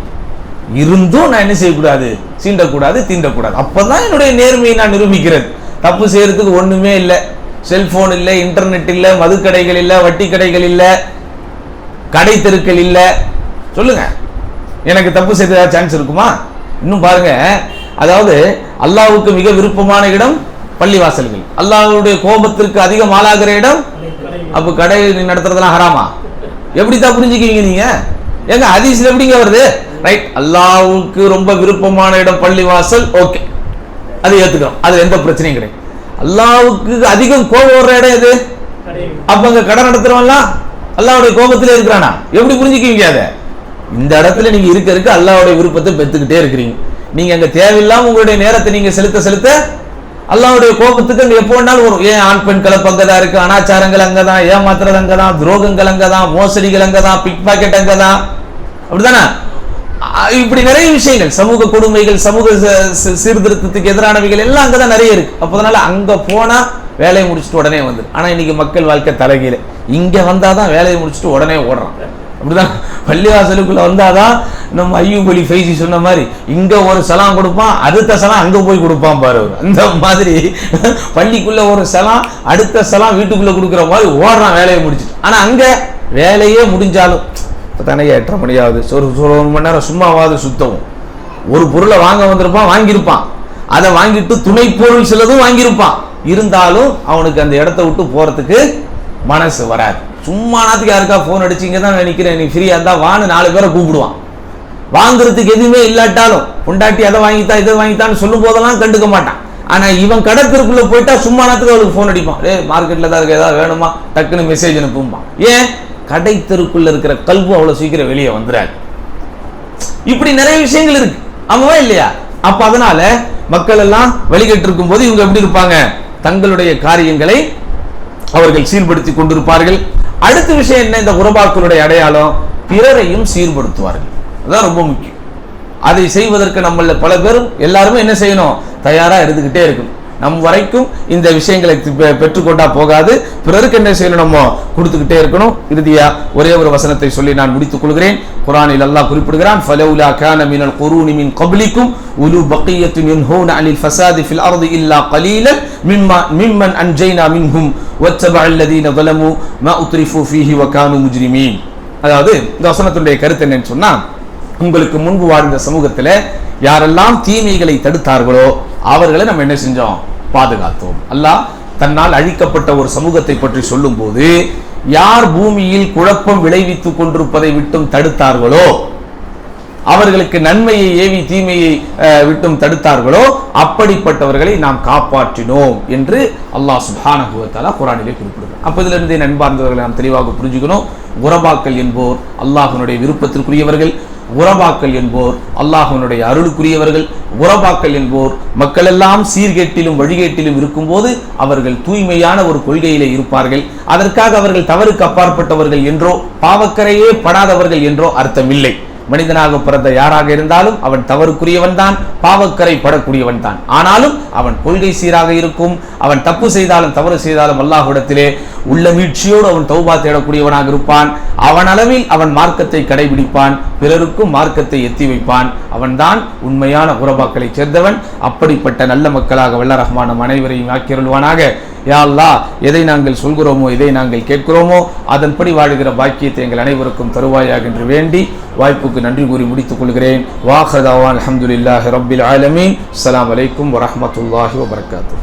இருந்தும் நான் என்ன செய்யக்கூடாது, சீண்டக்கூடாது, தீண்டக்கூடாது. அப்பதான் என்னுடைய நேர்மையை நான் நிரூபிக்கிறது. தப்பு செய்யறதுக்கு ஒண்ணுமே இல்லை. செல்போன் இல்லை, இன்டர்நெட் இல்லை, மதுக்கடைகள் இல்லை, வட்டி கடைகள் இல்லை, கடை தெருக்கள் இல்லை. சொல்லுங்க, எனக்கு தப்பு செய்த சான்ஸ் இருக்குமா? இன்னும் பாருங்க, அதாவது அல்லாஹ்வுக்கு மிக விருப்பமான இடம் பள்ளிவாசல்கள், அல்லாஹ்வுடைய கோபத்திற்கு அதிகம் ஆளாகிற இடம். அப்ப கடை நடத்துறதெல்லாம் ஹராமா? எப்படித்தான் புரிஞ்சுக்குவீங்க நீங்க? எங்க ஹதீஸ்ல எப்படிங்க வருது? ரைட், அல்லாஹ்வுக்கு ரொம்ப விருப்பமான இடம் பள்ளிவாசல், ஓகே, அது ஏத்துக்கிறோம், அது எந்த பிரச்சனையும் கிடையாது. அல்லாஹ்வுக்கு அதிகம் கோபம் வர்ற இடம் எது? அப்ப அங்க கடை நடத்துறவன்லாம் அல்லாஹ்வுடைய கோபத்திலே இருக்கிறானா? எப்படி புரிஞ்சுக்குவீங்க அதை? இந்த இடத்துல நீங்க இருக்க அல்லாஹ்வுடைய விருப்பத்தை பெற்றுக்கிட்டே இருக்கிறீங்க. நீங்க அங்க தேவையில்லாம உங்களுடைய நேரத்தை நீங்க செலுத்த அல்லாஹ்வுடைய கோபத்துக்கு அங்க எப்போ வேணாலும் வரும். ஏன் ஆண் பெண் கலப்பு அங்கதான் இருக்கு, அனாச்சாரங்கள் அங்கதான், ஏமாத்துறது அங்கதான், துரோகங்கள் அங்கதான், மோசடிகள் அங்கதான், பிக் பாக்கெட் அங்கதான். அப்படிதானே? இப்படி நிறைய விஷயங்கள், சமூக கொடுமைகள், சமூக சீர்திருத்தத்துக்கு எதிரானவைகள் எல்லாம் அங்கதான் நிறைய இருக்கு. அப்போதனால அங்க போனா வேலையை முடிச்சுட்டு உடனே வந்து. ஆனா இன்னைக்கு மக்கள் வாழ்க்கை தலைகீழ. இங்க வந்தாதான் வேலையை முடிச்சுட்டு உடனே ஓடுறான். அப்படிதான் பள்ளிவாசலுக்குள்ள வந்தாதான் நம்ம அய்யூப் அலி ஃபைசி சொன்ன மாதிரி இங்க ஒரு சலாம் கொடுப்பான், அடுத்த சலாம் அங்க போய் கொடுப்பான் பாரு. அந்த மாதிரி பள்ளிக்குள்ள ஒரு சலாம், அடுத்த சலாம் வீட்டுக்குள்ள கொடுக்குற மாதிரி ஓடுறான் வேலையை முடிச்சுட்டு. ஆனா அங்க வேலையே முடிஞ்சாலும் தானே 8:30 மணியாவது, ஒரு 1 மணி நேரம் சும்மாவாவது சுத்தவும். ஒரு பொருளை வாங்க வந்திருப்பான், வாங்கியிருப்பான், அதை வாங்கிட்டு துணை பொருள் சிலதும் வாங்கியிருப்பான். இருந்தாலும் அவனுக்கு அந்த இடத்த விட்டு போறதுக்கு மனசு வராது. சும்மா நாத்துக்கு யாருக்கா போன் அடிச்சு இங்க தான் நினைக்கிறேன் நீ ஃப்ரீயா இருந்தா வான்னு 4 பேரை கூப்பிடுவான். வாங்குறதுக்கு எதுவுமே இல்லாட்டாலும் பொண்டாட்டி அதை வாங்கித்தா இதை வாங்கித்தான்னு சொல்லும் போதெல்லாம் கண்டுக்க மாட்டான். ஆனா இவன் கடத்திற்குள்ள போயிட்டா சும்மா நாத்துக்கு அவளுக்கு போன் அடிப்பான். மார்க்கெட்ல தான் இருக்க ஏதாவது வேணுமா டக்குன்னு மெசேஜ் அனுப்புவான். ஏன் கடை தெருக்குள்ள இருக்கிற கல்வி அவ்வளவு சீக்கிரம் வெளியே வந்துடாது. இப்படி நிறைய விஷயங்கள் இருக்கு, ஆமாவா இல்லையா? அப்ப அதனால மக்கள் எல்லாம் வழிகட்டு இருக்கும் போது இவங்க எப்படி இருப்பாங்க, தங்களுடைய காரியங்களை அவர்கள் சீர்படுத்தி கொண்டிருப்பார்கள். அடுத்த விஷயம் என்ன, இந்த குரபாக்களுடைய அடையாளம் பிறரையும் சீர்படுத்துவார்கள். அதுதான் ரொம்ப முக்கியம். அதை செய்வதற்கு நம்மள பல பேரும் எல்லாருமே என்ன செய்யணும், தயாரா இருந்துகிட்டே இருக்கணும். நம் வரைக்கும் இந்த விஷயங்களை பெற்றுக்கொண்டா போகாது, பிறருக்கு என்ன செய்யணும், நம்ம கொடுத்துக்கிட்டே இருக்கணும். இறுதியா ஒரே ஒரு வசனத்தை சொல்லி நான் முடித்துக் கொள்கிறேன். குர்ஆனில் அல்லாஹ் குறிப்பிடுகிறான், ஃபலௌலா கான மினல் குரூனி மின் கப்லிக்கும் உலு பக்கியத்துன் யன்ஹூன அனில் ஃபஸாதி ஃபில் அர்தி இல்லா கலீலன் மிம்மன் அன்ஜைனா மின்ஹும் வத்தபஅல் லதீன ஸலமு மா உத்ரிஃபு ஃபீஹி வ கானூ முஜ்ரிமீன். அதாவது இந்த வசனத்துடைய கருத்து என்னன்னு சொன்னா, உங்களுக்கு முன்பு வாழ்ந்த சமூகத்துல யாரெல்லாம் தீமைகளை தடுத்தார்களோ அவர்களை நம்ம என்ன செஞ்சோம், பாதுகாத்தோம். அல்லாஹ் தன்னால் அழிக்கப்பட்ட ஒரு சமூகத்தை பற்றி சொல்லும் போது, யார் பூமியில் குழப்பம் விளைவித்துக் கொண்டிருப்பதை விட்டும் தடுத்தார்களோ, அவர்களுக்கு நன்மையை ஏவி தீமையை விட்டும் தடுத்தார்களோ அப்படிப்பட்டவர்களை நாம் காப்பாற்றினோம் என்று அல்லாஹ் சுப்ஹானஹு வ தஆலா குர்ஆனிலே குறிப்பிடுகிறார். அப்ப இதுல இருந்து நண்பார்ந்தவர்களை நாம் தெளிவாக புரிஞ்சுக்கணும். குரபாக்கள் என்போர் அல்லாஹ்வினுடைய விருப்பத்திற்குரியவர்கள், குரபாக்கள் என்போர் அல்லாஹ்வினுடைய அருளுக்குரியவர்கள். குரபாக்கள் என்போர் மக்கள் எல்லாம் சீர்கேட்டிலும் வழிகேட்டிலும் இருக்கும்போது அவர்கள் தூய்மையான ஒரு கொள்கையிலே இருப்பார்கள். அதற்காக அவர்கள் தவறுக்கு அப்பாற்பட்டவர்கள் என்றோ பாவக்கரையே படாதவர்கள் என்றோ அர்த்தமில்லை. மனிதனாக பிறந்த யாராக இருந்தாலும் அவன் தவறுக்குரியவன் தான், பாவக்கரை படக்கூடியவன் தான். ஆனாலும் அவன் கொள்கை சீராக இருக்கும். அவன் தப்பு செய்தாலும் தவறு செய்தாலும் அல்லாஹ்விடத்திலே உள்ள மீட்சியோடு அவன் தௌபா தேடக்கூடியவனாக இருப்பான். அவன் அளவில் அவன் மார்க்கத்தை கடைபிடிப்பான், பிறருக்கும் மார்க்கத்தை எத்தி வைப்பான். அவன்தான் உண்மையான குரபாக்களை சேர்ந்தவன். அப்படிப்பட்ட நல்ல மக்களாக வல்ல ரஹ்மான் நம் அனைவரையும் ஆக்கியருள்வானாக. யா அல்லாஹ், எதை நாங்கள் சொல்கிறோமோ எதை நாங்கள் கேட்கிறோமோ அதன்படி வாழுகிற பாக்கியத்தை எங்கள் அனைவருக்கும் தருவாயாக என்று வேண்டி வாய்ப்புக்கு நன்றி கூறி முடித்துக் கொள்கிறேன். வாஹதாவான் அல்ஹம்துலில்லாஹி ரப்பில் ஆலமீன். அஸ்ஸலாமு அலைக்கும் வரஹ்மத்துல்லாஹி வபரகாத்துஹு.